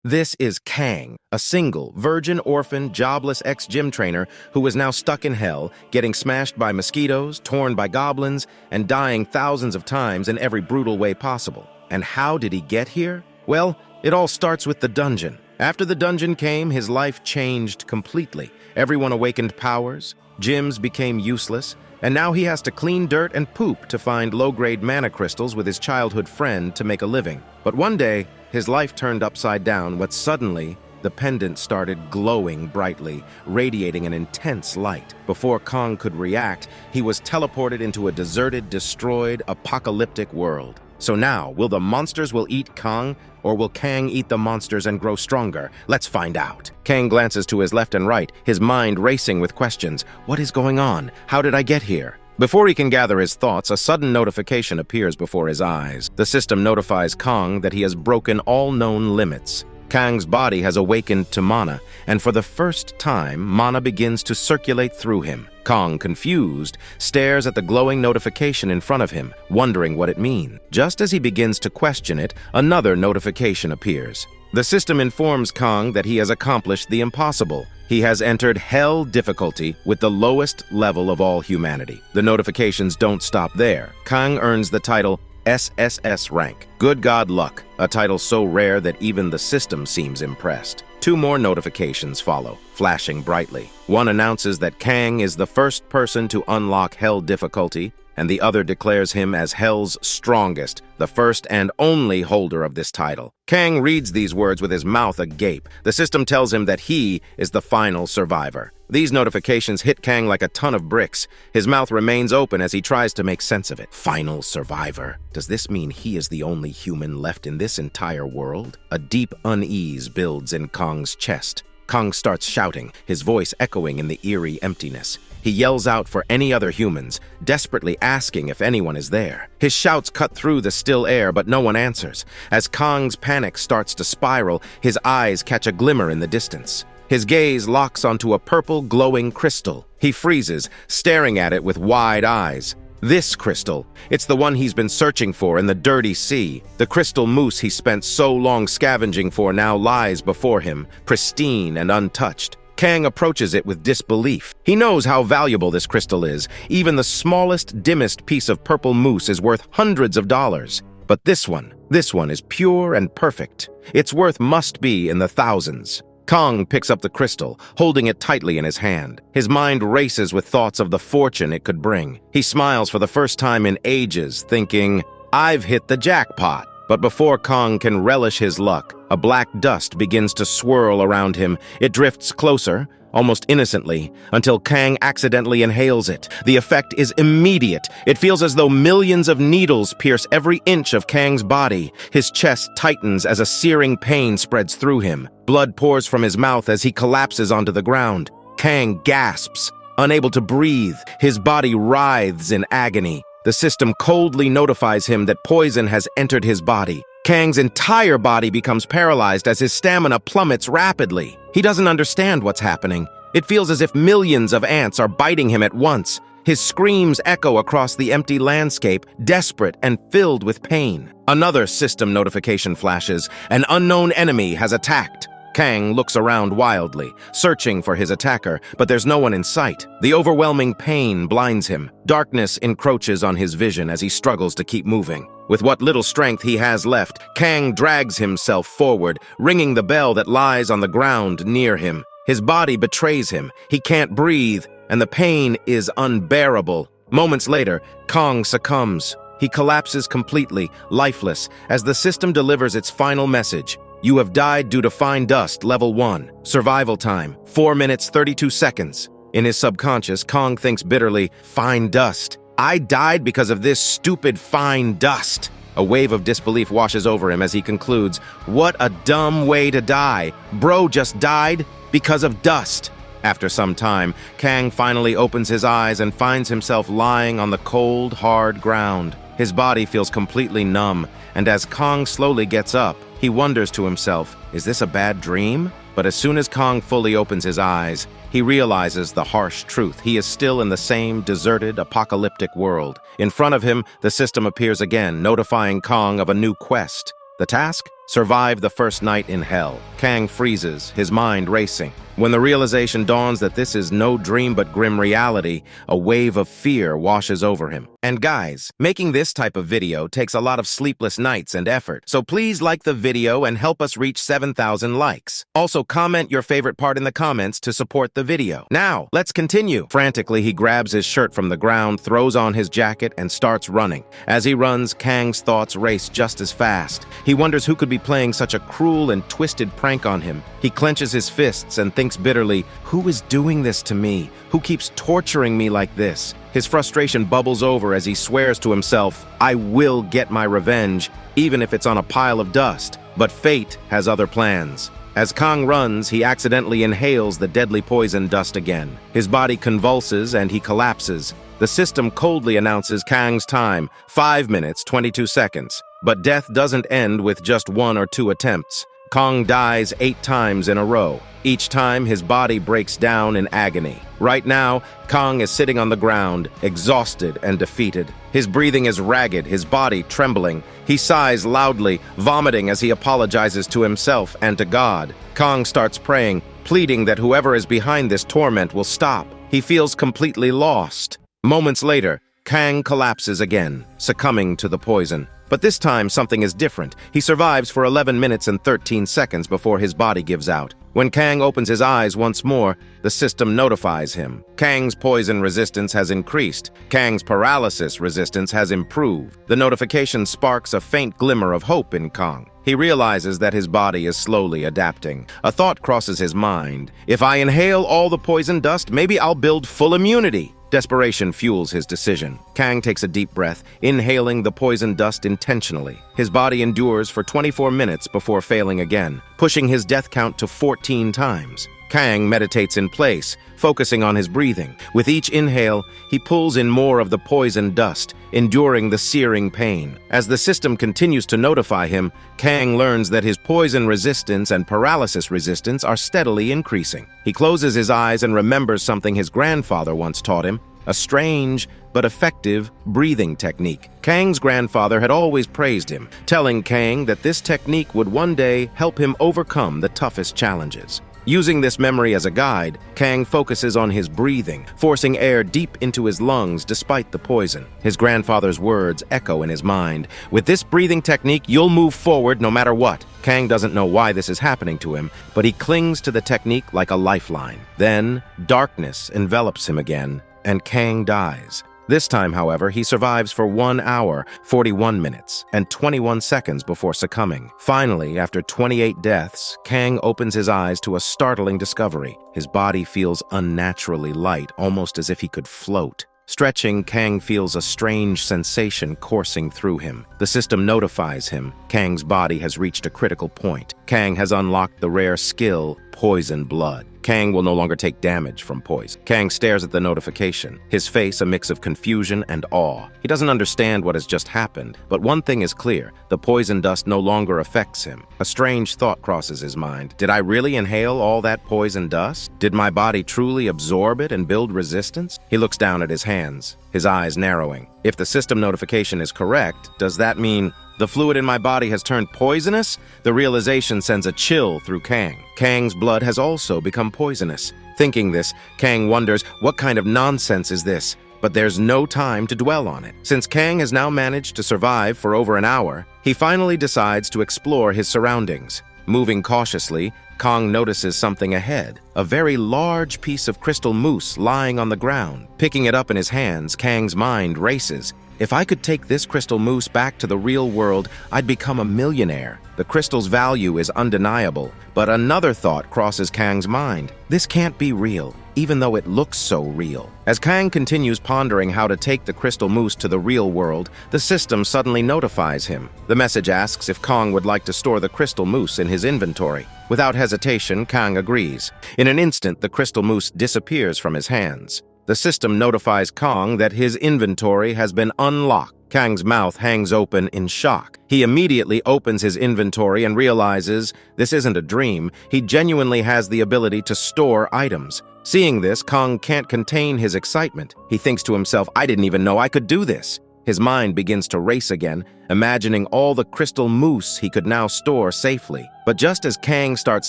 This is Kang, a single, virgin, orphan, jobless ex-gym trainer who is now stuck in hell, getting smashed by mosquitoes, torn by goblins, and dying thousands of times in every brutal way possible. And how did he get here? Well, it all starts with the dungeon. After the dungeon came, his life changed completely. Everyone awakened powers, gyms became useless, and now he has to clean dirt and poop to find low-grade mana crystals with his childhood friend to make a living. But one day, his life turned upside down when suddenly the pendant started glowing brightly, radiating an intense light. Before Kang could react, he was teleported into a deserted, destroyed, apocalyptic world. So now, will the monsters eat Kang, or will Kang eat the monsters and grow stronger? Let's find out. Kang glances to his left and right, his mind racing with questions. What is going on? How did I get here? Before he can gather his thoughts, a sudden notification appears before his eyes. The system notifies Kang that he has broken all known limits. Kang's body has awakened to mana, and for the first time, mana begins to circulate through him. Kang, confused, stares at the glowing notification in front of him, wondering what it means. Just as he begins to question it, another notification appears. The system informs Kang that he has accomplished the impossible. He has entered Hell difficulty with the lowest level of all humanity. The notifications don't stop there. Kang earns the title SSS rank, Good God Luck, a title so rare that even the system seems impressed. Two more notifications follow, flashing brightly. One announces that Kang is the first person to unlock Hell difficulty, and the other declares him as Hell's strongest, the first and only holder of this title. Kang reads these words with his mouth agape. The system tells him that he is the final survivor. These notifications hit Kang like a ton of bricks. His mouth remains open as he tries to make sense of it. Final survivor? Does this mean he is the only human left in this entire world? A deep unease builds in Kang's chest. Kang starts shouting, his voice echoing in the eerie emptiness. He yells out for any other humans, desperately asking if anyone is there. His shouts cut through the still air, but no one answers. As Kang's panic starts to spiral, his eyes catch a glimmer in the distance. His gaze locks onto a purple, glowing crystal. He freezes, staring at it with wide eyes. This crystal, it's the one he's been searching for in the dirty sea. The crystal moose he spent so long scavenging for now lies before him, pristine and untouched. Kang approaches it with disbelief. He knows how valuable this crystal is. Even the smallest, dimmest piece of purple mousse is worth hundreds of dollars. But this one is pure and perfect. Its worth must be in the thousands. Kang picks up the crystal, holding it tightly in his hand. His mind races with thoughts of the fortune it could bring. He smiles for the first time in ages, thinking, I've hit the jackpot. But before Kang can relish his luck, a black dust begins to swirl around him. It drifts closer, almost innocently, until Kang accidentally inhales it. The effect is immediate. It feels as though millions of needles pierce every inch of Kang's body. His chest tightens as a searing pain spreads through him. Blood pours from his mouth as he collapses onto the ground. Kang gasps, unable to breathe. His body writhes in agony. The system coldly notifies him that poison has entered his body. Kang's entire body becomes paralyzed as his stamina plummets rapidly. He doesn't understand what's happening. It feels as if millions of ants are biting him at once. His screams echo across the empty landscape, desperate and filled with pain. Another system notification flashes. An unknown enemy has attacked. Kang looks around wildly, searching for his attacker, but there's no one in sight. The overwhelming pain blinds him. Darkness encroaches on his vision as he struggles to keep moving. With what little strength he has left, Kang drags himself forward, ringing the bell that lies on the ground near him. His body betrays him. He can't breathe, and the pain is unbearable. Moments later, Kang succumbs. He collapses completely, lifeless, as the system delivers its final message. You have died due to fine dust, level 1. Survival time, 4 minutes, 32 seconds. In his subconscious, Kang thinks bitterly, fine dust. I died because of this stupid fine dust. A wave of disbelief washes over him as he concludes, what a dumb way to die. Bro just died because of dust. After some time, Kang finally opens his eyes and finds himself lying on the cold, hard ground. His body feels completely numb, and as Kang slowly gets up, he wonders to himself, is this a bad dream? But as soon as Kang fully opens his eyes, he realizes the harsh truth. He is still in the same deserted, apocalyptic world. In front of him, the system appears again, notifying Kang of a new quest. The task? Survive the first night in hell. Kang freezes, his mind racing. When the realization dawns that this is no dream but grim reality, a wave of fear washes over him. And guys, making this type of video takes a lot of sleepless nights and effort, so please like the video and help us reach 7,000 likes. Also, comment your favorite part in the comments to support the video. Now, let's continue. Frantically, he grabs his shirt from the ground, throws on his jacket, and starts running. As he runs, Kang's thoughts race just as fast. He wonders who could be playing such a cruel and twisted prank on him. He clenches his fists and thinks bitterly, who is doing this to me? Who keeps torturing me like this? His frustration bubbles over as he swears to himself, I will get my revenge, even if it's on a pile of dust. But fate has other plans. As Kang runs, he accidentally inhales the deadly poison dust again. His body convulses and he collapses. The system coldly announces Kang's time, 5 minutes, 22 seconds. But death doesn't end with just 1 or 2 attempts. Kang dies 8 times in a row. Each time, his body breaks down in agony. Right now, Kang is sitting on the ground, exhausted and defeated. His breathing is ragged, his body trembling. He sighs loudly, vomiting as he apologizes to himself and to God. Kang starts praying, pleading that whoever is behind this torment will stop. He feels completely lost. Moments later, Kang collapses again, succumbing to the poison. But this time, something is different. He survives for 11 minutes and 13 seconds before his body gives out. When Kang opens his eyes once more, the system notifies him. Kang's poison resistance has increased. Kang's paralysis resistance has improved. The notification sparks a faint glimmer of hope in Kang. He realizes that his body is slowly adapting. A thought crosses his mind. If I inhale all the poison dust, maybe I'll build full immunity. Desperation fuels his decision. Kang takes a deep breath, inhaling the poison dust intentionally. His body endures for 24 minutes before failing again, pushing his death count to 14 times. Kang meditates in place, focusing on his breathing. With each inhale, he pulls in more of the poison dust, enduring the searing pain. As the system continues to notify him, Kang learns that his poison resistance and paralysis resistance are steadily increasing. He closes his eyes and remembers something his grandfather once taught him, a strange but effective breathing technique. Kang's grandfather had always praised him, telling Kang that this technique would one day help him overcome the toughest challenges. Using this memory as a guide, Kang focuses on his breathing, forcing air deep into his lungs despite the poison. His grandfather's words echo in his mind. With this breathing technique, you'll move forward no matter what. Kang doesn't know why this is happening to him, but he clings to the technique like a lifeline. Then, darkness envelops him again, and Kang dies. This time, however, he survives for 1 hour, 41 minutes, and 21 seconds before succumbing. Finally, after 28 deaths, Kang opens his eyes to a startling discovery. His body feels unnaturally light, almost as if he could float. Stretching, Kang feels a strange sensation coursing through him. The system notifies him. Kang's body has reached a critical point. Kang has unlocked the rare skill, Poison Blood. Kang will no longer take damage from poison. Kang stares at the notification, his face a mix of confusion and awe. He doesn't understand what has just happened, but one thing is clear, the poison dust no longer affects him. A strange thought crosses his mind. Did I really inhale all that poison dust? Did my body truly absorb it and build resistance? He looks down at his hands, his eyes narrowing. If the system notification is correct, does that mean the fluid in my body has turned poisonous? The realization sends a chill through Kang. Kang's blood has also become poisonous. Thinking this, Kang wonders, what kind of nonsense is this? But there's no time to dwell on it. Since Kang has now managed to survive for over an hour, he finally decides to explore his surroundings. Moving cautiously, Kang notices something ahead, a very large piece of crystal mousse lying on the ground. Picking it up in his hands, Kang's mind races. If I could take this crystal mousse back to the real world, I'd become a millionaire. The crystal's value is undeniable, but another thought crosses Kang's mind. This can't be real, even though it looks so real. As Kang continues pondering how to take the crystal mousse to the real world, the system suddenly notifies him. The message asks if Kang would like to store the crystal mousse in his inventory. Without hesitation, Kang agrees. In an instant, the crystal mousse disappears from his hands. The system notifies Kang that his inventory has been unlocked. Kang's mouth hangs open in shock. He immediately opens his inventory and realizes this isn't a dream. He genuinely has the ability to store items. Seeing this, Kang can't contain his excitement. He thinks to himself, I didn't even know I could do this. His mind begins to race again, imagining all the crystal mousse he could now store safely. But just as Kang starts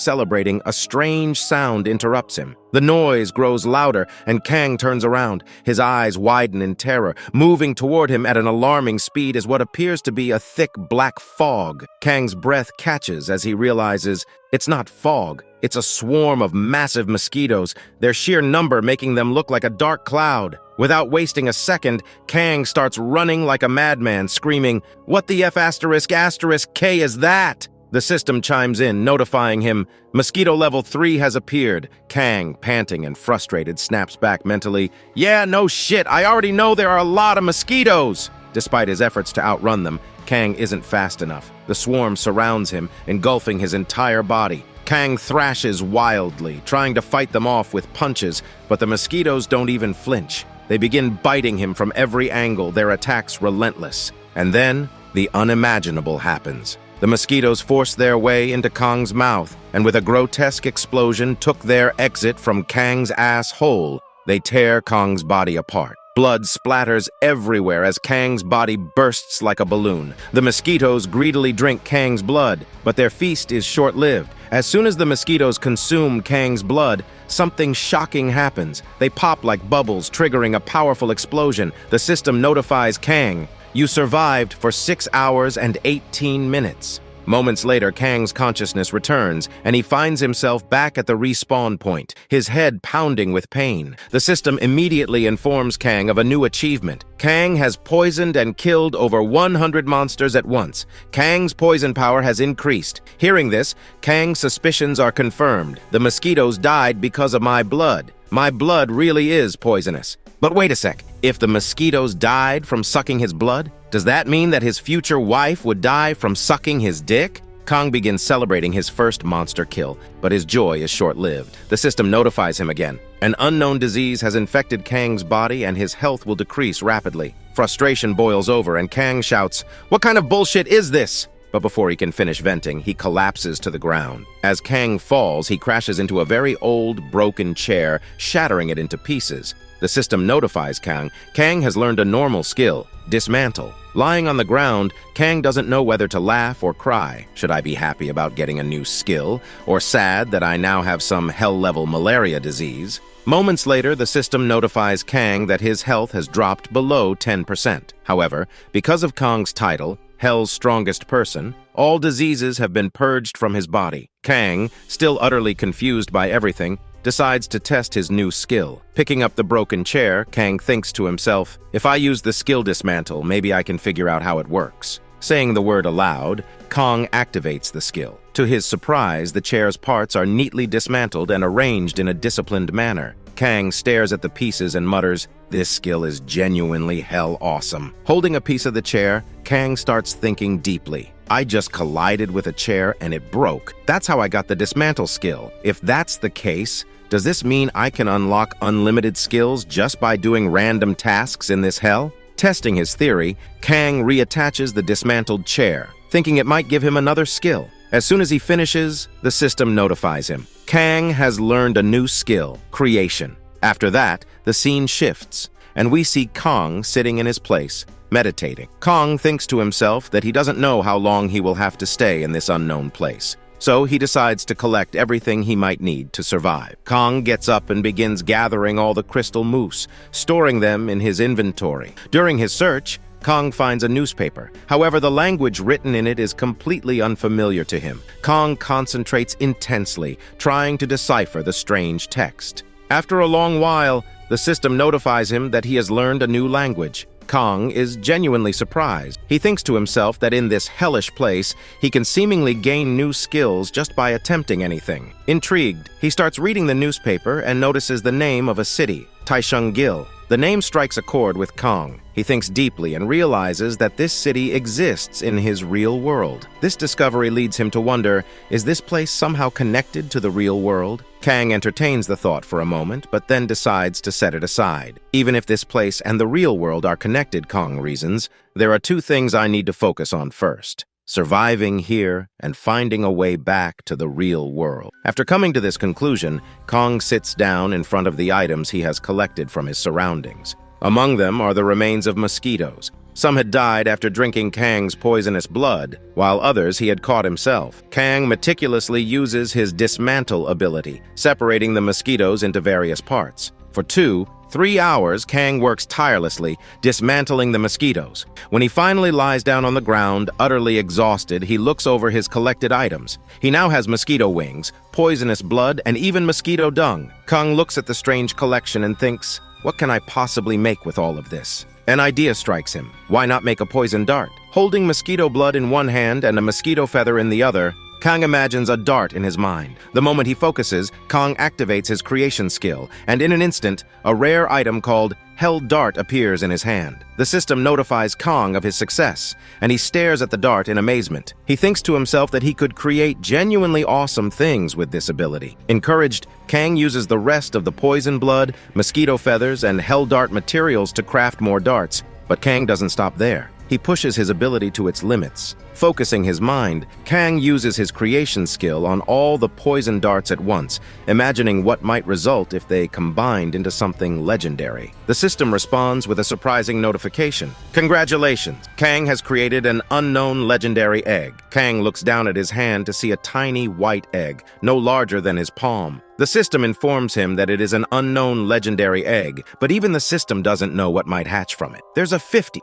celebrating, a strange sound interrupts him. The noise grows louder, and Kang turns around. His eyes widen in terror. Moving toward him at an alarming speed is what appears to be a thick black fog. Kang's breath catches as he realizes it's not fog. It's a swarm of massive mosquitoes, their sheer number making them look like a dark cloud. Without wasting a second, Kang starts running like a madman, screaming, "What the F *** K is that?" The system chimes in, notifying him, "Mosquito level 3 has appeared." Kang, panting and frustrated, snaps back mentally, "Yeah, no shit, I already know there are a lot of mosquitoes." Despite his efforts to outrun them, Kang isn't fast enough. The swarm surrounds him, engulfing his entire body. Kang thrashes wildly, trying to fight them off with punches, but the mosquitoes don't even flinch. They begin biting him from every angle, their attacks relentless. And then, the unimaginable happens. The mosquitoes force their way into Kang's mouth, and with a grotesque explosion took their exit from Kang's asshole. They tear Kang's body apart. Blood splatters everywhere as Kang's body bursts like a balloon. The mosquitoes greedily drink Kang's blood, but their feast is short-lived. As soon as the mosquitoes consume Kang's blood, something shocking happens. They pop like bubbles, triggering a powerful explosion. The system notifies Kang, "You survived for 6 hours and 18 minutes." Moments later, Kang's consciousness returns, and he finds himself back at the respawn point, his head pounding with pain. The system immediately informs Kang of a new achievement. Kang has poisoned and killed over 100 monsters at once. Kang's poison power has increased. Hearing this, Kang's suspicions are confirmed. The mosquitoes died because of my blood. My blood really is poisonous. But wait a sec, if the mosquitoes died from sucking his blood, does that mean that his future wife would die from sucking his dick? Kang begins celebrating his first monster kill, but his joy is short-lived. The system notifies him again. An unknown disease has infected Kang's body and his health will decrease rapidly. Frustration boils over and Kang shouts, "What kind of bullshit is this?" But before he can finish venting, he collapses to the ground. As Kang falls, he crashes into a very old, broken chair, shattering it into pieces. The system notifies Kang. Kang has learned a normal skill, dismantle. Lying on the ground, Kang doesn't know whether to laugh or cry. Should I be happy about getting a new skill, or sad that I now have some hell-level malaria disease? Moments later, the system notifies Kang that his health has dropped below 10%. However, because of Kang's title, Hell's Strongest Person, all diseases have been purged from his body. Kang, still utterly confused by everything, decides to test his new skill. Picking up the broken chair, Kang thinks to himself, "If I use the skill dismantle, maybe I can figure out how it works." Saying the word aloud, Kang activates the skill. To his surprise, the chair's parts are neatly dismantled and arranged in a disciplined manner. Kang stares at the pieces and mutters, "This skill is genuinely hell awesome." Holding a piece of the chair, Kang starts thinking deeply. I just collided with a chair and it broke. That's how I got the dismantle skill. If that's the case, does this mean I can unlock unlimited skills just by doing random tasks in this hell? Testing his theory, Kang reattaches the dismantled chair, thinking it might give him another skill. As soon as he finishes, the system notifies him. Kang has learned a new skill, creation. After that, the scene shifts, and we see Kang sitting in his place, meditating. Kang thinks to himself that he doesn't know how long he will have to stay in this unknown place. So he decides to collect everything he might need to survive. Kang gets up and begins gathering all the crystal mousse, storing them in his inventory. During his search, Kang finds a newspaper. However, the language written in it is completely unfamiliar to him. Kang concentrates intensely, trying to decipher the strange text. After a long while, the system notifies him that he has learned a new language. Kang is genuinely surprised. He thinks to himself that in this hellish place, he can seemingly gain new skills just by attempting anything. Intrigued, he starts reading the newspaper and notices the name of a city, Taishengil. The name strikes a chord with Kang. He thinks deeply and realizes that this city exists in his real world. This discovery leads him to wonder, is this place somehow connected to the real world? Kang entertains the thought for a moment, but then decides to set it aside. Even if this place and the real world are connected, Kang reasons, there are two things I need to focus on first: surviving here and finding a way back to the real world. After coming to this conclusion, Kang sits down in front of the items he has collected from his surroundings. Among them are the remains of mosquitoes. Some had died after drinking Kang's poisonous blood, while others he had caught himself. Kang meticulously uses his dismantle ability, separating the mosquitoes into various parts. For 2-3 hours, Kang works tirelessly, dismantling the mosquitoes. When he finally lies down on the ground, utterly exhausted, he looks over his collected items. He now has mosquito wings, poisonous blood, and even mosquito dung. Kang looks at the strange collection and thinks, what can I possibly make with all of this? An idea strikes him. Why not make a poison dart? Holding mosquito blood in one hand and a mosquito feather in the other, Kang imagines a dart in his mind. The moment he focuses, Kang activates his creation skill, and in an instant, a rare item called Held Dart appears in his hand. The system notifies Kang of his success, and he stares at the dart in amazement. He thinks to himself that he could create genuinely awesome things with this ability. Encouraged, Kang uses the rest of the poison blood, mosquito feathers, and Held Dart materials to craft more darts, but Kang doesn't stop there. He pushes his ability to its limits. Focusing his mind, Kang uses his creation skill on all the poison darts at once, imagining what might result if they combined into something legendary. The system responds with a surprising notification. Congratulations! Kang has created an unknown legendary egg. Kang looks down at his hand to see a tiny white egg, no larger than his palm. The system informs him that it is an unknown legendary egg, but even the system doesn't know what might hatch from it. There's a 50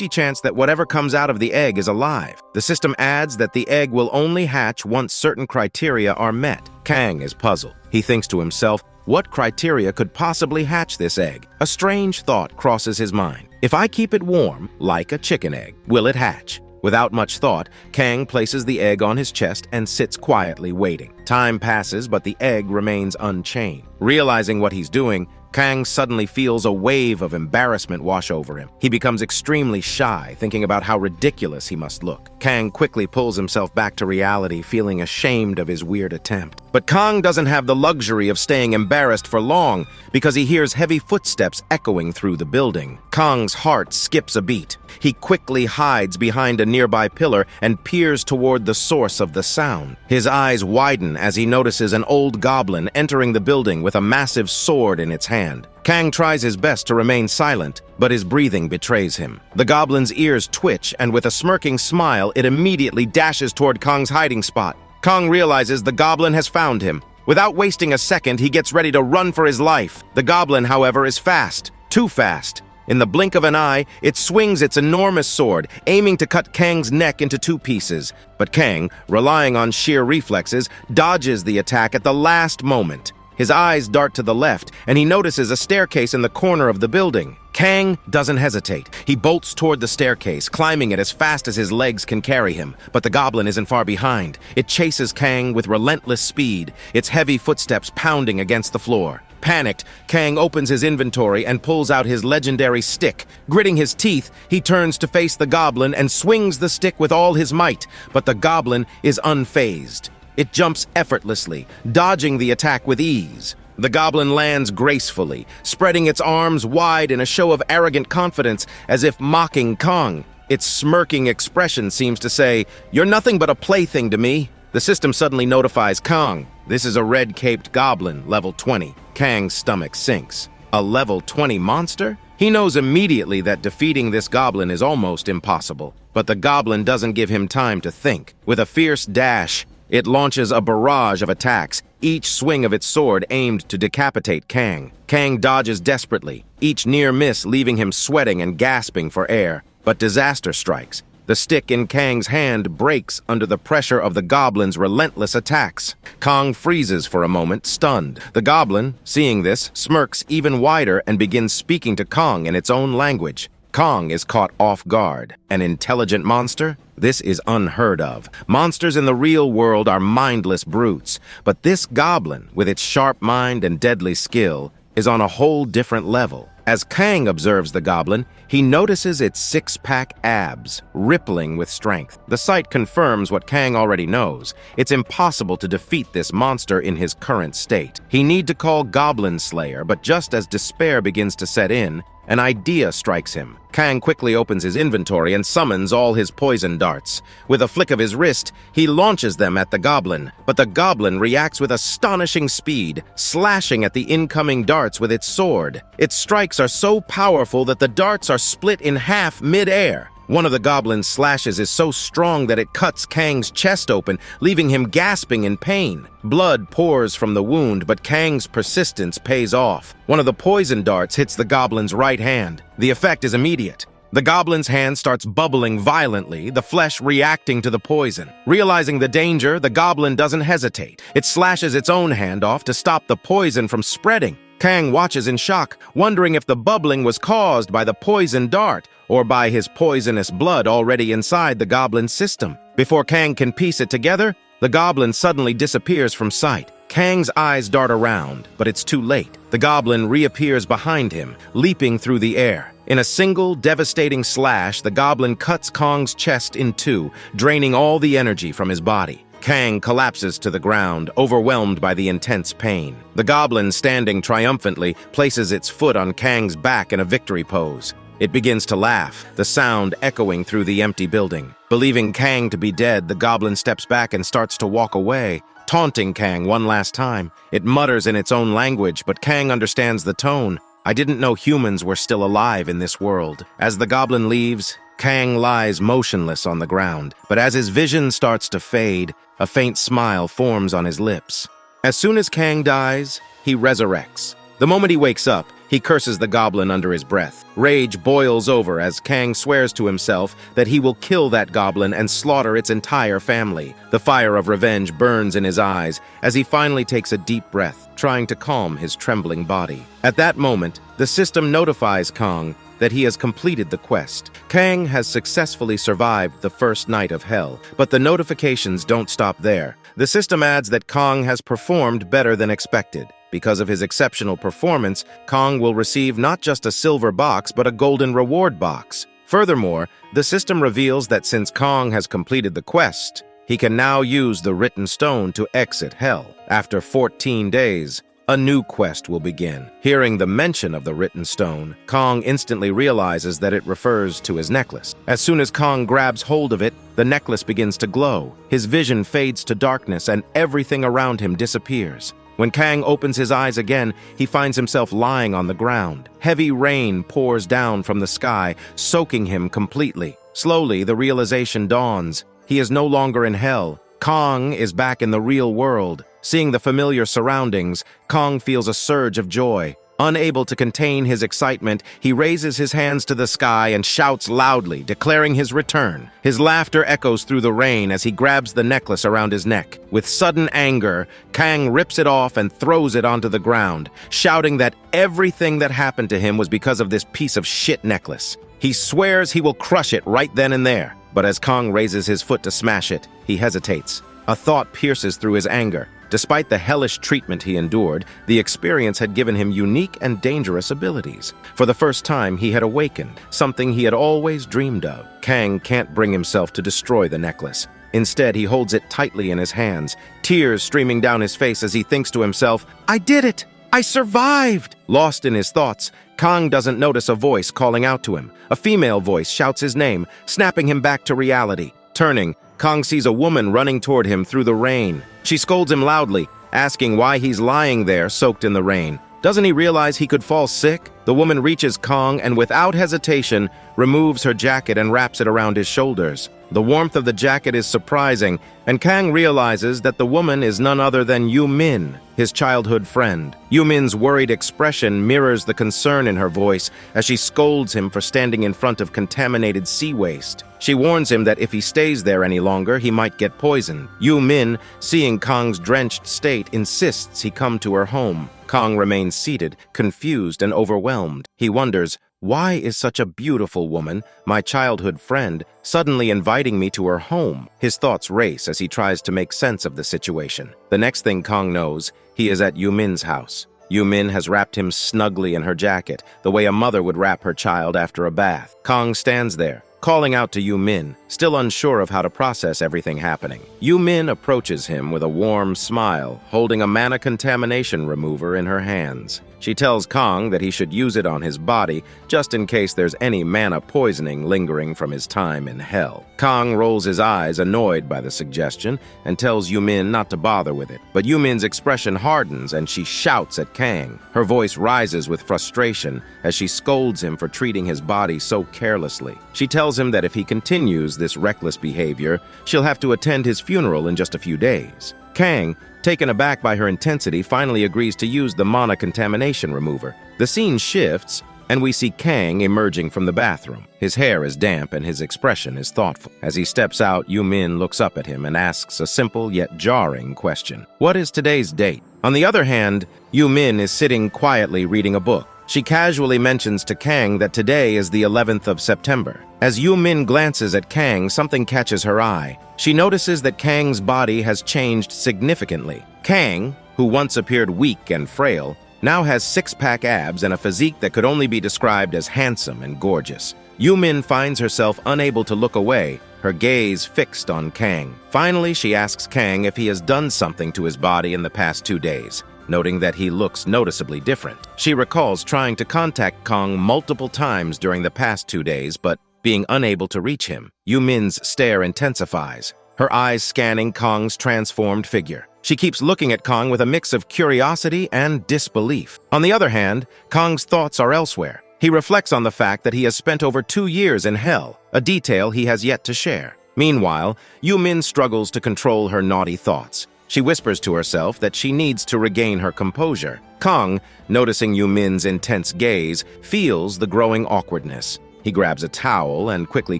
chance that whatever comes out of the egg is alive. The system adds that the egg will only hatch once certain criteria are met. Kang is puzzled. He thinks to himself, what criteria could possibly hatch this egg? A strange thought crosses his mind. If I keep it warm, like a chicken egg, will it hatch? Without much thought, Kang places the egg on his chest and sits quietly waiting. Time passes, but the egg remains unchanged. Realizing what he's doing, Kang suddenly feels a wave of embarrassment wash over him. He becomes extremely shy, thinking about how ridiculous he must look. Kang quickly pulls himself back to reality, feeling ashamed of his weird attempt. But Kang doesn't have the luxury of staying embarrassed for long, because he hears heavy footsteps echoing through the building. Kang's heart skips a beat. He quickly hides behind a nearby pillar and peers toward the source of the sound. His eyes widen as he notices an old goblin entering the building with a massive sword in its hand. Kang tries his best to remain silent, but his breathing betrays him. The goblin's ears twitch, and with a smirking smile, it immediately dashes toward Kang's hiding spot. Kang realizes the goblin has found him. Without wasting a second, he gets ready to run for his life. The goblin, however, is fast. Too fast. In the blink of an eye, it swings its enormous sword, aiming to cut Kang's neck into 2 pieces. But Kang, relying on sheer reflexes, dodges the attack at the last moment. His eyes dart to the left, and he notices a staircase in the corner of the building. Kang doesn't hesitate. He bolts toward the staircase, climbing it as fast as his legs can carry him. But the goblin isn't far behind. It chases Kang with relentless speed, its heavy footsteps pounding against the floor. Panicked, Kang opens his inventory and pulls out his legendary stick. Gritting his teeth, he turns to face the goblin and swings the stick with all his might. But the goblin is unfazed. It jumps effortlessly, dodging the attack with ease. The goblin lands gracefully, spreading its arms wide in a show of arrogant confidence, as if mocking Kang. Its smirking expression seems to say, "You're nothing but a plaything to me." The system suddenly notifies Kang. This is a red-caped goblin, level 20. Kang's stomach sinks. A level 20 monster? He knows immediately that defeating this goblin is almost impossible. But the goblin doesn't give him time to think. With a fierce dash, it launches a barrage of attacks, each swing of its sword aimed to decapitate Kang. Kang dodges desperately, each near miss leaving him sweating and gasping for air. But disaster strikes. The stick in Kang's hand breaks under the pressure of the goblin's relentless attacks. Kang freezes for a moment, stunned. The goblin, seeing this, smirks even wider and begins speaking to Kang in its own language. Kang is caught off guard. An intelligent monster? This is unheard of. Monsters in the real world are mindless brutes. But this goblin, with its sharp mind and deadly skill, is on a whole different level. As Kang observes the goblin, he notices its six-pack abs, rippling with strength. The sight confirms what Kang already knows. It's impossible to defeat this monster in his current state. He needs to call Goblin Slayer, but just as despair begins to set in, An idea strikes him. Kang quickly opens his inventory and summons all his poison darts. With a flick of his wrist, he launches them at the goblin, but the goblin reacts with astonishing speed, slashing at the incoming darts with its sword. Its strikes are so powerful that the darts are split in half mid-air. One of the goblin's slashes is so strong that it cuts Kang's chest open, leaving him gasping in pain. Blood pours from the wound, but Kang's persistence pays off. One of the poison darts hits the goblin's right hand. The effect is immediate. The goblin's hand starts bubbling violently, the flesh reacting to the poison. Realizing the danger, the goblin doesn't hesitate. It slashes its own hand off to stop the poison from spreading. Kang watches in shock, wondering if the bubbling was caused by the poison dart or by his poisonous blood already inside the goblin's system. Before Kang can piece it together, the goblin suddenly disappears from sight. Kang's eyes dart around, but it's too late. The goblin reappears behind him, leaping through the air. In a single, devastating slash, the goblin cuts Kang's chest in two, draining all the energy from his body. Kang collapses to the ground, overwhelmed by the intense pain. The goblin, standing triumphantly, places its foot on Kang's back in a victory pose. It begins to laugh, the sound echoing through the empty building. Believing Kang to be dead, the goblin steps back and starts to walk away, taunting Kang one last time. It mutters in its own language, but Kang understands the tone. I didn't know humans were still alive in this world. As the goblin leaves, Kang lies motionless on the ground, but as his vision starts to fade, a faint smile forms on his lips. As soon as Kang dies, he resurrects. The moment he wakes up, he curses the goblin under his breath. Rage boils over as Kang swears to himself that he will kill that goblin and slaughter its entire family. The fire of revenge burns in his eyes as he finally takes a deep breath, trying to calm his trembling body. At that moment, the system notifies Kang that he has completed the quest. Kang has successfully survived the first night of hell, but the notifications don't stop there. The system adds that Kang has performed better than expected. Because of his exceptional performance, Kang will receive not just a silver box, but a golden reward box. Furthermore, the system reveals that since Kang has completed the quest, he can now use the written stone to exit hell. After 14 days, a new quest will begin. Hearing the mention of the written stone, Kang instantly realizes that it refers to his necklace. As soon as Kang grabs hold of it, the necklace begins to glow. His vision fades to darkness and everything around him disappears. When Kang opens his eyes again, he finds himself lying on the ground. Heavy rain pours down from the sky, soaking him completely. Slowly, the realization dawns. He is no longer in hell. Kang is back in the real world. Seeing the familiar surroundings, Kang feels a surge of joy. Unable to contain his excitement, he raises his hands to the sky and shouts loudly, declaring his return. His laughter echoes through the rain as he grabs the necklace around his neck. With sudden anger, Kang rips it off and throws it onto the ground, shouting that everything that happened to him was because of this piece of shit necklace. He swears he will crush it right then and there. But as Kang raises his foot to smash it, he hesitates. A thought pierces through his anger. Despite the hellish treatment he endured, the experience had given him unique and dangerous abilities. For the first time, he had awakened, something he had always dreamed of. Kang can't bring himself to destroy the necklace. Instead, he holds it tightly in his hands, tears streaming down his face as he thinks to himself, "I did it! I survived!" Lost in his thoughts, Kang doesn't notice a voice calling out to him. A female voice shouts his name, snapping him back to reality. Turning, Kang sees a woman running toward him through the rain. She scolds him loudly, asking why he's lying there soaked in the rain. Doesn't he realize he could fall sick? The woman reaches Kang and without hesitation removes her jacket and wraps it around his shoulders. The warmth of the jacket is surprising, and Kang realizes that the woman is none other than Yu Min, his childhood friend. Yu Min's worried expression mirrors the concern in her voice as she scolds him for standing in front of contaminated sea waste. She warns him that if he stays there any longer, he might get poisoned. Yu Min, seeing Kang's drenched state, insists he come to her home. Kang remains seated, confused and overwhelmed. He wonders, why is such a beautiful woman, my childhood friend, suddenly inviting me to her home? His thoughts race as he tries to make sense of the situation. The next thing Kang knows, he is at Yu Min's house. Yu Min has wrapped him snugly in her jacket, the way a mother would wrap her child after a bath. Kang stands there, calling out to Yu-min, still unsure of how to process everything happening. Yu-min approaches him with a warm smile, holding a mana contamination remover in her hands. She tells Kong that he should use it on his body just in case there's any mana poisoning lingering from his time in hell. Kong rolls his eyes, annoyed by the suggestion, and tells Yu-min not to bother with it. But Yu-min's expression hardens and she shouts at Kang. Her voice rises with frustration as she scolds him for treating his body so carelessly. She tells him that if he continues this reckless behavior, she'll have to attend his funeral in just a few days. Kang, taken aback by her intensity, finally agrees to use the mana contamination remover. The scene shifts, and we see Kang emerging from the bathroom. His hair is damp and his expression is thoughtful. As he steps out, Yu-min looks up at him and asks a simple yet jarring question. What is today's date? On the other hand, Yu-min is sitting quietly reading a book. She casually mentions to Kang that today is the 11th of September. As Yu-min glances at Kang, something catches her eye. She notices that Kang's body has changed significantly. Kang, who once appeared weak and frail, now has six-pack abs and a physique that could only be described as handsome and gorgeous. Yu-min finds herself unable to look away, her gaze fixed on Kang. Finally, she asks Kang if he has done something to his body in the past 2 days, noting that he looks noticeably different. She recalls trying to contact Kang multiple times during the past 2 days, but being unable to reach him. Yu-min's stare intensifies, her eyes scanning Kang's transformed figure. She keeps looking at Kang with a mix of curiosity and disbelief. On the other hand, Kang's thoughts are elsewhere. He reflects on the fact that he has spent over 2 years in hell, a detail he has yet to share. Meanwhile, Yu-min struggles to control her naughty thoughts. She whispers to herself that she needs to regain her composure. Kang, noticing Yu-min's intense gaze, feels the growing awkwardness. He grabs a towel and quickly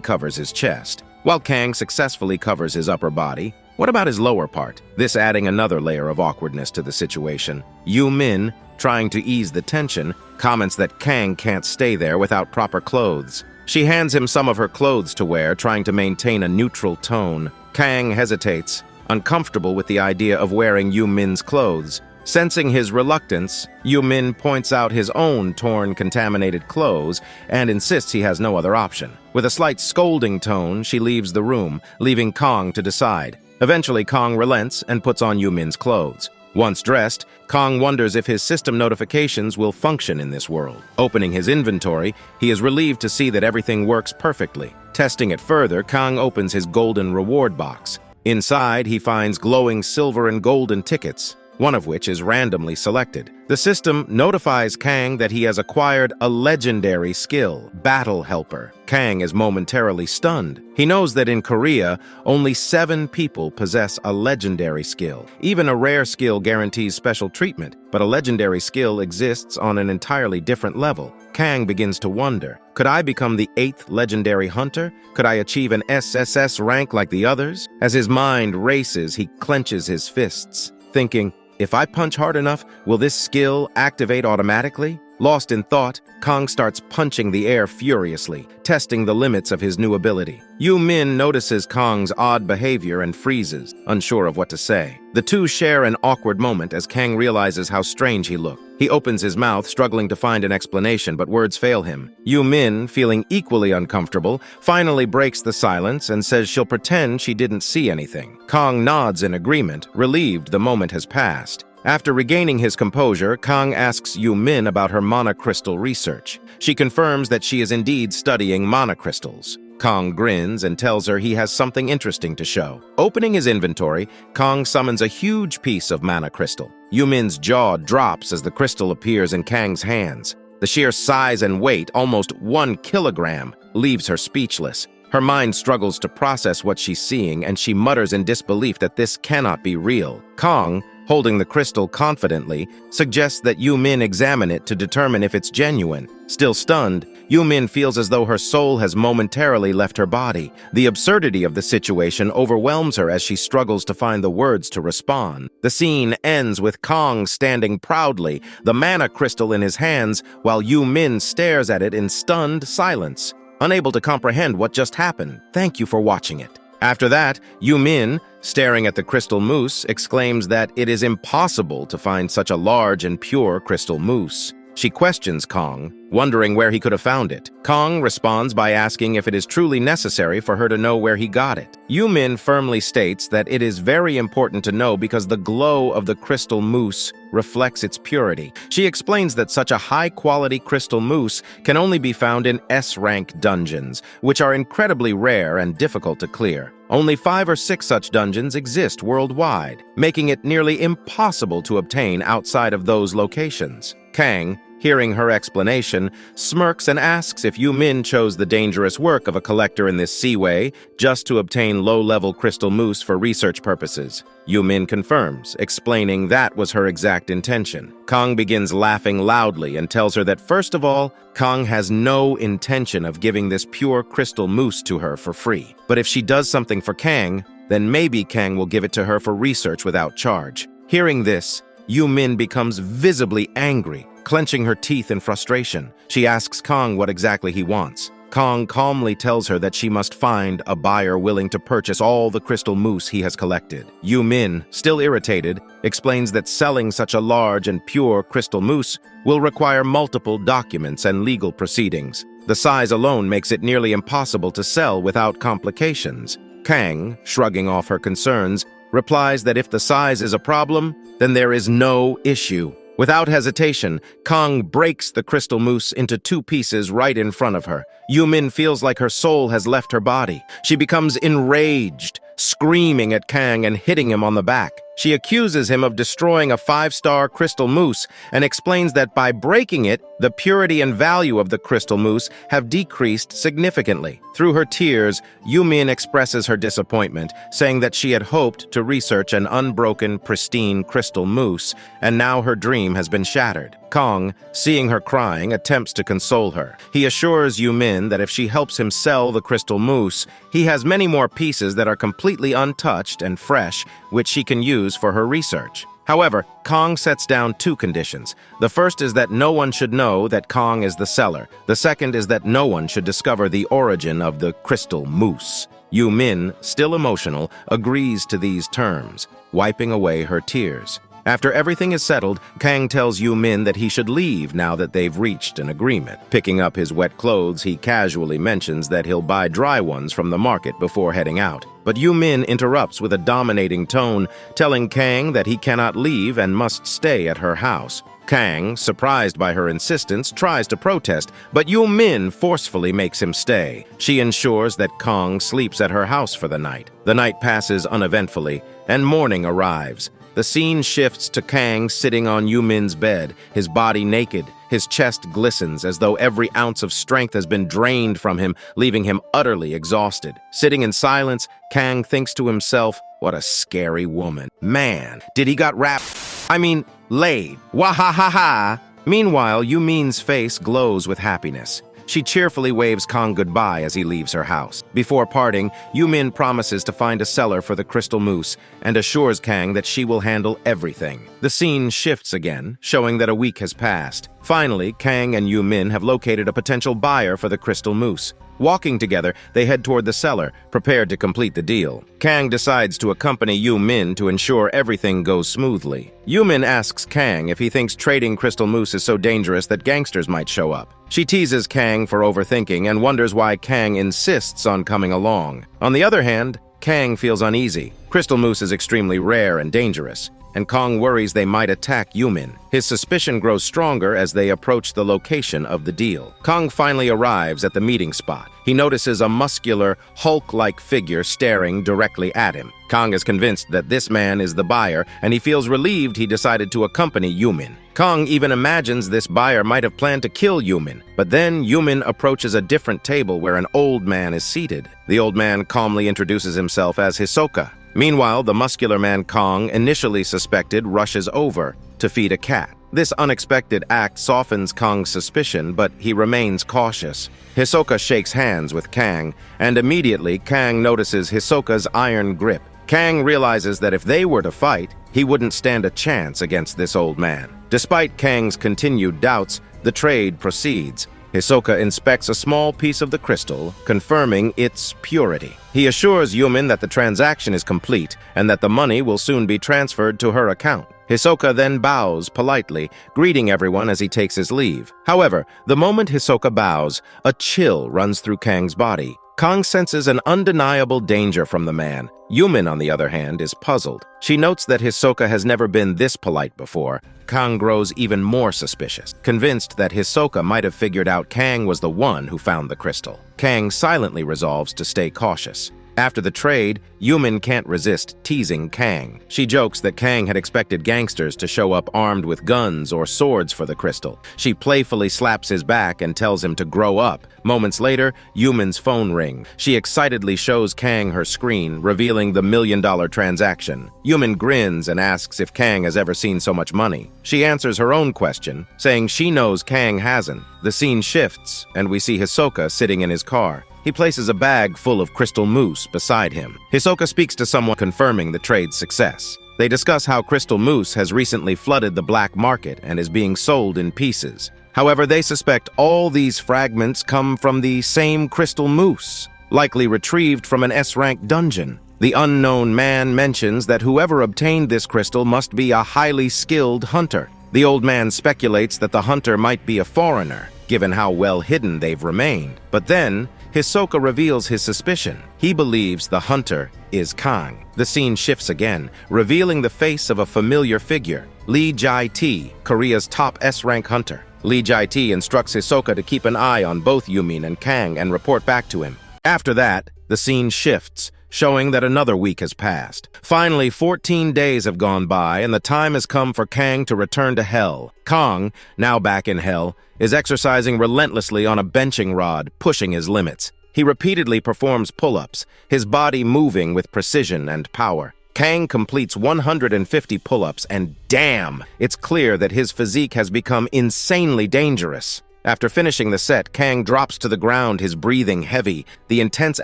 covers his chest, while Kang successfully covers his upper body. What about his lower part? This adding another layer of awkwardness to the situation. Yu-min, trying to ease the tension, comments that Kang can't stay there without proper clothes. She hands him some of her clothes to wear, trying to maintain a neutral tone. Kang hesitates, uncomfortable with the idea of wearing Yu-min's clothes. Sensing his reluctance, Yu-min points out his own torn, contaminated clothes and insists he has no other option. With a slight scolding tone, she leaves the room, leaving Kang to decide. Eventually, Kang relents and puts on Yu-min's clothes. Once dressed, Kang wonders if his system notifications will function in this world. Opening his inventory, he is relieved to see that everything works perfectly. Testing it further, Kang opens his golden reward box. Inside, he finds glowing silver and golden tickets, one of which is randomly selected. The system notifies Kang that he has acquired a legendary skill, Battle Helper. Kang is momentarily stunned. He knows that in Korea, only 7 people possess a legendary skill. Even a rare skill guarantees special treatment, but a legendary skill exists on an entirely different level. Kang begins to wonder, could I become the 8th legendary hunter? Could I achieve an SSS rank like the others? As his mind races, he clenches his fists, thinking, if I punch hard enough, will this skill activate automatically? Lost in thought, Kang starts punching the air furiously, testing the limits of his new ability. Yu-min notices Kang's odd behavior and freezes, unsure of what to say. The two share an awkward moment as Kang realizes how strange he looked. He opens his mouth, struggling to find an explanation, but words fail him. Yu-min, feeling equally uncomfortable, finally breaks the silence and says she'll pretend she didn't see anything. Kang nods in agreement, relieved the moment has passed. After regaining his composure, Kang asks Yu-min about her mana crystal research. She confirms that she is indeed studying mana crystals. Kang grins and tells her he has something interesting to show. Opening his inventory, Kang summons a huge piece of mana crystal. Yu-min's jaw drops as the crystal appears in Kang's hands. The sheer size and weight, almost 1 kilogram, leaves her speechless. Her mind struggles to process what she's seeing, and she mutters in disbelief that this cannot be real. Kang, holding the crystal confidently, suggests that Yu-min examine it to determine if it's genuine. Still stunned, Yu-min feels as though her soul has momentarily left her body. The absurdity of the situation overwhelms her as she struggles to find the words to respond. The scene ends with Kang standing proudly, the mana crystal in his hands, while Yu-min stares at it in stunned silence, unable to comprehend what just happened. Thank you for watching it. After that, Yu-min, staring at the crystal mousse, exclaims that it is impossible to find such a large and pure crystal mousse. She questions Kong, wondering where he could have found it. Kong responds by asking if it is truly necessary for her to know where he got it. Yumin firmly states that it is very important to know because the glow of the crystal mousse reflects its purity. She explains that such a high-quality crystal mousse can only be found in S-rank dungeons, which are incredibly rare and difficult to clear. Only 5 or 6 such dungeons exist worldwide, making it nearly impossible to obtain outside of those locations. Kang, hearing her explanation, smirks and asks if Yumin chose the dangerous work of a collector in this seaway just to obtain low-level crystal mousse for research purposes. Yumin confirms, explaining that was her exact intention. Kang begins laughing loudly and tells her that first of all, Kang has no intention of giving this pure crystal mousse to her for free. But if she does something for Kang, then maybe Kang will give it to her for research without charge. Hearing this, Yumin becomes visibly angry, clenching her teeth in frustration. She asks Kang what exactly he wants. Kang calmly tells her that she must find a buyer willing to purchase all the crystal mousse he has collected. Yumin, still irritated, explains that selling such a large and pure crystal mousse will require multiple documents and legal proceedings. The size alone makes it nearly impossible to sell without complications. Kang, shrugging off her concerns, replies that if the size is a problem, then there is no issue. Without hesitation, Kang breaks the crystal mousse into 2 pieces right in front of her. Yumin feels like her soul has left her body. She becomes enraged, screaming at Kang and hitting him on the back. She accuses him of destroying a 5-star crystal mousse and explains that by breaking it, the purity and value of the crystal mousse have decreased significantly. Through her tears, Yumin expresses her disappointment, saying that she had hoped to research an unbroken, pristine crystal mousse, and now her dream has been shattered. Kang, seeing her crying, attempts to console her. He assures Yumin that if she helps him sell the crystal mousse, he has many more pieces that are completely untouched and fresh, which she can use for her research. However, Kang sets down 2 conditions. The first is that no one should know that Kang is the seller. The second is that no one should discover the origin of the crystal mousse. Yumin, still emotional, agrees to these terms, wiping away her tears. After everything is settled, Kang tells Yumin that he should leave now that they've reached an agreement. Picking up his wet clothes, he casually mentions that he'll buy dry ones from the market before heading out. But Yumin interrupts with a dominating tone, telling Kang that he cannot leave and must stay at her house. Kang, surprised by her insistence, tries to protest, but Yumin forcefully makes him stay. She ensures that Kang sleeps at her house for the night. The night passes uneventfully, and morning arrives. The scene shifts to Kang sitting on Yumin's bed, his body naked. His chest glistens as though every ounce of strength has been drained from him, leaving him utterly exhausted. Sitting in silence, Kang thinks to himself, what a scary woman. Man, did he got laid. Wahahaha! Meanwhile, Yumin's face glows with happiness. She cheerfully waves Kang goodbye as he leaves her house. Before parting, Yumin promises to find a seller for the crystal mousse and assures Kang that she will handle everything. The scene shifts again, showing that a week has passed. Finally, Kang and Yumin have located a potential buyer for the crystal mousse. Walking together, they head toward the seller, prepared to complete the deal. Kang decides to accompany Yumin to ensure everything goes smoothly. Yumin asks Kang if he thinks trading crystal mousse is so dangerous that gangsters might show up. She teases Kang for overthinking and wonders why Kang insists on coming along. On the other hand, Kang feels uneasy. Crystal mousse is extremely rare and dangerous, and Kang worries they might attack Yumin. His suspicion grows stronger as they approach the location of the deal. Kang finally arrives at the meeting spot. He notices a muscular, Hulk-like figure staring directly at him. Kang is convinced that this man is the buyer, and he feels relieved he decided to accompany Yumin. Kang even imagines this buyer might have planned to kill Yumin, but then Yumin approaches a different table where an old man is seated. The old man calmly introduces himself as Hisoka. Meanwhile, the muscular man Kang initially suspected rushes over to feed a cat. This unexpected act softens Kang's suspicion, but he remains cautious. Hisoka shakes hands with Kang, and immediately Kang notices Hisoka's iron grip. Kang realizes that if they were to fight, he wouldn't stand a chance against this old man. Despite Kang's continued doubts, the trade proceeds. Hisoka inspects a small piece of the crystal, confirming its purity. He assures Yumin that the transaction is complete and that the money will soon be transferred to her account. Hisoka then bows politely, greeting everyone as he takes his leave. However, the moment Hisoka bows, a chill runs through Kang's body. Kang senses an undeniable danger from the man. Yumin, on the other hand, is puzzled. She notes that Hisoka has never been this polite before. Kang grows even more suspicious, convinced that Hisoka might have figured out Kang was the one who found the crystal. Kang silently resolves to stay cautious. After the trade, Yumin can't resist teasing Kang. She jokes that Kang had expected gangsters to show up armed with guns or swords for the crystal. She playfully slaps his back and tells him to grow up. Moments later, Yumin's phone rings. She excitedly shows Kang her screen, revealing the $1 million transaction. Yumin grins and asks if Kang has ever seen so much money. She answers her own question, saying she knows Kang hasn't. The scene shifts, and we see Hisoka sitting in his car. He places a bag full of crystal mousse beside him. Hisoka speaks to someone confirming the trade's success. They discuss how crystal mousse has recently flooded the black market and is being sold in pieces. However, they suspect all these fragments come from the same crystal mousse, likely retrieved from an S-rank dungeon. The unknown man mentions that whoever obtained this crystal must be a highly skilled hunter. The old man speculates that the hunter might be a foreigner, given how well hidden they've remained. But then, Hisoka reveals his suspicion. He believes the hunter is Kang. The scene shifts again, revealing the face of a familiar figure, Lee Jae-tae, Korea's top S-rank hunter. Lee Jae-tae instructs Hisoka to keep an eye on both Yumin and Kang and report back to him. After that, the scene shifts, showing that another week has passed. Finally, 14 days have gone by, and the time has come for Kang to return to Hell. Kang, now back in Hell, is exercising relentlessly on a benching rod, pushing his limits. He repeatedly performs pull-ups, his body moving with precision and power. Kang completes 150 pull-ups, and damn, it's clear that his physique has become insanely dangerous. After finishing the set, Kang drops to the ground, his breathing heavy. The intense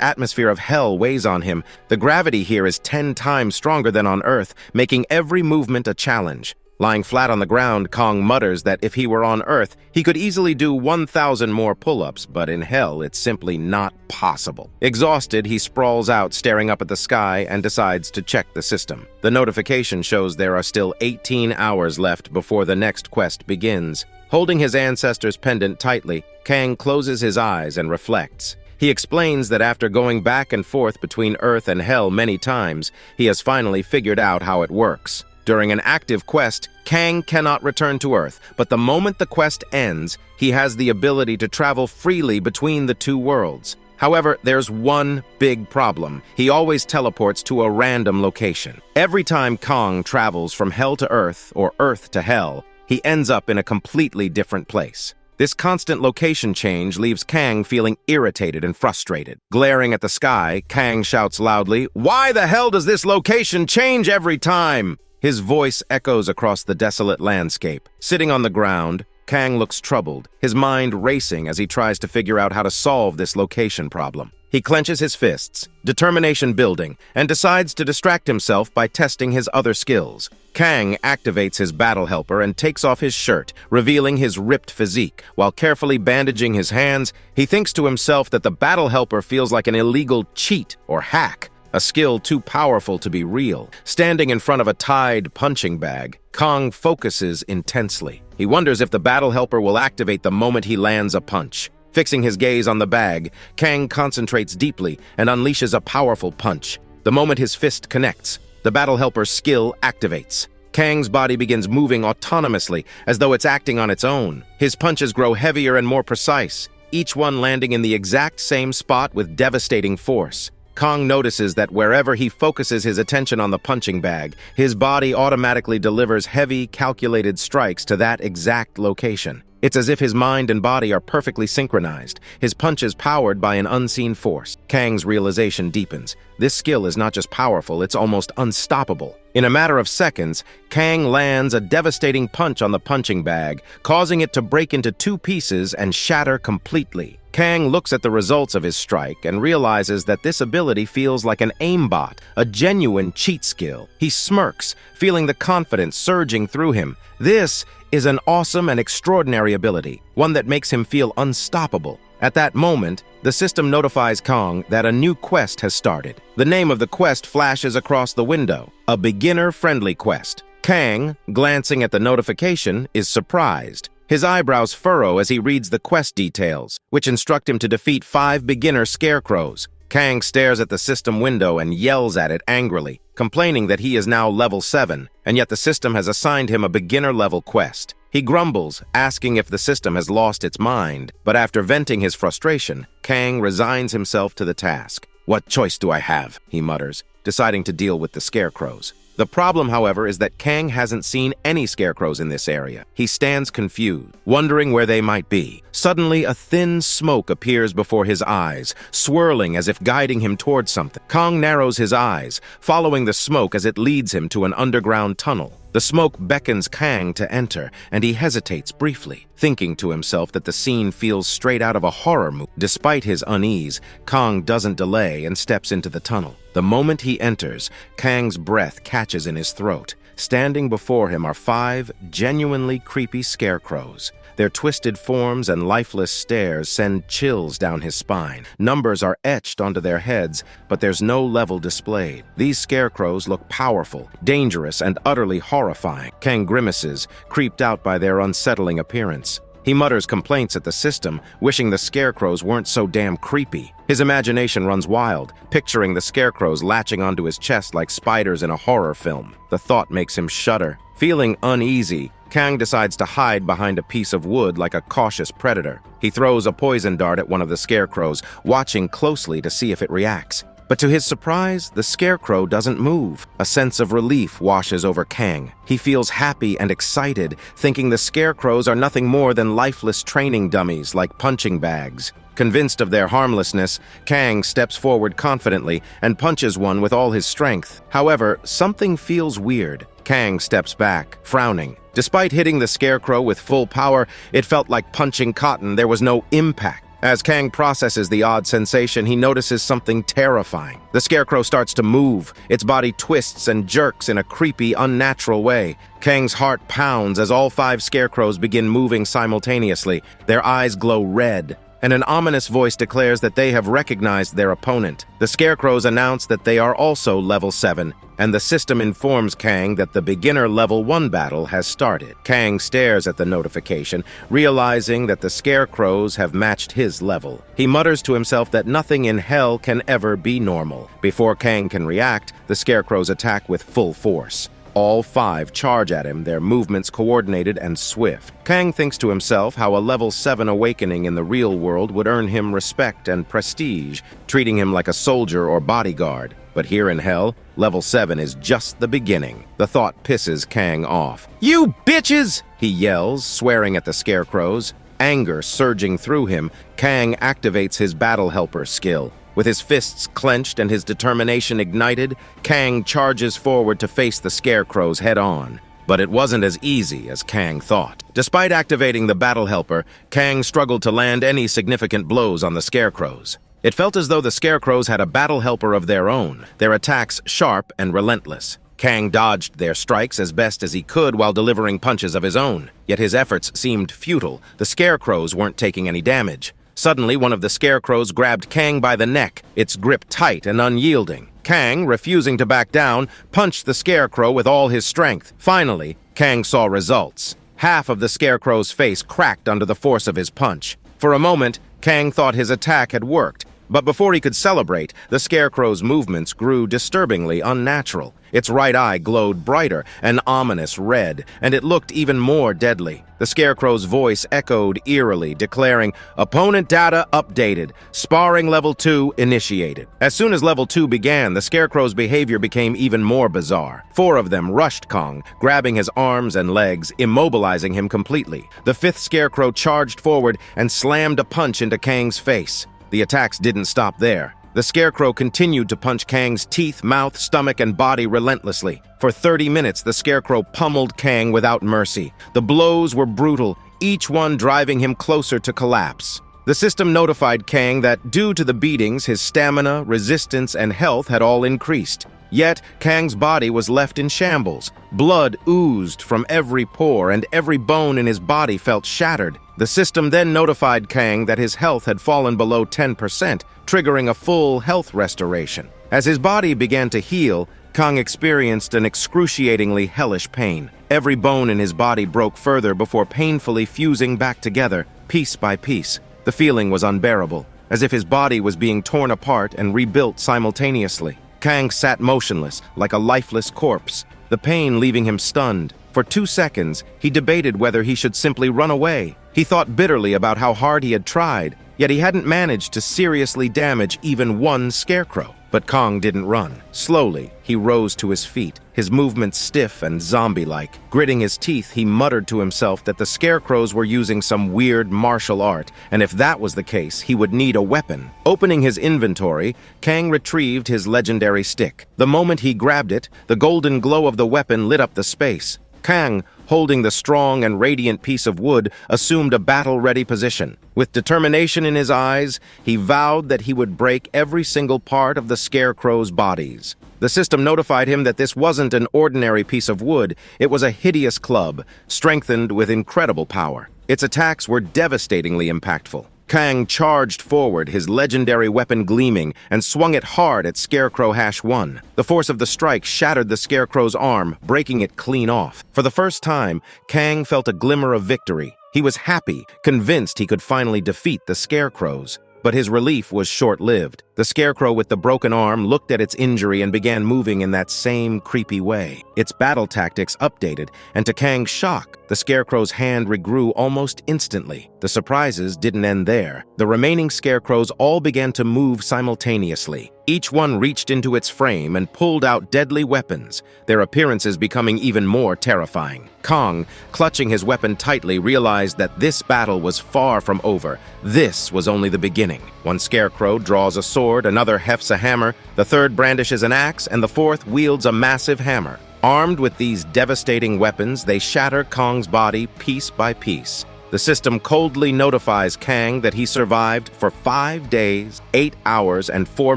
atmosphere of Hell weighs on him. The gravity here is 10 times stronger than on Earth, making every movement a challenge. Lying flat on the ground, Kang mutters that if he were on Earth, he could easily do 1,000 more pull-ups, but in Hell, it's simply not possible. Exhausted, he sprawls out, staring up at the sky, and decides to check the system. The notification shows there are still 18 hours left before the next quest begins. Holding his ancestor's pendant tightly, Kang closes his eyes and reflects. He explains that after going back and forth between Earth and Hell many times, he has finally figured out how it works. During an active quest, Kang cannot return to Earth, but the moment the quest ends, he has the ability to travel freely between the two worlds. However, there's one big problem. He always teleports to a random location. Every time Kang travels from Hell to Earth, or Earth to Hell, he ends up in a completely different place. This constant location change leaves Kang feeling irritated and frustrated. Glaring at the sky, Kang shouts loudly, "Why the hell does this location change every time?" His voice echoes across the desolate landscape. Sitting on the ground, Kang looks troubled, his mind racing as he tries to figure out how to solve this location problem. He clenches his fists, determination building, and decides to distract himself by testing his other skills. Kang activates his battle helper and takes off his shirt, revealing his ripped physique. While carefully bandaging his hands, he thinks to himself that the battle helper feels like an illegal cheat or hack, a skill too powerful to be real. Standing in front of a tied punching bag, Kang focuses intensely. He wonders if the battle helper will activate the moment he lands a punch. Fixing his gaze on the bag, Kang concentrates deeply and unleashes a powerful punch. The moment his fist connects, the battle helper's skill activates. Kang's body begins moving autonomously, as though it's acting on its own. His punches grow heavier and more precise, each one landing in the exact same spot with devastating force. Kang notices that wherever he focuses his attention on the punching bag, his body automatically delivers heavy, calculated strikes to that exact location. It's as if his mind and body are perfectly synchronized, his punches powered by an unseen force. Kang's realization deepens. This skill is not just powerful, it's almost unstoppable. In a matter of seconds, Kang lands a devastating punch on the punching bag, causing it to break into 2 pieces and shatter completely. Kang looks at the results of his strike and realizes that this ability feels like an aimbot, a genuine cheat skill. He smirks, feeling the confidence surging through him. This is an awesome and extraordinary ability, one that makes him feel unstoppable. At that moment, the system notifies Kang that a new quest has started. The name of the quest flashes across the window, a beginner-friendly quest. Kang, glancing at the notification, is surprised. His eyebrows furrow as he reads the quest details, which instruct him to defeat 5 beginner scarecrows. Kang stares at the system window and yells at it angrily, complaining that he is now level 7, and yet the system has assigned him a beginner-level quest. He grumbles, asking if the system has lost its mind, but after venting his frustration, Kang resigns himself to the task. "What choice do I have?" he mutters, deciding to deal with the scarecrows. The problem, however, is that Kang hasn't seen any scarecrows in this area. He stands confused, wondering where they might be. Suddenly, a thin smoke appears before his eyes, swirling as if guiding him towards something. Kang narrows his eyes, following the smoke as it leads him to an underground tunnel. The smoke beckons Kang to enter, and he hesitates briefly, thinking to himself that the scene feels straight out of a horror movie. Despite his unease, Kang doesn't delay and steps into the tunnel. The moment he enters, Kang's breath catches in his throat. Standing before him are 5 genuinely creepy scarecrows. Their twisted forms and lifeless stares send chills down his spine. Numbers are etched onto their heads, but there's no level displayed. These scarecrows look powerful, dangerous, and utterly horrifying. Kang grimaces, creeped out by their unsettling appearance. He mutters complaints at the system, wishing the scarecrows weren't so damn creepy. His imagination runs wild, picturing the scarecrows latching onto his chest like spiders in a horror film. The thought makes him shudder. Feeling uneasy, Kang decides to hide behind a piece of wood like a cautious predator. He throws a poison dart at one of the scarecrows, watching closely to see if it reacts. But to his surprise, the scarecrow doesn't move. A sense of relief washes over Kang. He feels happy and excited, thinking the scarecrows are nothing more than lifeless training dummies like punching bags. Convinced of their harmlessness, Kang steps forward confidently and punches one with all his strength. However, something feels weird. Kang steps back, frowning. Despite hitting the scarecrow with full power, it felt like punching cotton. There was no impact. As Kang processes the odd sensation, he notices something terrifying. The scarecrow starts to move. Its body twists and jerks in a creepy, unnatural way. Kang's heart pounds as all 5 scarecrows begin moving simultaneously. Their eyes glow red, and an ominous voice declares that they have recognized their opponent. The scarecrows announce that they are also level 7, and the system informs Kang that the beginner level 1 battle has started. Kang stares at the notification, realizing that the scarecrows have matched his level. He mutters to himself that nothing in hell can ever be normal. Before Kang can react, the scarecrows attack with full force. All 5 charge at him, their movements coordinated and swift. Kang thinks to himself how a level 7 awakening in the real world would earn him respect and prestige, treating him like a soldier or bodyguard. But here in hell, level 7 is just the beginning. The thought pisses Kang off. "You bitches!" he yells, swearing at the scarecrows. Anger surging through him, Kang activates his battle helper skill. With his fists clenched and his determination ignited, Kang charges forward to face the scarecrows head-on. But it wasn't as easy as Kang thought. Despite activating the battle helper, Kang struggled to land any significant blows on the scarecrows. It felt as though the scarecrows had a battle helper of their own, their attacks sharp and relentless. Kang dodged their strikes as best as he could while delivering punches of his own. Yet his efforts seemed futile. The scarecrows weren't taking any damage. Suddenly, one of the scarecrows grabbed Kang by the neck, its grip tight and unyielding. Kang, refusing to back down, punched the scarecrow with all his strength. Finally, Kang saw results. Half of the scarecrow's face cracked under the force of his punch. For a moment, Kang thought his attack had worked, but before he could celebrate, the scarecrow's movements grew disturbingly unnatural. Its right eye glowed brighter, an ominous red, and it looked even more deadly. The scarecrow's voice echoed eerily, declaring, "Opponent data updated. Sparring level 2 initiated." As soon as level 2 began, the scarecrow's behavior became even more bizarre. 4 of them rushed Kang, grabbing his arms and legs, immobilizing him completely. The 5th scarecrow charged forward and slammed a punch into Kang's face. The attacks didn't stop there. The scarecrow continued to punch Kang's teeth, mouth, stomach, and body relentlessly. For 30 minutes, the scarecrow pummeled Kang without mercy. The blows were brutal, each one driving him closer to collapse. The system notified Kang that due to the beatings, his stamina, resistance, and health had all increased. Yet, Kang's body was left in shambles. Blood oozed from every pore, and every bone in his body felt shattered. The system then notified Kang that his health had fallen below 10%, triggering a full health restoration. As his body began to heal, Kang experienced an excruciatingly hellish pain. Every bone in his body broke further before painfully fusing back together, piece by piece. The feeling was unbearable, as if his body was being torn apart and rebuilt simultaneously. Kang sat motionless, like a lifeless corpse, the pain leaving him stunned. For 2 seconds, he debated whether he should simply run away. He thought bitterly about how hard he had tried, yet he hadn't managed to seriously damage even one scarecrow. But Kang didn't run. Slowly, he rose to his feet, his movements stiff and zombie-like. Gritting his teeth, he muttered to himself that the scarecrows were using some weird martial art, and if that was the case, he would need a weapon. Opening his inventory, Kang retrieved his legendary stick. The moment he grabbed it, the golden glow of the weapon lit up the space. Kang, holding the strong and radiant piece of wood, assumed a battle-ready position. With determination in his eyes, he vowed that he would break every single part of the scarecrow's bodies. The system notified him that this wasn't an ordinary piece of wood, it was a hideous club, strengthened with incredible power. Its attacks were devastatingly impactful. Kang charged forward, his legendary weapon gleaming, and swung it hard at Scarecrow #1. The force of the strike shattered the Scarecrow's arm, breaking it clean off. For the first time, Kang felt a glimmer of victory. He was happy, convinced he could finally defeat the Scarecrows. But his relief was short-lived. The Scarecrow with the broken arm looked at its injury and began moving in that same creepy way. Its battle tactics updated, and to Kang's shock, the Scarecrow's hand regrew almost instantly. The surprises didn't end there. The remaining Scarecrows all began to move simultaneously. Each one reached into its frame and pulled out deadly weapons, their appearances becoming even more terrifying. Kang, clutching his weapon tightly, realized that this battle was far from over. This was only the beginning. One Scarecrow draws a sword, another hefts a hammer, the third brandishes an axe, and the fourth wields a massive hammer. Armed with these devastating weapons, they shatter Kang's body piece by piece. The system coldly notifies Kang that he survived for 5 days, 8 hours, and 4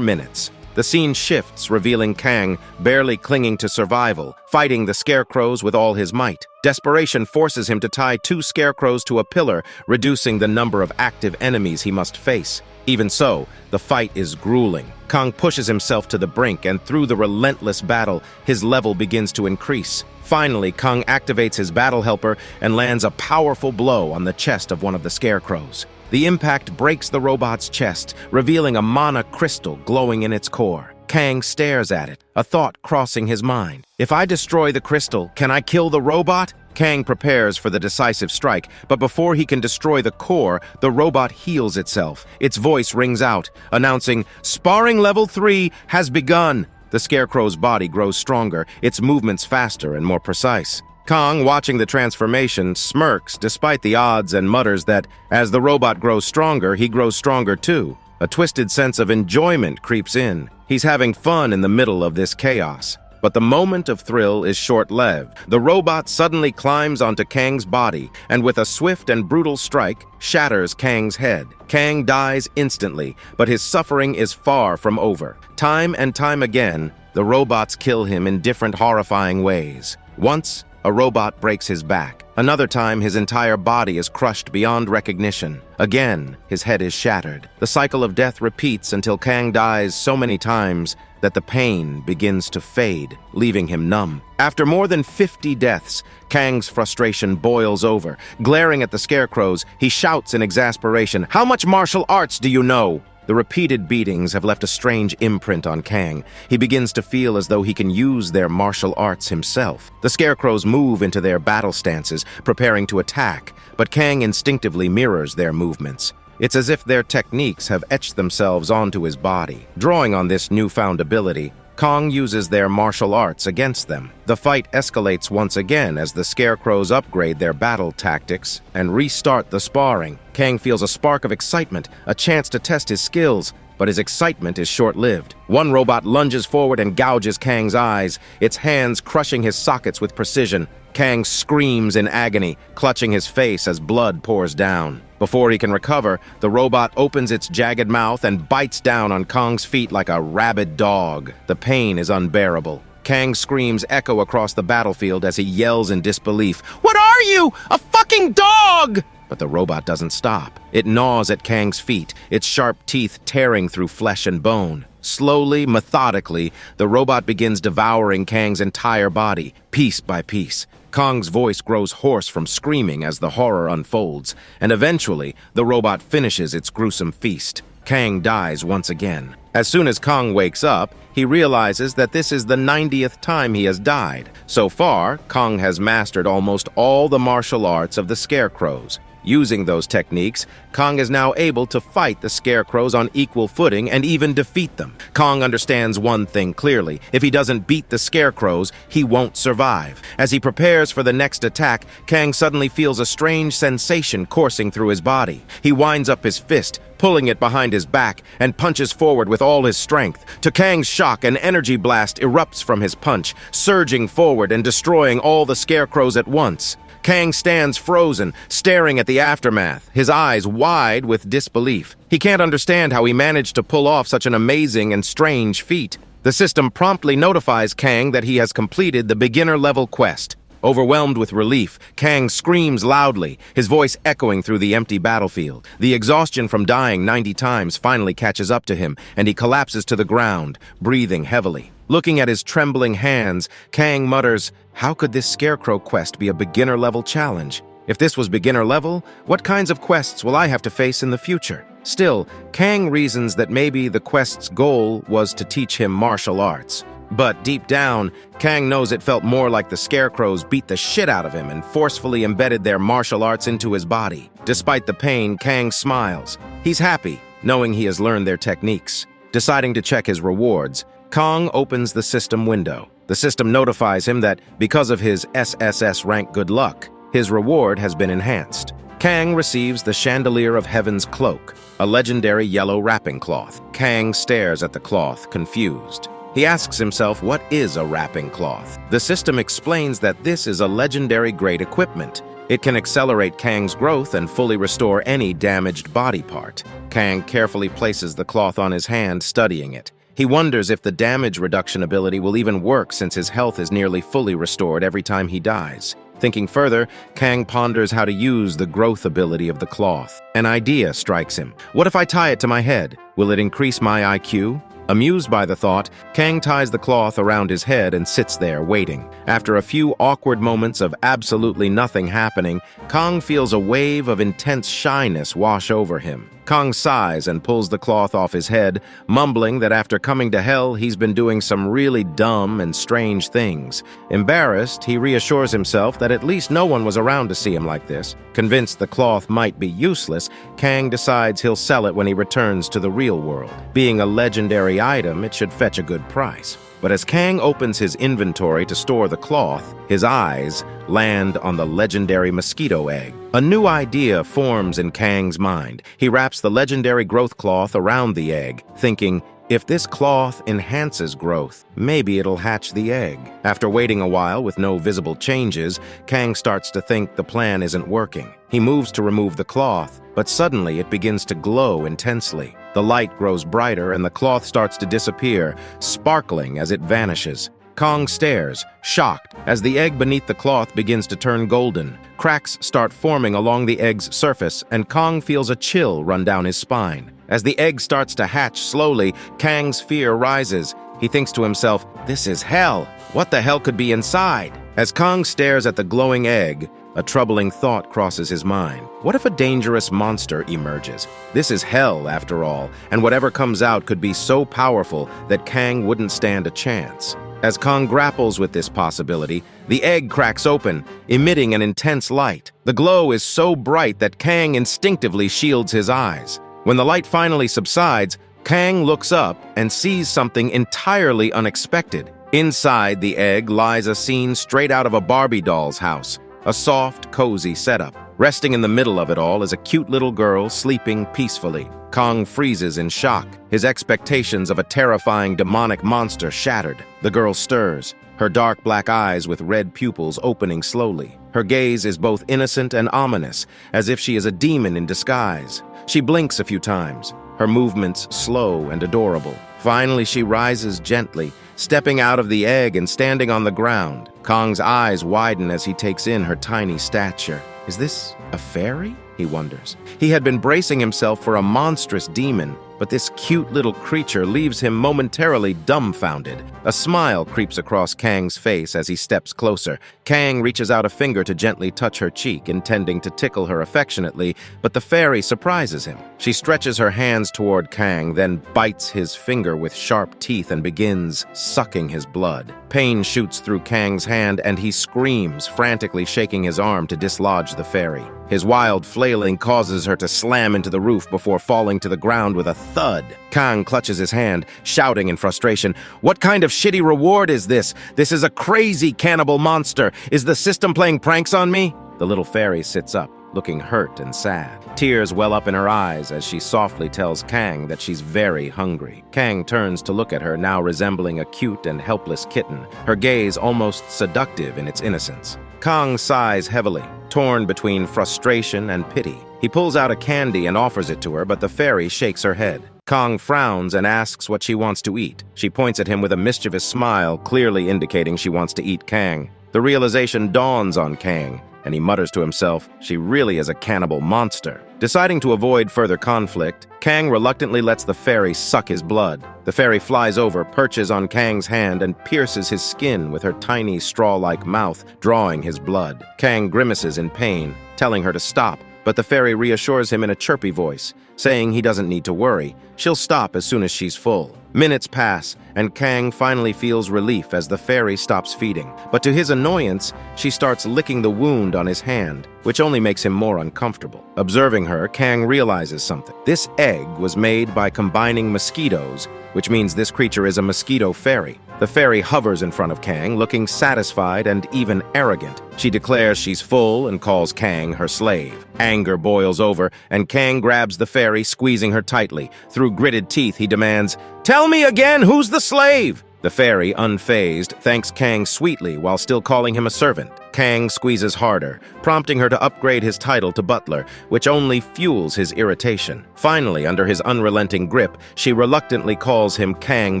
minutes. The scene shifts, revealing Kang barely clinging to survival, fighting the Scarecrows with all his might. Desperation forces him to tie 2 Scarecrows to a pillar, reducing the number of active enemies he must face. Even so, the fight is grueling. Kang pushes himself to the brink, and through the relentless battle, his level begins to increase. Finally, Kang activates his battle helper and lands a powerful blow on the chest of one of the Scarecrows. The impact breaks the robot's chest, revealing a mana crystal glowing in its core. Kang stares at it, a thought crossing his mind. If I destroy the crystal, can I kill the robot? Kang prepares for the decisive strike, but before he can destroy the core, the robot heals itself. Its voice rings out, announcing, "Sparring level 3 has begun." The Scarecrow's body grows stronger, its movements faster and more precise. Kang, watching the transformation, smirks despite the odds and mutters that, as the robot grows stronger, he grows stronger too. A twisted sense of enjoyment creeps in. He's having fun in the middle of this chaos. But the moment of thrill is short-lived. The robot suddenly climbs onto Kang's body, and with a swift and brutal strike, shatters Kang's head. Kang dies instantly, but his suffering is far from over. Time and time again, the robots kill him in different horrifying ways. Once, a robot breaks his back. Another time, his entire body is crushed beyond recognition. Again, his head is shattered. The cycle of death repeats until Kang dies so many times that the pain begins to fade, leaving him numb. After more than 50 deaths, Kang's frustration boils over. Glaring at the Scarecrows, he shouts in exasperation, "How much martial arts do you know?" The repeated beatings have left a strange imprint on Kang. He begins to feel as though he can use their martial arts himself. The Scarecrows move into their battle stances, preparing to attack, but Kang instinctively mirrors their movements. It's as if their techniques have etched themselves onto his body. Drawing on this newfound ability, Kang uses their martial arts against them. The fight escalates once again as the Scarecrows upgrade their battle tactics and restart the sparring. Kang feels a spark of excitement, a chance to test his skills, but his excitement is short-lived. One robot lunges forward and gouges Kang's eyes, its hands crushing his sockets with precision. Kang screams in agony, clutching his face as blood pours down. Before he can recover, the robot opens its jagged mouth and bites down on Kang's feet like a rabid dog. The pain is unbearable. Kang's screams echo across the battlefield as he yells in disbelief, "What are you? A fucking dog!" But the robot doesn't stop. It gnaws at Kang's feet, its sharp teeth tearing through flesh and bone. Slowly, methodically, the robot begins devouring Kang's entire body, piece by piece. Kang's voice grows hoarse from screaming as the horror unfolds, and eventually, the robot finishes its gruesome feast. Kang dies once again. As soon as Kang wakes up, he realizes that this is the 90th time he has died. So far, Kang has mastered almost all the martial arts of the Scarecrows. Using those techniques, Kang is now able to fight the Scarecrows on equal footing and even defeat them. Kang understands one thing clearly: if he doesn't beat the Scarecrows, he won't survive. As he prepares for the next attack, Kang suddenly feels a strange sensation coursing through his body. He winds up his fist, pulling it behind his back, and punches forward with all his strength. To Kang's shock, an energy blast erupts from his punch, surging forward and destroying all the Scarecrows at once. Kang stands frozen, staring at the aftermath, his eyes wide with disbelief. He can't understand how he managed to pull off such an amazing and strange feat. The system promptly notifies Kang that he has completed the beginner-level quest. Overwhelmed with relief, Kang screams loudly, his voice echoing through the empty battlefield. The exhaustion from dying 90 times finally catches up to him, and he collapses to the ground, breathing heavily. Looking at his trembling hands, Kang mutters, "How could this Scarecrow quest be a beginner-level challenge? If this was beginner-level, what kinds of quests will I have to face in the future?" Still, Kang reasons that maybe the quest's goal was to teach him martial arts. But deep down, Kang knows it felt more like the Scarecrows beat the shit out of him and forcefully embedded their martial arts into his body. Despite the pain, Kang smiles. He's happy, knowing he has learned their techniques. Deciding to check his rewards, Kang opens the system window. The system notifies him that, because of his SSS rank good luck, his reward has been enhanced. Kang receives the Chandelier of Heaven's cloak, a legendary yellow wrapping cloth. Kang stares at the cloth, confused. He asks himself, what is a wrapping cloth? The system explains that this is a legendary grade equipment. It can accelerate Kang's growth and fully restore any damaged body part. Kang carefully places the cloth on his hand, studying it. He wonders if the damage reduction ability will even work since his health is nearly fully restored every time he dies. Thinking further, Kang ponders how to use the growth ability of the cloth. An idea strikes him. What if I tie it to my head? Will it increase my IQ? Amused by the thought, Kang ties the cloth around his head and sits there, waiting. After a few awkward moments of absolutely nothing happening, Kang feels a wave of intense shyness wash over him. Kang sighs and pulls the cloth off his head, mumbling that after coming to hell, he's been doing some really dumb and strange things. Embarrassed, he reassures himself that at least no one was around to see him like this. Convinced the cloth might be useless, Kang decides he'll sell it when he returns to the real world. Being a legendary item, it should fetch a good price. But as Kang opens his inventory to store the cloth, his eyes land on the legendary mosquito egg. A new idea forms in Kang's mind. He wraps the legendary growth cloth around the egg, thinking, if this cloth enhances growth, maybe it'll hatch the egg. After waiting a while with no visible changes, Kang starts to think the plan isn't working. He moves to remove the cloth, but suddenly it begins to glow intensely. The light grows brighter and the cloth starts to disappear, sparkling as it vanishes. Kang stares, shocked, as the egg beneath the cloth begins to turn golden. Cracks start forming along the egg's surface, and Kang feels a chill run down his spine. As the egg starts to hatch slowly, Kang's fear rises. He thinks to himself, this is hell. What the hell could be inside? As Kang stares at the glowing egg, a troubling thought crosses his mind. What if a dangerous monster emerges? This is hell, after all, and whatever comes out could be so powerful that Kang wouldn't stand a chance. As Kang grapples with this possibility, the egg cracks open, emitting an intense light. The glow is so bright that Kang instinctively shields his eyes. When the light finally subsides, Kang looks up and sees something entirely unexpected. Inside the egg lies a scene straight out of a Barbie doll's house. A soft, cozy setup. Resting in the middle of it all is a cute little girl sleeping peacefully. Kang freezes in shock, his expectations of a terrifying demonic monster shattered. The girl stirs, her dark black eyes with red pupils opening slowly. Her gaze is both innocent and ominous, as if she is a demon in disguise. She blinks a few times, her movements slow and adorable. Finally, she rises gently, stepping out of the egg and standing on the ground. Kang's eyes widen as he takes in her tiny stature. Is this a fairy? He wonders. He had been bracing himself for a monstrous demon, but this cute little creature leaves him momentarily dumbfounded. A smile creeps across Kang's face as he steps closer. Kang reaches out a finger to gently touch her cheek, intending to tickle her affectionately, but the fairy surprises him. She stretches her hands toward Kang, then bites his finger with sharp teeth and begins sucking his blood. Pain shoots through Kang's hand, and he screams, frantically shaking his arm to dislodge the fairy. His wild flailing causes her to slam into the roof before falling to the ground with a thud. Kang clutches his hand, shouting in frustration, "What kind of shitty reward is this? This is a crazy cannibal monster. Is the system playing pranks on me?" The little fairy sits up, looking hurt and sad. Tears well up in her eyes as she softly tells Kang that she's very hungry. Kang turns to look at her, now resembling a cute and helpless kitten, her gaze almost seductive in its innocence. Kang sighs heavily, torn between frustration and pity. He pulls out a candy and offers it to her, but the fairy shakes her head. Kang frowns and asks what she wants to eat. She points at him with a mischievous smile, clearly indicating she wants to eat Kang. The realization dawns on Kang, and he mutters to himself, she really is a cannibal monster. Deciding to avoid further conflict, Kang reluctantly lets the fairy suck his blood. The fairy flies over, perches on Kang's hand, and pierces his skin with her tiny straw-like mouth, drawing his blood. Kang grimaces in pain, telling her to stop, but the fairy reassures him in a chirpy voice, saying he doesn't need to worry. She'll stop as soon as she's full. Minutes pass, and Kang finally feels relief as the fairy stops feeding. But to his annoyance, she starts licking the wound on his hand, which only makes him more uncomfortable. Observing her, Kang realizes something. This egg was made by combining mosquitoes, which means this creature is a mosquito fairy. The fairy hovers in front of Kang, looking satisfied and even arrogant. She declares she's full and calls Kang her slave. Anger boils over, and Kang grabs the fairy, squeezing her tightly. Through gritted teeth, he demands, "Tell me again, who's the slave?" The fairy, unfazed, thanks Kang sweetly while still calling him a servant. Kang squeezes harder, prompting her to upgrade his title to butler, which only fuels his irritation. Finally, under his unrelenting grip, she reluctantly calls him Kang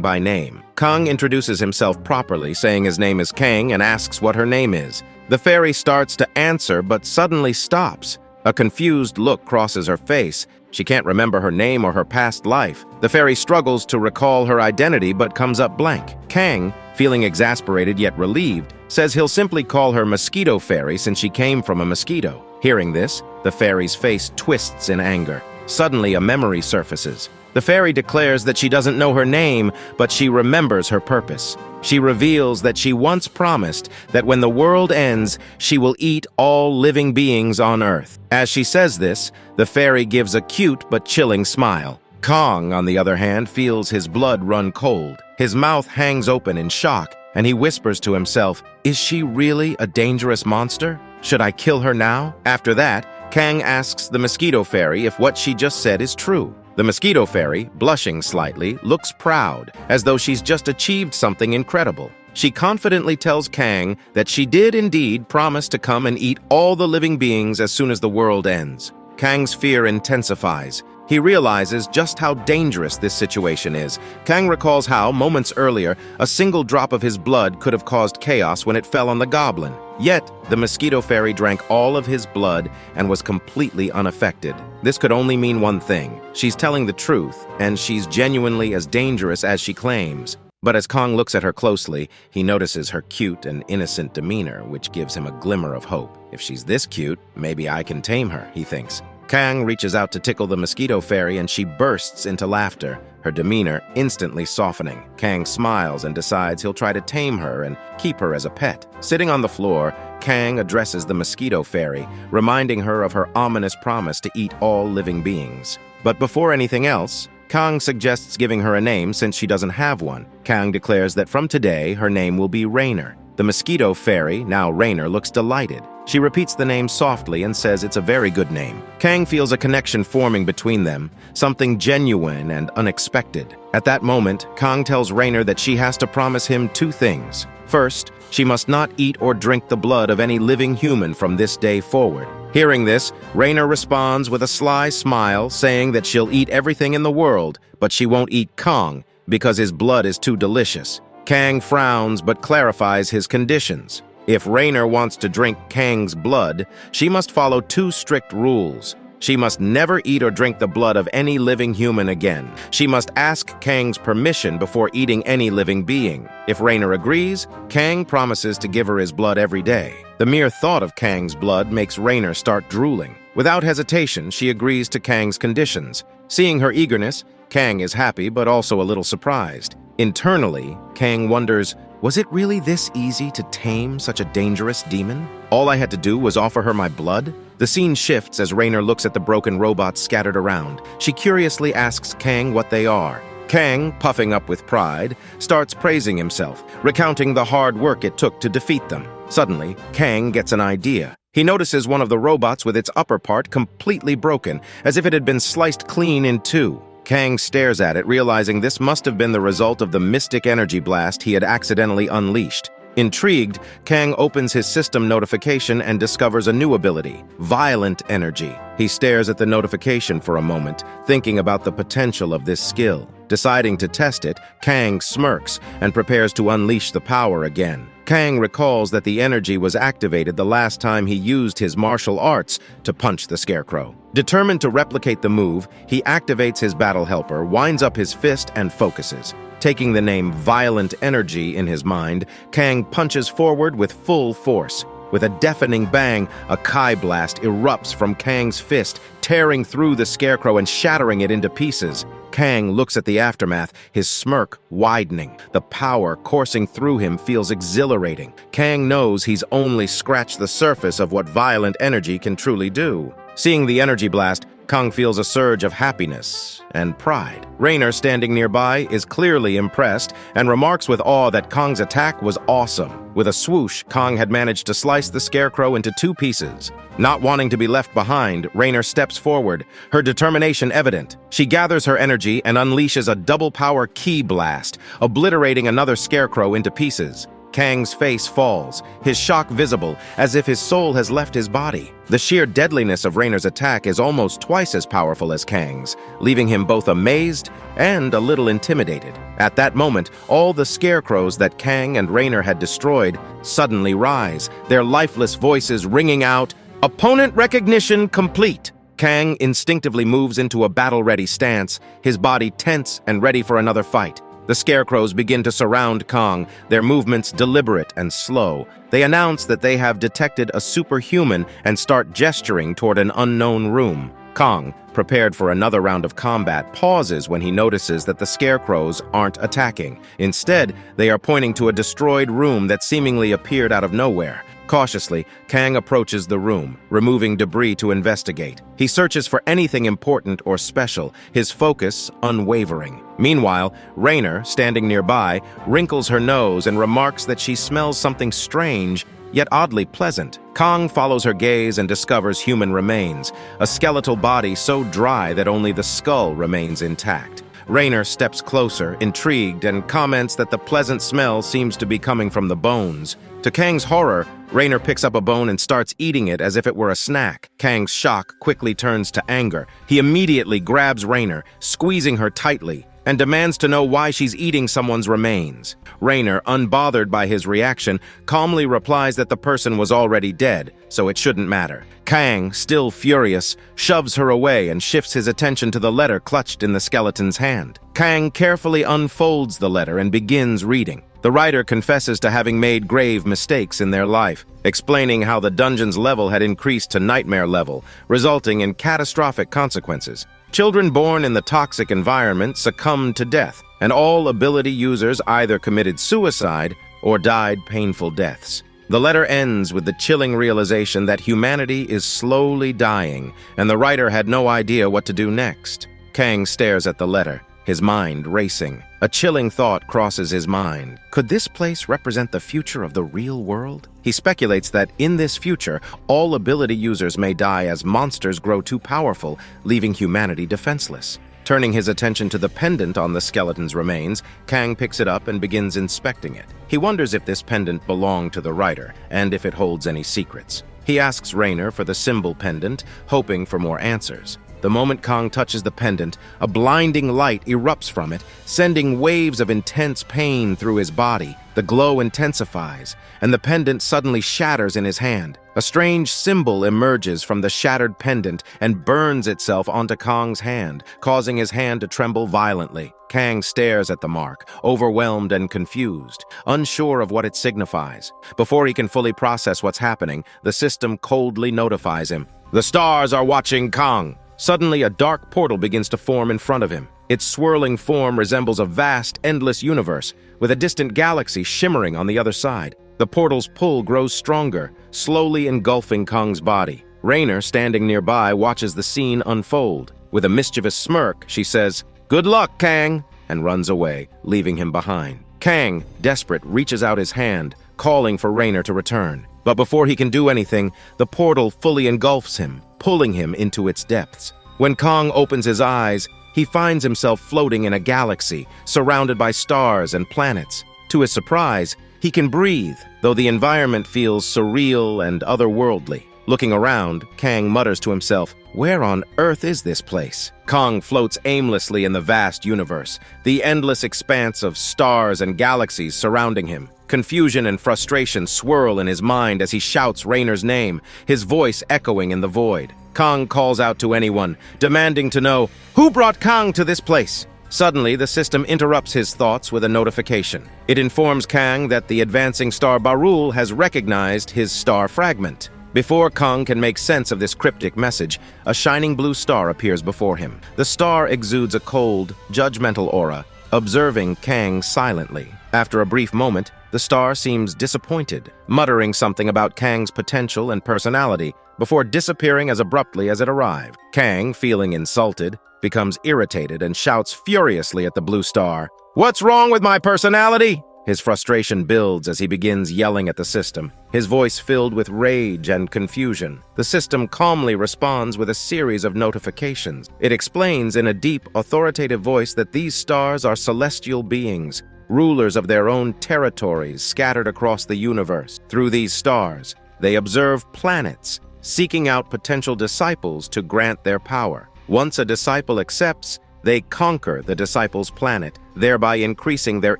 by name. Kang introduces himself properly, saying his name is Kang, and asks what her name is. The fairy starts to answer, but suddenly stops. A confused look crosses her face. She can't remember her name or her past life. The fairy struggles to recall her identity but comes up blank. Kang, feeling exasperated yet relieved, says he'll simply call her Mosquito Fairy since she came from a mosquito. Hearing this, the fairy's face twists in anger. Suddenly, a memory surfaces. The fairy declares that she doesn't know her name, but she remembers her purpose. She reveals that she once promised that when the world ends, she will eat all living beings on Earth. As she says this, the fairy gives a cute but chilling smile. Kang, on the other hand, feels his blood run cold. His mouth hangs open in shock, and he whispers to himself, "Is she really a dangerous monster? Should I kill her now?" After that, Kang asks the Mosquito Fairy if what she just said is true. The Mosquito Fairy, blushing slightly, looks proud, as though she's just achieved something incredible. She confidently tells Kang that she did indeed promise to come and eat all the living beings as soon as the world ends. Kang's fear intensifies. He realizes just how dangerous this situation is. Kang recalls how, moments earlier, a single drop of his blood could have caused chaos when it fell on the Goblin. Yet, the Mosquito Fairy drank all of his blood and was completely unaffected. This could only mean one thing. She's telling the truth, and she's genuinely as dangerous as she claims. But as Kang looks at her closely, he notices her cute and innocent demeanor, which gives him a glimmer of hope. If she's this cute, maybe I can tame her, he thinks. Kang reaches out to tickle the Mosquito Fairy, and she bursts into laughter, her demeanor instantly softening. Kang smiles and decides he'll try to tame her and keep her as a pet. Sitting on the floor, Kang addresses the Mosquito Fairy, reminding her of her ominous promise to eat all living beings. But before anything else, Kang suggests giving her a name since she doesn't have one. Kang declares that from today, her name will be Rainer. The Mosquito Fairy, now Rainer, looks delighted. She repeats the name softly and says it's a very good name. Kang feels a connection forming between them, something genuine and unexpected. At that moment, Kang tells Rainer that she has to promise him two things. First, she must not eat or drink the blood of any living human from this day forward. Hearing this, Rainer responds with a sly smile, saying that she'll eat everything in the world, but she won't eat Kang because his blood is too delicious. Kang frowns but clarifies his conditions. If Rainer wants to drink Kang's blood, she must follow two strict rules. She must never eat or drink the blood of any living human again. She must ask Kang's permission before eating any living being. If Rainer agrees, Kang promises to give her his blood every day. The mere thought of Kang's blood makes Rainer start drooling. Without hesitation, she agrees to Kang's conditions. Seeing her eagerness, Kang is happy but also a little surprised. Internally, Kang wonders, was it really this easy to tame such a dangerous demon? All I had to do was offer her my blood? The scene shifts as Rainer looks at the broken robots scattered around. She curiously asks Kang what they are. Kang, puffing up with pride, starts praising himself, recounting the hard work it took to defeat them. Suddenly, Kang gets an idea. He notices one of the robots with its upper part completely broken, as if it had been sliced clean in two. Kang stares at it, realizing this must have been the result of the mystic energy blast he had accidentally unleashed. Intrigued, Kang opens his system notification and discovers a new ability, Violent Energy. He stares at the notification for a moment, thinking about the potential of this skill. Deciding to test it, Kang smirks and prepares to unleash the power again. Kang recalls that the energy was activated the last time he used his martial arts to punch the Scarecrow. Determined to replicate the move, he activates his battle helper, winds up his fist, and focuses. Taking the name Violent Energy in his mind, Kang punches forward with full force. With a deafening bang, a Kai blast erupts from Kang's fist, tearing through the Scarecrow and shattering it into pieces. Kang looks at the aftermath, his smirk widening. The power coursing through him feels exhilarating. Kang knows he's only scratched the surface of what violent energy can truly do. Seeing the energy blast, Kang feels a surge of happiness and pride. Rainer, standing nearby, is clearly impressed and remarks with awe that Kang's attack was awesome. With a swoosh, Kang had managed to slice the Scarecrow into two pieces. Not wanting to be left behind, Rainer steps forward, her determination evident. She gathers her energy and unleashes a double-power ki blast, obliterating another Scarecrow into pieces. Kang's face falls, his shock visible, as if his soul has left his body. The sheer deadliness of Rainer's attack is almost twice as powerful as Kang's, leaving him both amazed and a little intimidated. At that moment, all the Scarecrows that Kang and Rainer had destroyed suddenly rise, their lifeless voices ringing out, "Opponent recognition complete!" Kang instinctively moves into a battle-ready stance, his body tense and ready for another fight. The Scarecrows begin to surround Kang, their movements deliberate and slow. They announce that they have detected a superhuman and start gesturing toward an unknown room. Kang, prepared for another round of combat, pauses when he notices that the Scarecrows aren't attacking. Instead, they are pointing to a destroyed room that seemingly appeared out of nowhere. Cautiously, Kang approaches the room, removing debris to investigate. He searches for anything important or special, his focus unwavering. Meanwhile, Rainer, standing nearby, wrinkles her nose and remarks that she smells something strange, yet oddly pleasant. Kang follows her gaze and discovers human remains, a skeletal body so dry that only the skull remains intact. Rainer steps closer, intrigued, and comments that the pleasant smell seems to be coming from the bones. To Kang's horror, Rainer picks up a bone and starts eating it as if it were a snack. Kang's shock quickly turns to anger. He immediately grabs Rainer, squeezing her tightly, and demands to know why she's eating someone's remains. Rainer, unbothered by his reaction, calmly replies that the person was already dead, so it shouldn't matter. Kang, still furious, shoves her away and shifts his attention to the letter clutched in the skeleton's hand. Kang carefully unfolds the letter and begins reading. The writer confesses to having made grave mistakes in their life, explaining how the dungeon's level had increased to nightmare level, resulting in catastrophic consequences. Children born in the toxic environment succumbed to death, and all ability users either committed suicide or died painful deaths. The letter ends with the chilling realization that humanity is slowly dying, and the writer had no idea what to do next. Kang stares at the letter, his mind racing. A chilling thought crosses his mind. Could this place represent the future of the real world? He speculates that in this future, all ability users may die as monsters grow too powerful, leaving humanity defenseless. Turning his attention to the pendant on the skeleton's remains, Kang picks it up and begins inspecting it. He wonders if this pendant belonged to the writer, and if it holds any secrets. He asks Rainer for the symbol pendant, hoping for more answers. The moment Kang touches the pendant, a blinding light erupts from it, sending waves of intense pain through his body. The glow intensifies, and the pendant suddenly shatters in his hand. A strange symbol emerges from the shattered pendant and burns itself onto Kang's hand, causing his hand to tremble violently. Kang stares at the mark, overwhelmed and confused, unsure of what it signifies. Before he can fully process what's happening, the system coldly notifies him. The stars are watching Kang. Suddenly, a dark portal begins to form in front of him. Its swirling form resembles a vast, endless universe, with a distant galaxy shimmering on the other side. The portal's pull grows stronger, slowly engulfing Kang's body. Rainer, standing nearby, watches the scene unfold. With a mischievous smirk, she says, "Good luck, Kang," and runs away, leaving him behind. Kang, desperate, reaches out his hand, calling for Rainer to return. But before he can do anything, the portal fully engulfs him, pulling him into its depths. When Kang opens his eyes, he finds himself floating in a galaxy, surrounded by stars and planets. To his surprise, he can breathe, though the environment feels surreal and otherworldly. Looking around, Kang mutters to himself, "Where on earth is this place?" Kang floats aimlessly in the vast universe, the endless expanse of stars and galaxies surrounding him. Confusion and frustration swirl in his mind as he shouts Rainer's name, his voice echoing in the void. Kang calls out to anyone, demanding to know, "Who brought Kang to this place?" Suddenly, the system interrupts his thoughts with a notification. It informs Kang that the advancing star Barul has recognized his star fragment. Before Kang can make sense of this cryptic message, a shining blue star appears before him. The star exudes a cold, judgmental aura, observing Kang silently. After a brief moment, the star seems disappointed, muttering something about Kang's potential and personality, before disappearing as abruptly as it arrived. Kang, feeling insulted, becomes irritated and shouts furiously at the blue star, "What's wrong with my personality?" His frustration builds as he begins yelling at the system, his voice filled with rage and confusion. The system calmly responds with a series of notifications. It explains in a deep, authoritative voice that these stars are celestial beings, rulers of their own territories scattered across the universe. Through these stars, they observe planets, seeking out potential disciples to grant their power. Once a disciple accepts, they conquer the disciple's planet, thereby increasing their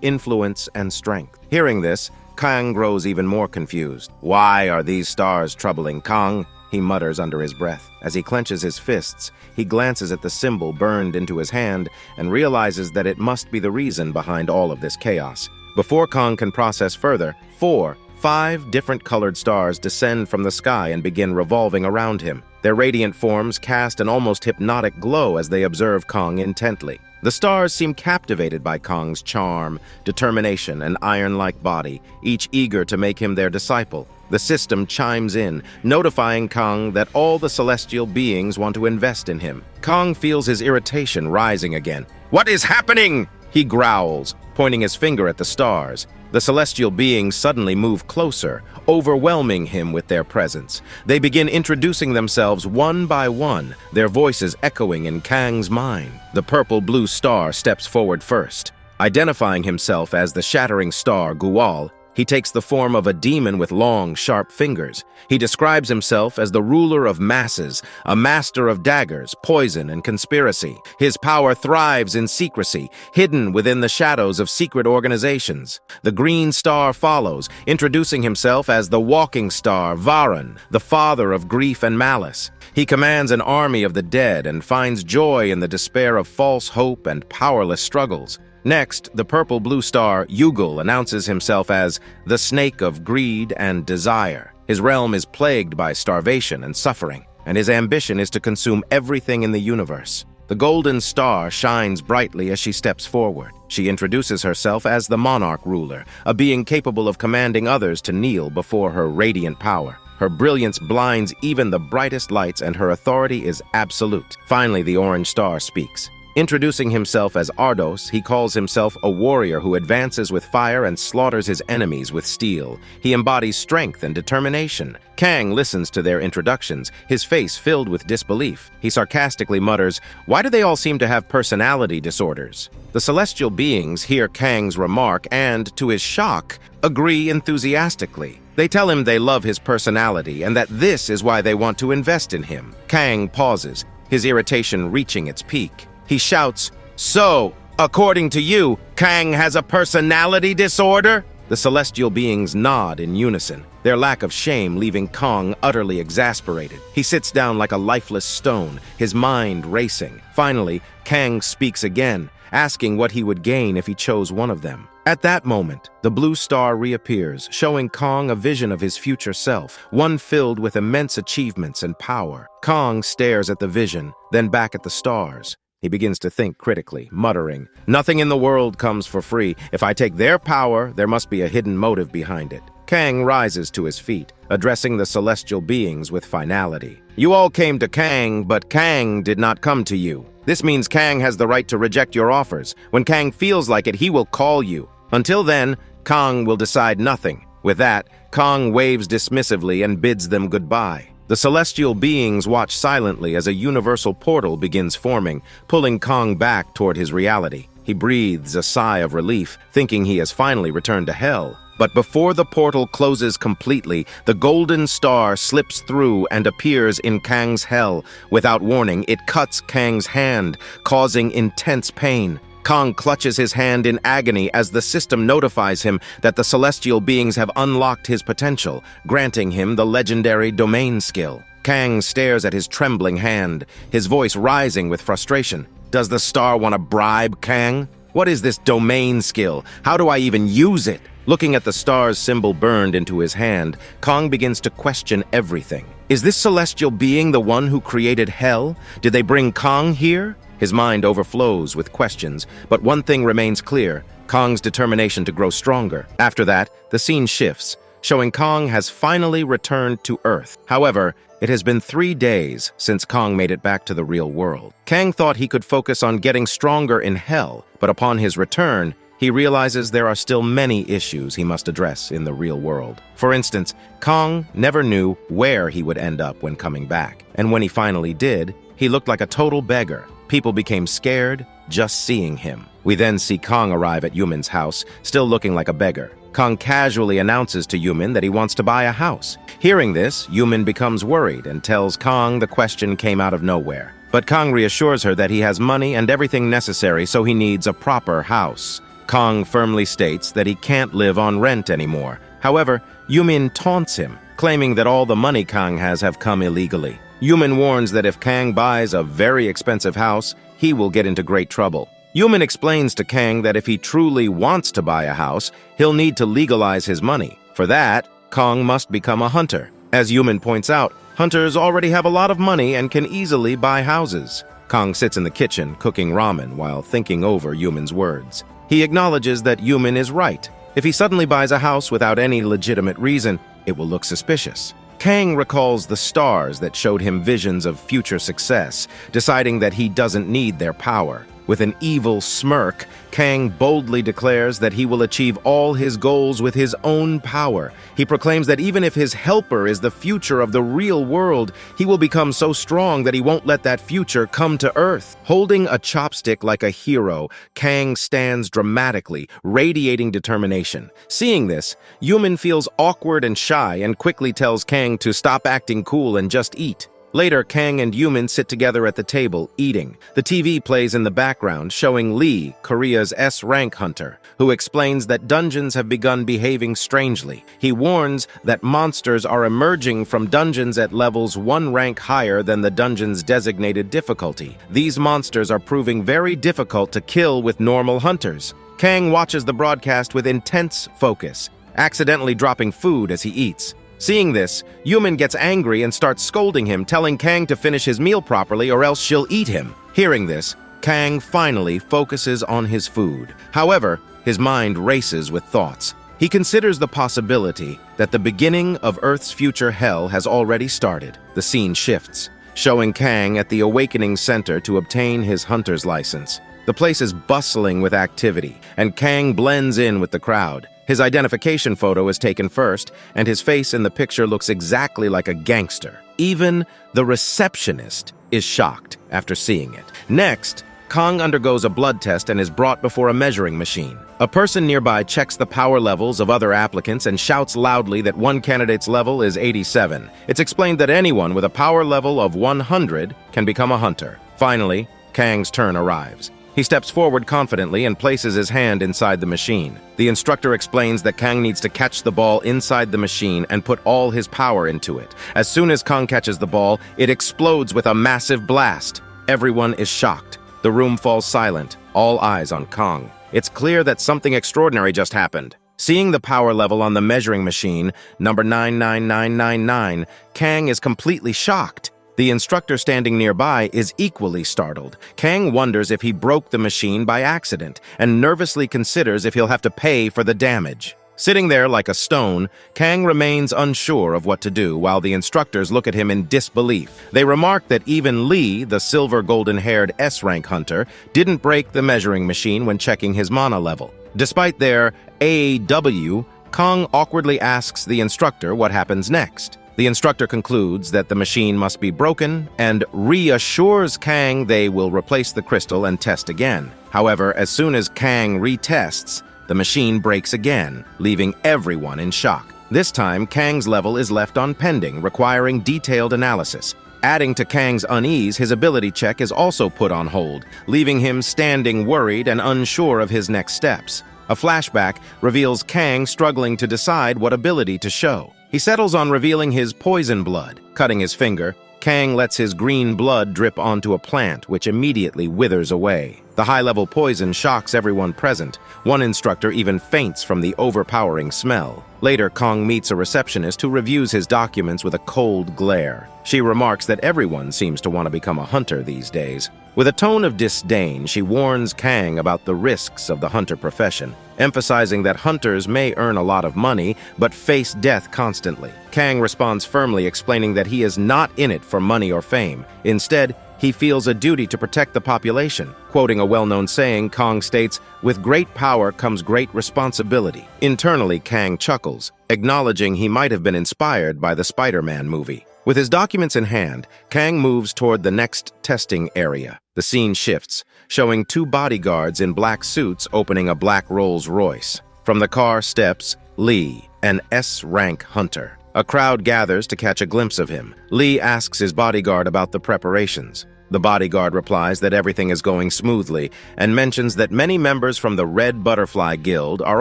influence and strength. Hearing this, Kang grows even more confused. "Why are these stars troubling Kang?" he mutters under his breath. As he clenches his fists, he glances at the symbol burned into his hand and realizes that it must be the reason behind all of this chaos. Before Kang can process further, 5 different colored stars descend from the sky and begin revolving around him. Their radiant forms cast an almost hypnotic glow as they observe Kang intently. The stars seem captivated by Kang's charm, determination, and iron-like body, each eager to make him their disciple. The system chimes in, notifying Kang that all the celestial beings want to invest in him. Kang feels his irritation rising again. "What is happening?" he growls, pointing his finger at the stars. The celestial beings suddenly move closer, overwhelming him with their presence. They begin introducing themselves one by one, their voices echoing in Kang's mind. The purple-blue star steps forward first. Identifying himself as the shattering star Gual, he takes the form of a demon with long, sharp fingers. He describes himself as the ruler of masses, a master of daggers, poison, and conspiracy. His power thrives in secrecy, hidden within the shadows of secret organizations. The green star follows, introducing himself as the walking star Varan, the father of grief and malice. He commands an army of the dead and finds joy in the despair of false hope and powerless struggles. Next, the purple-blue star, Yugal, announces himself as the snake of greed and desire. His realm is plagued by starvation and suffering, and his ambition is to consume everything in the universe. The golden star shines brightly as she steps forward. She introduces herself as the monarch ruler, a being capable of commanding others to kneel before her radiant power. Her brilliance blinds even the brightest lights, and her authority is absolute. Finally, the orange star speaks. Introducing himself as Ardos, he calls himself a warrior who advances with fire and slaughters his enemies with steel. He embodies strength and determination. Kang listens to their introductions, his face filled with disbelief. He sarcastically mutters, "Why do they all seem to have personality disorders?" The celestial beings hear Kang's remark and, to his shock, agree enthusiastically. They tell him they love his personality and that this is why they want to invest in him. Kang pauses, his irritation reaching its peak. He shouts, "So, according to you, Kang has a personality disorder?" The celestial beings nod in unison, their lack of shame leaving Kong utterly exasperated. He sits down like a lifeless stone, his mind racing. Finally, Kang speaks again, asking what he would gain if he chose one of them. At that moment, the blue star reappears, showing Kong a vision of his future self, one filled with immense achievements and power. Kong stares at the vision, then back at the stars. He begins to think critically, muttering, "Nothing in the world comes for free. If I take their power, there must be a hidden motive behind it." Kang rises to his feet, addressing the celestial beings with finality. "You all came to Kang, but Kang did not come to you. This means Kang has the right to reject your offers. When Kang feels like it, he will call you. Until then, Kang will decide nothing." With that, Kang waves dismissively and bids them goodbye. The celestial beings watch silently as a universal portal begins forming, pulling Kang back toward his reality. He breathes a sigh of relief, thinking he has finally returned to hell. But before the portal closes completely, the golden star slips through and appears in Kang's hell. Without warning, it cuts Kang's hand, causing intense pain. Kang clutches his hand in agony as the system notifies him that the celestial beings have unlocked his potential, granting him the legendary domain skill. Kang stares at his trembling hand, his voice rising with frustration. Does the star want to bribe Kang? What is this domain skill? How do I even use it? Looking at the star's symbol burned into his hand, Kang begins to question everything. Is this celestial being the one who created hell? Did they bring Kang here? His mind overflows with questions, but one thing remains clear: Kang's determination to grow stronger. After that, the scene shifts, showing Kang has finally returned to Earth. However, it has been 3 days since Kang made it back to the real world. Kang thought he could focus on getting stronger in hell, but upon his return, he realizes there are still many issues he must address in the real world. For instance, Kang never knew where he would end up when coming back, and when he finally did, he looked like a total beggar. People became scared just seeing him. We then see Kang arrive at Yumin's house, still looking like a beggar. Kang casually announces to Yumin that he wants to buy a house. Hearing this, Yumin becomes worried and tells Kang the question came out of nowhere. But Kang reassures her that he has money and everything necessary, so he needs a proper house. Kang firmly states that he can't live on rent anymore. However, Yumin taunts him, claiming that all the money Kang has have come illegally. Yumin warns that if Kang buys a very expensive house, he will get into great trouble. Yumin explains to Kang that if he truly wants to buy a house, he'll need to legalize his money. For that, Kang must become a hunter. As Yumin points out, hunters already have a lot of money and can easily buy houses. Kang sits in the kitchen cooking ramen while thinking over Yumin's words. He acknowledges that Yumin is right. If he suddenly buys a house without any legitimate reason, it will look suspicious. Kang recalls the stars that showed him visions of future success, deciding that he doesn't need their power. With an evil smirk, Kang boldly declares that he will achieve all his goals with his own power. He proclaims that even if his helper is the future of the real world, he will become so strong that he won't let that future come to Earth. Holding a chopstick like a hero, Kang stands dramatically, radiating determination. Seeing this, Yumin feels awkward and shy and quickly tells Kang to stop acting cool and just eat. Later, Kang and Yumin sit together at the table, eating. The TV plays in the background, showing Lee, Korea's S-rank hunter, who explains that dungeons have begun behaving strangely. He warns that monsters are emerging from dungeons at levels 1 rank higher than the dungeon's designated difficulty. These monsters are proving very difficult to kill with normal hunters. Kang watches the broadcast with intense focus, accidentally dropping food as he eats. Seeing this, Yumin gets angry and starts scolding him, telling Kang to finish his meal properly or else she'll eat him. Hearing this, Kang finally focuses on his food. However, his mind races with thoughts. He considers the possibility that the beginning of Earth's future hell has already started. The scene shifts, showing Kang at the Awakening Center to obtain his hunter's license. The place is bustling with activity, and Kang blends in with the crowd. His identification photo is taken first, and his face in the picture looks exactly like a gangster. Even the receptionist is shocked after seeing it. Next, Kang undergoes a blood test and is brought before a measuring machine. A person nearby checks the power levels of other applicants and shouts loudly that one candidate's level is 87. It's explained that anyone with a power level of 100 can become a hunter. Finally, Kang's turn arrives. He steps forward confidently and places his hand inside the machine. The instructor explains that Kang needs to catch the ball inside the machine and put all his power into it. As soon as Kang catches the ball, it explodes with a massive blast. Everyone is shocked. The room falls silent, all eyes on Kang. It's clear that something extraordinary just happened. Seeing the power level on the measuring machine, number 99999, Kang is completely shocked. The instructor standing nearby is equally startled. Kang wonders if he broke the machine by accident and nervously considers if he'll have to pay for the damage. Sitting there like a stone, Kang remains unsure of what to do while the instructors look at him in disbelief. They remark that even Lee, the silver golden-haired S-rank hunter, didn't break the measuring machine when checking his mana level. Despite their AW, Kang awkwardly asks the instructor what happens next. The instructor concludes that the machine must be broken and reassures Kang they will replace the crystal and test again. However, as soon as Kang retests, the machine breaks again, leaving everyone in shock. This time, Kang's level is left on pending, requiring detailed analysis. Adding to Kang's unease, his ability check is also put on hold, leaving him standing worried and unsure of his next steps. A flashback reveals Kang struggling to decide what ability to show. He settles on revealing his poison blood. Cutting his finger, Kang lets his green blood drip onto a plant, which immediately withers away. The high-level poison shocks everyone present. One instructor even faints from the overpowering smell. Later, Kang meets a receptionist who reviews his documents with a cold glare. She remarks that everyone seems to want to become a hunter these days. With a tone of disdain, she warns Kang about the risks of the hunter profession, emphasizing that hunters may earn a lot of money, but face death constantly. Kang responds firmly, explaining that he is not in it for money or fame. Instead, he feels a duty to protect the population. Quoting a well-known saying, Kang states, "With great power comes great responsibility." Internally, Kang chuckles, acknowledging he might have been inspired by the Spider-Man movie. With his documents in hand, Kang moves toward the next testing area. The scene shifts, showing two bodyguards in black suits opening a black Rolls-Royce. From the car steps Lee, an S-rank hunter. A crowd gathers to catch a glimpse of him. Lee asks his bodyguard about the preparations. The bodyguard replies that everything is going smoothly and mentions that many members from the Red Butterfly Guild are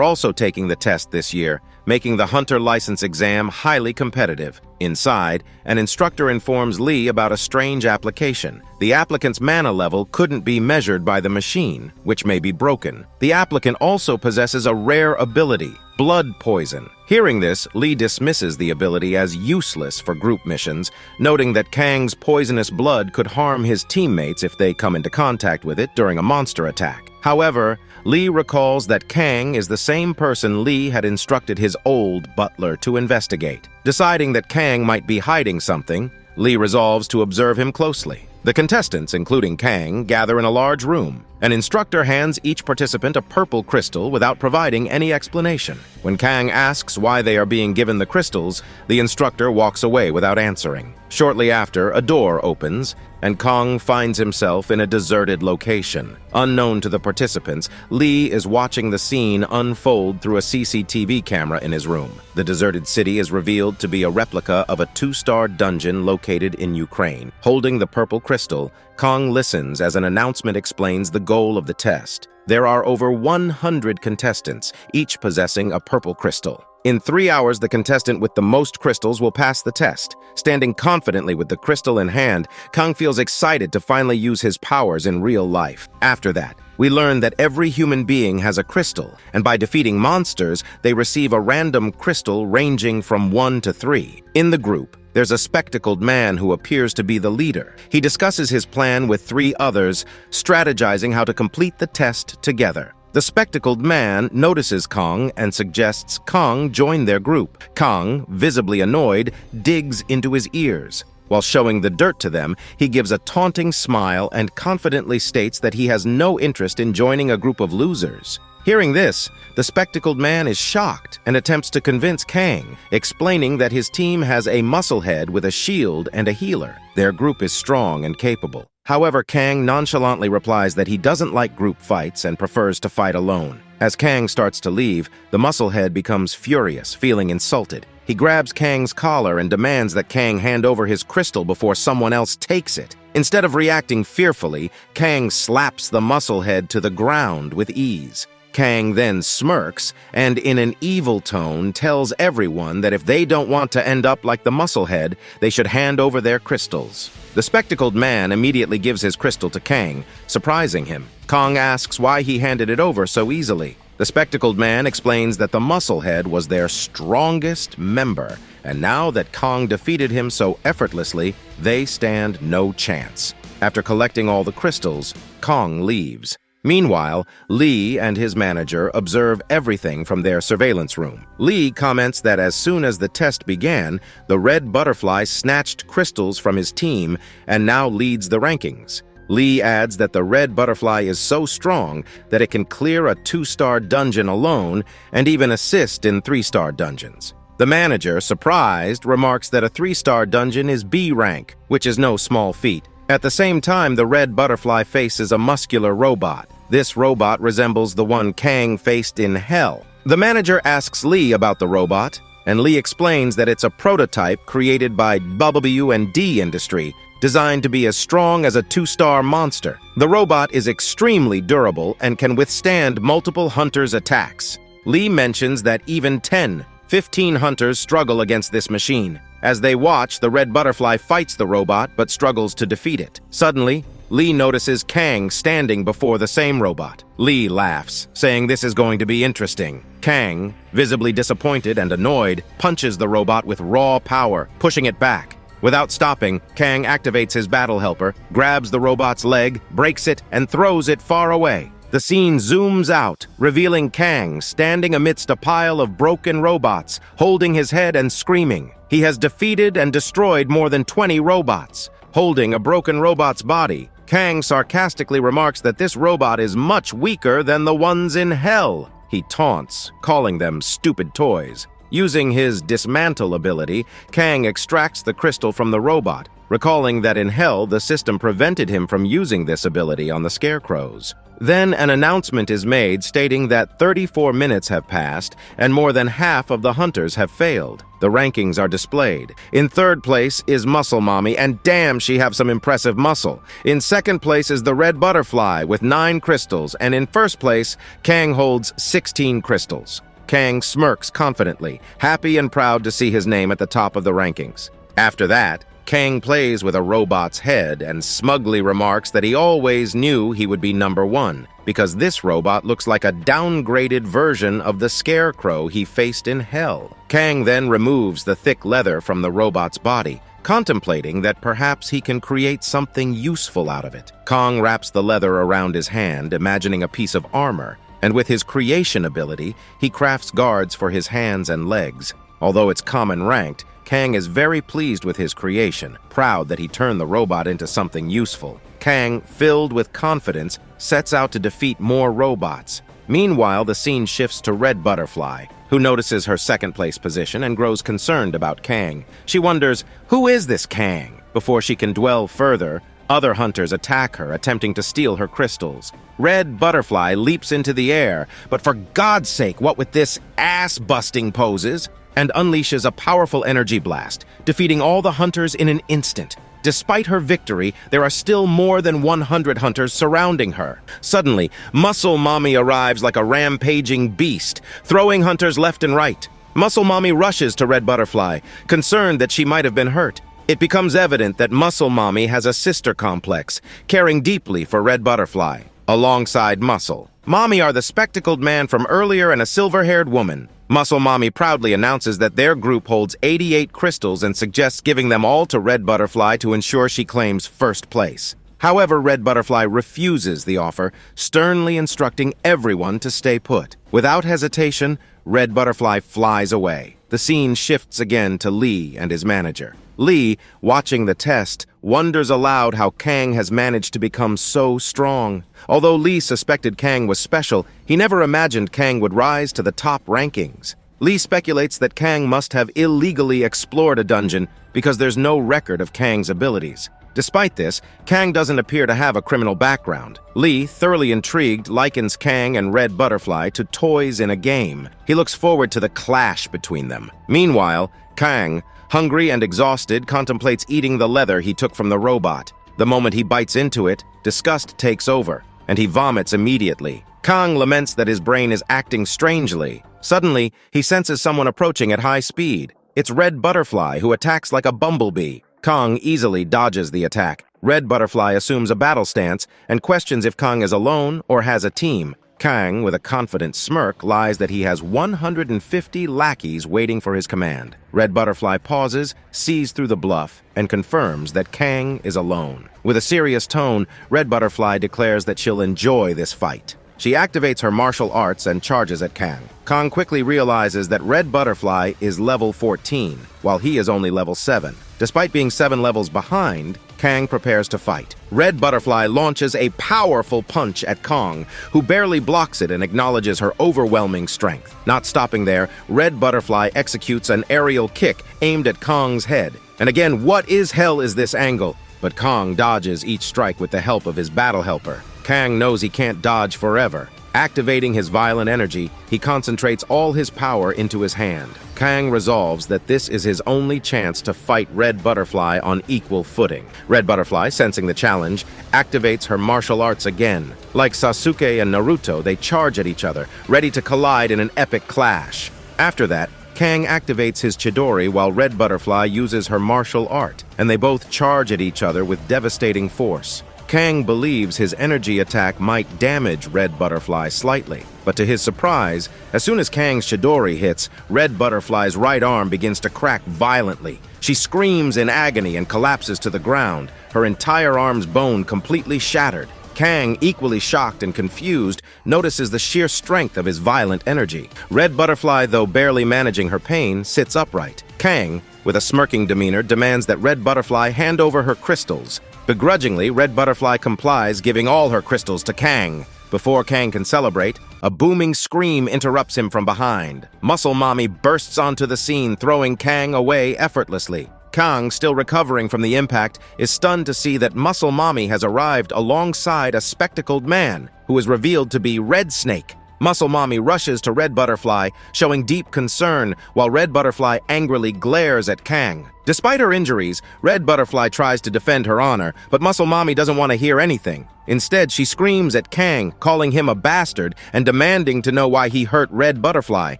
also taking the test this year, making the hunter license exam highly competitive. Inside, an instructor informs Lee about a strange application. The applicant's mana level couldn't be measured by the machine, which may be broken. The applicant also possesses a rare ability, blood poison. Hearing this, Lee dismisses the ability as useless for group missions, noting that Kang's poisonous blood could harm his teammates if they come into contact with it during a monster attack. However, Lee recalls that Kang is the same person Lee had instructed his old butler to investigate. Deciding that Kang might be hiding something, Lee resolves to observe him closely. The contestants, including Kang, gather in a large room. An instructor hands each participant a purple crystal without providing any explanation. When Kang asks why they are being given the crystals, the instructor walks away without answering. Shortly after, a door opens, and Kang finds himself in a deserted location. Unknown to the participants, Lee is watching the scene unfold through a CCTV camera in his room. The deserted city is revealed to be a replica of a 2-star dungeon located in Ukraine. Holding the purple crystal, Kang listens as an announcement explains the goal of the test. There are over 100 contestants, each possessing a purple crystal. In 3 hours, the contestant with the most crystals will pass the test. Standing confidently with the crystal in hand, Kang feels excited to finally use his powers in real life. After that, we learn that every human being has a crystal, and by defeating monsters, they receive a random crystal ranging from 1 to 3. In the group, there's a spectacled man who appears to be the leader. He discusses his plan with 3 others, strategizing how to complete the test together. The spectacled man notices Kang and suggests Kang join their group. Kang, visibly annoyed, digs into his ears. While showing the dirt to them, he gives a taunting smile and confidently states that he has no interest in joining a group of losers. Hearing this, the spectacled man is shocked and attempts to convince Kang, explaining that his team has a musclehead with a shield and a healer. Their group is strong and capable. However, Kang nonchalantly replies that he doesn't like group fights and prefers to fight alone. As Kang starts to leave, the musclehead becomes furious, feeling insulted. He grabs Kang's collar and demands that Kang hand over his crystal before someone else takes it. Instead of reacting fearfully, Kang slaps the musclehead to the ground with ease. Kang then smirks and, in an evil tone, tells everyone that if they don't want to end up like the musclehead, they should hand over their crystals. The spectacled man immediately gives his crystal to Kang, surprising him. Kang asks why he handed it over so easily. The spectacled man explains that the musclehead was their strongest member, and now that Kang defeated him so effortlessly, they stand no chance. After collecting all the crystals, Kang leaves. Meanwhile, Lee and his manager observe everything from their surveillance room. Lee comments that as soon as the test began, the red butterfly snatched crystals from his team and now leads the rankings. Lee adds that the red butterfly is so strong that it can clear a 2-star dungeon alone and even assist in 3-star dungeons. The manager, surprised, remarks that a 3-star dungeon is B rank, which is no small feat. At the same time, the red butterfly faces a muscular robot. This robot resembles the one Kang faced in Hell. The manager asks Lee about the robot, and Lee explains that it's a prototype created by W&D Industry, designed to be as strong as a 2-star monster. The robot is extremely durable and can withstand multiple hunters' attacks. Lee mentions that even 15 hunters struggle against this machine. As they watch, the red butterfly fights the robot but struggles to defeat it. Suddenly, Lee notices Kang standing before the same robot. Lee laughs, saying this is going to be interesting. Kang, visibly disappointed and annoyed, punches the robot with raw power, pushing it back. Without stopping, Kang activates his battle helper, grabs the robot's leg, breaks it, and throws it far away. The scene zooms out, revealing Kang standing amidst a pile of broken robots, holding his head and screaming. He has defeated and destroyed more than 20 robots. Holding a broken robot's body, Kang sarcastically remarks that this robot is much weaker than the ones in Hell. He taunts, calling them stupid toys. Using his dismantle ability, Kang extracts the crystal from the robot, recalling that in Hell the system prevented him from using this ability on the Scarecrows. Then an announcement is made stating that 34 minutes have passed and more than half of the hunters have failed. The rankings are displayed. In third place is Muscle Mommy, and damn, she have some impressive muscle. In second place is the Red Butterfly with 9 crystals, and in first place, Kang holds 16 crystals. Kang smirks confidently, happy and proud to see his name at the top of the rankings. After that, Kang plays with a robot's head and smugly remarks that he always knew he would be number 1, because this robot looks like a downgraded version of the Scarecrow he faced in Hell. Kang then removes the thick leather from the robot's body, contemplating that perhaps he can create something useful out of it. Kang wraps the leather around his hand, imagining a piece of armor, and with his creation ability, he crafts guards for his hands and legs. Although it's common ranked, Kang is very pleased with his creation, proud that he turned the robot into something useful. Kang, filled with confidence, sets out to defeat more robots. Meanwhile, the scene shifts to Red Butterfly, who notices her second-place position and grows concerned about Kang. She wonders, who is this Kang? Before she can dwell further, other hunters attack her, attempting to steal her crystals. Red Butterfly leaps into the air, but for God's sake, what with this ass-busting poses? And unleashes a powerful energy blast, defeating all the hunters in an instant. Despite her victory, there are still more than 100 hunters surrounding her. Suddenly, Muscle Mommy arrives like a rampaging beast, throwing hunters left and right. Muscle Mommy rushes to Red Butterfly, concerned that she might have been hurt. It becomes evident that Muscle Mommy has a sister complex, caring deeply for Red Butterfly. Alongside Muscle Mommy are the spectacled man from earlier and a silver-haired woman. Muscle Mommy proudly announces that their group holds 88 crystals and suggests giving them all to Red Butterfly to ensure she claims first place. However, Red Butterfly refuses the offer, sternly instructing everyone to stay put. Without hesitation, Red Butterfly flies away. The scene shifts again to Lee and his manager. Lee, watching the test, wonders aloud how Kang has managed to become so strong. Although Lee suspected Kang was special, he never imagined Kang would rise to the top rankings. Lee speculates that Kang must have illegally explored a dungeon because there's no record of Kang's abilities. Despite this, Kang doesn't appear to have a criminal background. Lee, thoroughly intrigued, likens Kang and Red Butterfly to toys in a game. He looks forward to the clash between them. Meanwhile, Kang, hungry and exhausted, contemplates eating the leather he took from the robot. The moment he bites into it, disgust takes over, and he vomits immediately. Kang laments that his brain is acting strangely. Suddenly, he senses someone approaching at high speed. It's Red Butterfly, who attacks like a bumblebee. Kang easily dodges the attack. Red Butterfly assumes a battle stance and questions if Kang is alone or has a team. Kang, with a confident smirk, lies that he has 150 lackeys waiting for his command. Red Butterfly pauses, sees through the bluff, and confirms that Kang is alone. With a serious tone, Red Butterfly declares that she'll enjoy this fight. She activates her martial arts and charges at Kang. Kang quickly realizes that Red Butterfly is level 14, while he is only level 7. Despite being 7 levels behind, Kang prepares to fight. Red Butterfly launches a powerful punch at Kang, who barely blocks it and acknowledges her overwhelming strength. Not stopping there, Red Butterfly executes an aerial kick aimed at Kang's head. And again, what is hell is this angle? But Kang dodges each strike with the help of his battle helper. Kang knows he can't dodge forever. Activating his violent energy, he concentrates all his power into his hand. Kang resolves that this is his only chance to fight Red Butterfly on equal footing. Red Butterfly, sensing the challenge, activates her martial arts again. Like Sasuke and Naruto, they charge at each other, ready to collide in an epic clash. After that, Kang activates his Chidori while Red Butterfly uses her martial art, and they both charge at each other with devastating force. Kang believes his energy attack might damage Red Butterfly slightly, but to his surprise, as soon as Kang's Chidori hits, Red Butterfly's right arm begins to crack violently. She screams in agony and collapses to the ground, her entire arm's bone completely shattered. Kang, equally shocked and confused, notices the sheer strength of his violent energy. Red Butterfly, though barely managing her pain, sits upright. Kang, with a smirking demeanor, demands that Red Butterfly hand over her crystals. Begrudgingly, Red Butterfly complies, giving all her crystals to Kang. Before Kang can celebrate, a booming scream interrupts him from behind. Muscle Mommy bursts onto the scene, throwing Kang away effortlessly. Kang, still recovering from the impact, is stunned to see that Muscle Mommy has arrived alongside a spectacled man, who is revealed to be Red Snake. Muscle Mommy rushes to Red Butterfly, showing deep concern, while Red Butterfly angrily glares at Kang. Despite her injuries, Red Butterfly tries to defend her honor, but Muscle Mommy doesn't want to hear anything. Instead, she screams at Kang, calling him a bastard and demanding to know why he hurt Red Butterfly.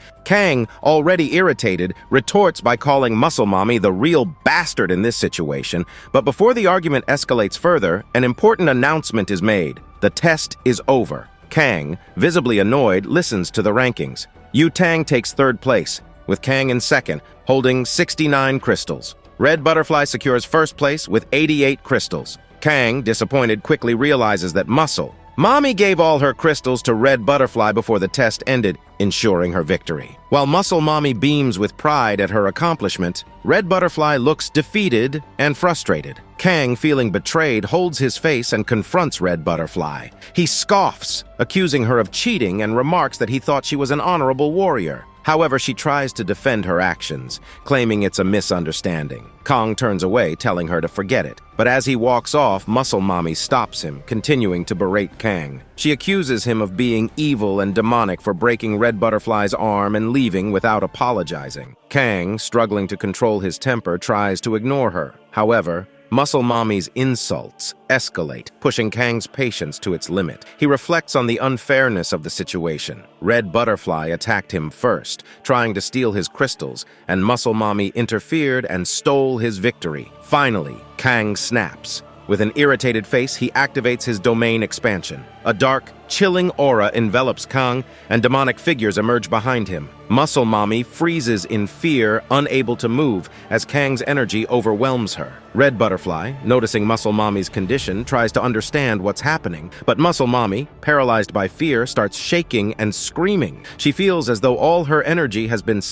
Kang, already irritated, retorts by calling Muscle Mommy the real bastard in this situation. But before the argument escalates further, an important announcement is made. The test is over. Kang, visibly annoyed, listens to the rankings. Yu Tang takes 3rd place, with Kang in 2nd, holding 69 crystals. Red Butterfly secures 1st place with 88 crystals. Kang, disappointed, quickly realizes that Muscle Mommy gave all her crystals to Red Butterfly before the test ended, ensuring her victory. While Muscle Mommy beams with pride at her accomplishment, Red Butterfly looks defeated and frustrated. Kang, feeling betrayed, holds his face and confronts Red Butterfly. He scoffs, accusing her of cheating, and remarks that he thought she was an honorable warrior. However, she tries to defend her actions, claiming it's a misunderstanding. Kang turns away, telling her to forget it. But as he walks off, Muscle Mommy stops him, continuing to berate Kang. She accuses him of being evil and demonic for breaking Red Butterfly's arm and leaving without apologizing. Kang, struggling to control his temper, tries to ignore her. However, Muscle Mommy's insults escalate, pushing Kang's patience to its limit. He reflects on the unfairness of the situation. Red Butterfly attacked him first, trying to steal his crystals, and Muscle Mommy interfered and stole his victory. Finally, Kang snaps. With an irritated face, he activates his domain expansion. A dark, chilling aura envelops Kang, and demonic figures emerge behind him. Muscle Mommy freezes in fear, unable to move, as Kang's energy overwhelms her. Red Butterfly, noticing Muscle Mommy's condition, tries to understand what's happening, but Muscle Mommy, paralyzed by fear, starts shaking and screaming. She feels as though all her energy has been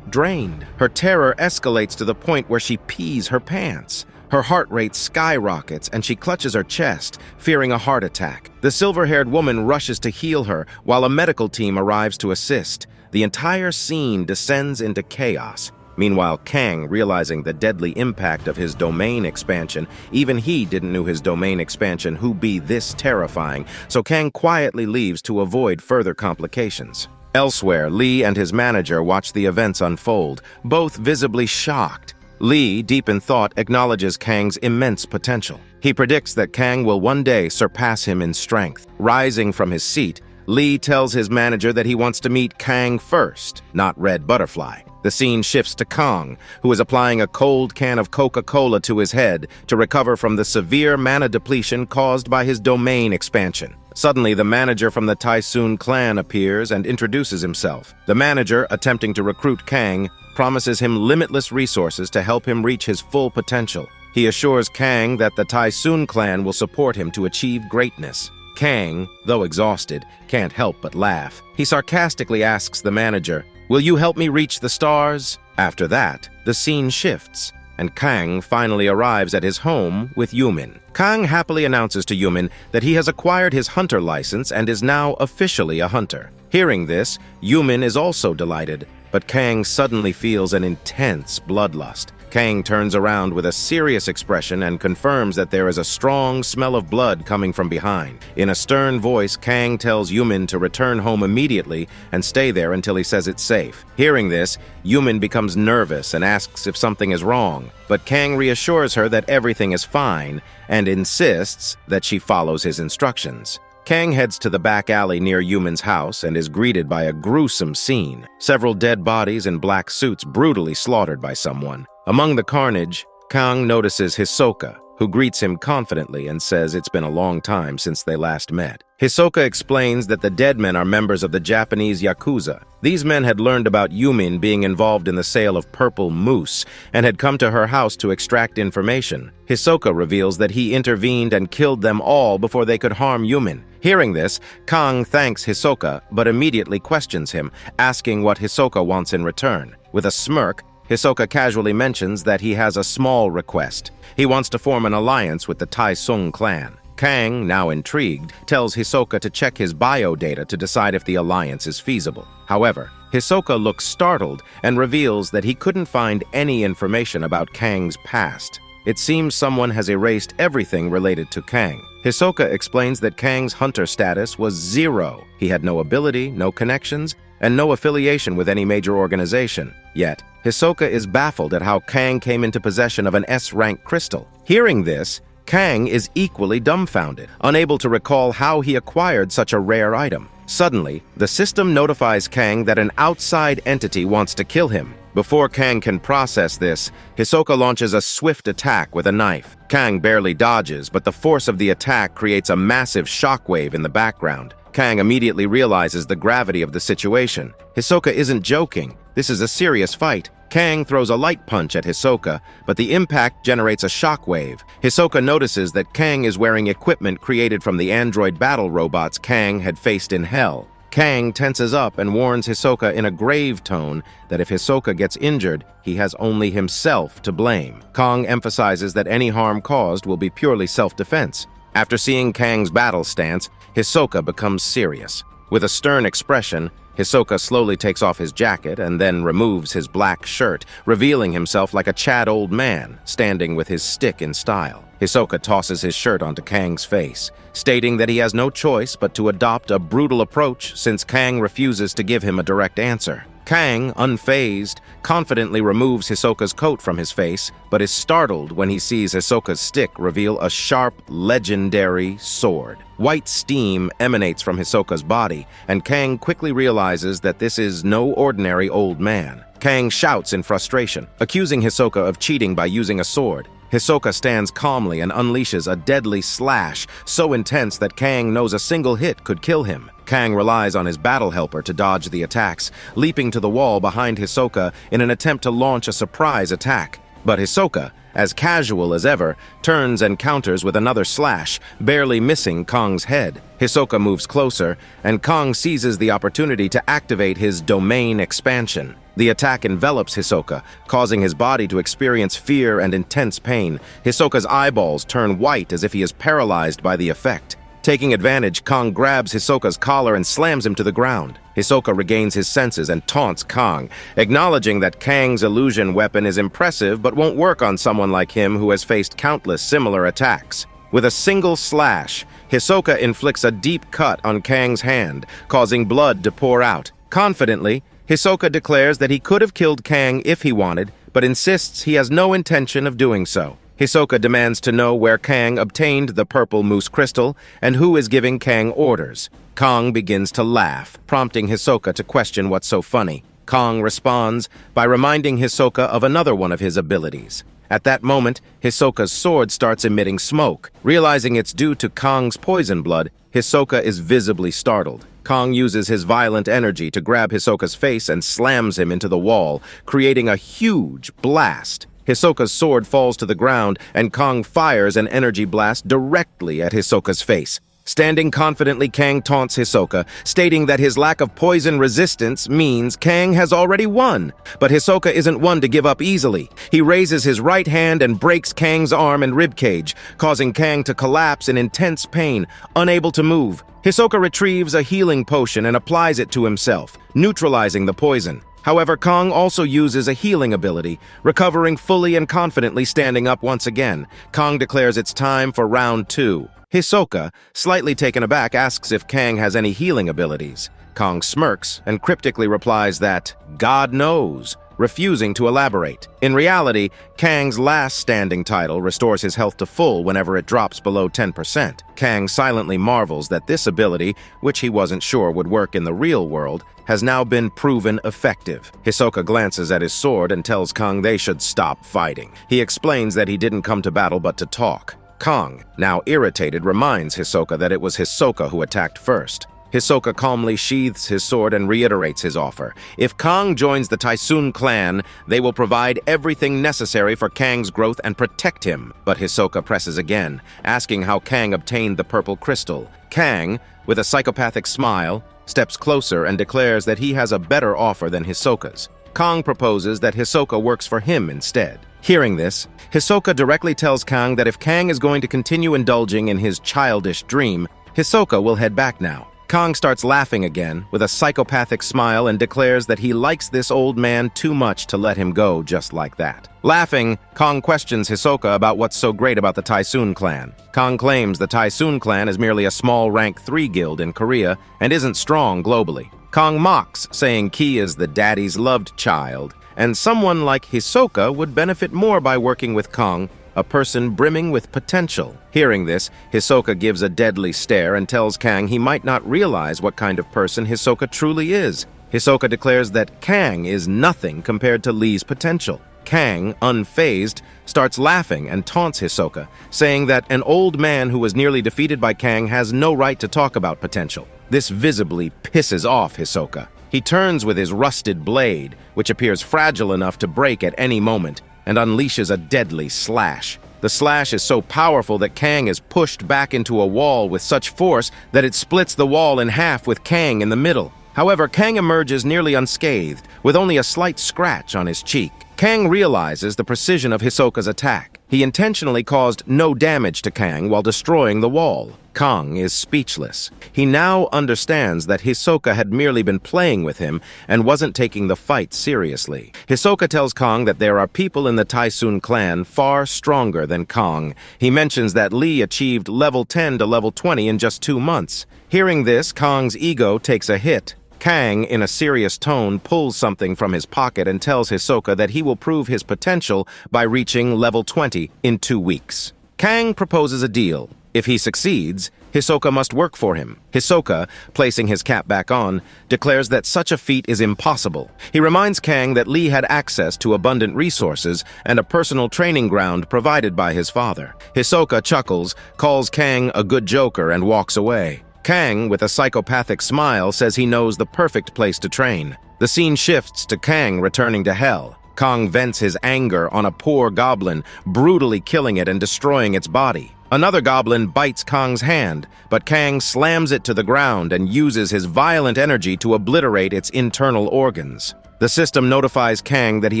drained. Her terror escalates to the point where she pees her pants. Her heart rate skyrockets, and she clutches her chest, fearing a heart attack. The silver-haired woman rushes to heal her, while a medical team arrives to assist. The entire scene descends into chaos. Meanwhile, Kang, realizing the deadly impact of his domain expansion, even he didn't know his domain expansion would be this terrifying, so Kang quietly leaves to avoid further complications. Elsewhere, Lee and his manager watch the events unfold, both visibly shocked. Lee, deep in thought, acknowledges Kang's immense potential. He predicts that Kang will one day surpass him in strength. Rising from his seat, Lee tells his manager that he wants to meet Kang first, not Red Butterfly. The scene shifts to Kang, who is applying a cold can of Coca-Cola to his head to recover from the severe mana depletion caused by his domain expansion. Suddenly, the manager from the Tysoon clan appears and introduces himself. The manager, attempting to recruit Kang, promises him limitless resources to help him reach his full potential. He assures Kang that the Tysoon clan will support him to achieve greatness. Kang, though exhausted, can't help but laugh. He sarcastically asks the manager, "Will you help me reach the stars?" After that, the scene shifts, and Kang finally arrives at his home with Yumin. Kang happily announces to Yumin that he has acquired his hunter license and is now officially a hunter. Hearing this, Yumin is also delighted, but Kang suddenly feels an intense bloodlust. Kang turns around with a serious expression and confirms that there is a strong smell of blood coming from behind. In a stern voice, Kang tells Yumin to return home immediately and stay there until he says it's safe. Hearing this, Yumin becomes nervous and asks if something is wrong, but Kang reassures her that everything is fine and insists that she follows his instructions. Kang heads to the back alley near Yumin's house and is greeted by a gruesome scene. Several dead bodies in black suits brutally slaughtered by someone. Among the carnage, Kang notices Hisoka, who greets him confidently and says it's been a long time since they last met. Hisoka explains that the dead men are members of the Japanese Yakuza. These men had learned about Yumin being involved in the sale of purple moose and had come to her house to extract information. Hisoka reveals that he intervened and killed them all before they could harm Yumin. Hearing this, Kang thanks Hisoka but immediately questions him, asking what Hisoka wants in return. With a smirk, Hisoka casually mentions that he has a small request. He wants to form an alliance with the Taesung clan. Kang, now intrigued, tells Hisoka to check his bio data to decide if the alliance is feasible. However, Hisoka looks startled and reveals that he couldn't find any information about Kang's past. It seems someone has erased everything related to Kang. Hisoka explains that Kang's hunter status was 0. He had no ability, no connections, and no affiliation with any major organization. Yet, Hisoka is baffled at how Kang came into possession of an S-rank crystal. Hearing this, Kang is equally dumbfounded, unable to recall how he acquired such a rare item. Suddenly, the system notifies Kang that an outside entity wants to kill him. Before Kang can process this, Hisoka launches a swift attack with a knife. Kang barely dodges, but the force of the attack creates a massive shockwave in the background. Kang immediately realizes the gravity of the situation. Hisoka isn't joking. This is a serious fight. Kang throws a light punch at Hisoka, but the impact generates a shockwave. Hisoka notices that Kang is wearing equipment created from the android battle robots Kang had faced in Hell. Kang tenses up and warns Hisoka in a grave tone that if Hisoka gets injured, he has only himself to blame. Kang emphasizes that any harm caused will be purely self-defense. After seeing Kang's battle stance, Hisoka becomes serious. With a stern expression, Hisoka slowly takes off his jacket and then removes his black shirt, revealing himself like a Chad old man, standing with his stick in style. Hisoka tosses his shirt onto Kang's face, stating that he has no choice but to adopt a brutal approach since Kang refuses to give him a direct answer. Kang, unfazed, confidently removes Hisoka's coat from his face, but is startled when he sees Hisoka's stick reveal a sharp, legendary sword. White steam emanates from Hisoka's body, and Kang quickly realizes that this is no ordinary old man. Kang shouts in frustration, accusing Hisoka of cheating by using a sword. Hisoka stands calmly and unleashes a deadly slash so intense that Kang knows a single hit could kill him. Kang relies on his battle helper to dodge the attacks, leaping to the wall behind Hisoka in an attempt to launch a surprise attack. But Hisoka, as casual as ever, turns and counters with another slash, barely missing Kang's head. Hisoka moves closer, and Kang seizes the opportunity to activate his domain expansion. The attack envelops Hisoka, causing his body to experience fear and intense pain. Hisoka's eyeballs turn white as if he is paralyzed by the effect. Taking advantage, Kang grabs Hisoka's collar and slams him to the ground. Hisoka regains his senses and taunts Kang, acknowledging that Kang's illusion weapon is impressive but won't work on someone like him who has faced countless similar attacks. With a single slash, Hisoka inflicts a deep cut on Kang's hand, causing blood to pour out. Confidently, Hisoka declares that he could have killed Kang if he wanted, but insists he has no intention of doing so. Hisoka demands to know where Kang obtained the purple moose crystal and who is giving Kang orders. Kang begins to laugh, prompting Hisoka to question what's so funny. Kang responds by reminding Hisoka of another one of his abilities. At that moment, Hisoka's sword starts emitting smoke. Realizing it's due to Kang's poison blood, Hisoka is visibly startled. Kang uses his violent energy to grab Hisoka's face and slams him into the wall, creating a huge blast. Hisoka's sword falls to the ground, and Kang fires an energy blast directly at Hisoka's face. Standing confidently, Kang taunts Hisoka, stating that his lack of poison resistance means Kang has already won. But Hisoka isn't one to give up easily. He raises his right hand and breaks Kang's arm and ribcage, causing Kang to collapse in intense pain, unable to move. Hisoka retrieves a healing potion and applies it to himself, neutralizing the poison. However, Kang also uses a healing ability, recovering fully and confidently standing up once again. Kang declares it's time for round 2. Hisoka, slightly taken aback, asks if Kang has any healing abilities. Kang smirks and cryptically replies that God knows, refusing to elaborate. In reality, Kang's last standing title restores his health to full whenever it drops below 10%. Kang silently marvels that this ability, which he wasn't sure would work in the real world, has now been proven effective. Hisoka glances at his sword and tells Kang they should stop fighting. He explains that he didn't come to battle but to talk. Kang, now irritated, reminds Hisoka that it was Hisoka who attacked first. Hisoka calmly sheathes his sword and reiterates his offer. If Kang joins the Tysoon clan, they will provide everything necessary for Kang's growth and protect him. But Hisoka presses again, asking how Kang obtained the purple crystal. Kang, with a psychopathic smile, steps closer and declares that he has a better offer than Hisoka's. Kang proposes that Hisoka works for him instead. Hearing this, Hisoka directly tells Kang that if Kang is going to continue indulging in his childish dream, Hisoka will head back now. Kang starts laughing again, with a psychopathic smile, and declares that he likes this old man too much to let him go just like that. Laughing, Kang questions Hisoka about what's so great about the Tysoon clan. Kang claims the Tysoon clan is merely a small rank 3 guild in Korea and isn't strong globally. Kang mocks, saying Ki is the daddy's loved child, and someone like Hisoka would benefit more by working with Kang, a person brimming with potential. Hearing this, Hisoka gives a deadly stare and tells Kang he might not realize what kind of person Hisoka truly is. Hisoka declares that Kang is nothing compared to Lee's potential. Kang, unfazed, starts laughing and taunts Hisoka, saying that an old man who was nearly defeated by Kang has no right to talk about potential. This visibly pisses off Hisoka. He turns with his rusted blade, which appears fragile enough to break at any moment, and unleashes a deadly slash. The slash is so powerful that Kang is pushed back into a wall with such force that it splits the wall in half with Kang in the middle. However, Kang emerges nearly unscathed, with only a slight scratch on his cheek. Kang realizes the precision of Hisoka's attack. He intentionally caused no damage to Kang while destroying the wall. Kang is speechless. He now understands that Hisoka had merely been playing with him and wasn't taking the fight seriously. Hisoka tells Kang that there are people in the Tysoon clan far stronger than Kang. He mentions that Lee achieved level 10 to level 20 in just 2 months. Hearing this, Kang's ego takes a hit. Kang, in a serious tone, pulls something from his pocket and tells Hisoka that he will prove his potential by reaching level 20 in 2 weeks. Kang proposes a deal. If he succeeds, Hisoka must work for him. Hisoka, placing his cap back on, declares that such a feat is impossible. He reminds Kang that Lee had access to abundant resources and a personal training ground provided by his father. Hisoka chuckles, calls Kang a good joker, and walks away. Kang, with a psychopathic smile, says he knows the perfect place to train. The scene shifts to Kang returning to Hell. Kang vents his anger on a poor goblin, brutally killing it and destroying its body. Another goblin bites Kang's hand, but Kang slams it to the ground and uses his violent energy to obliterate its internal organs. The system notifies Kang that he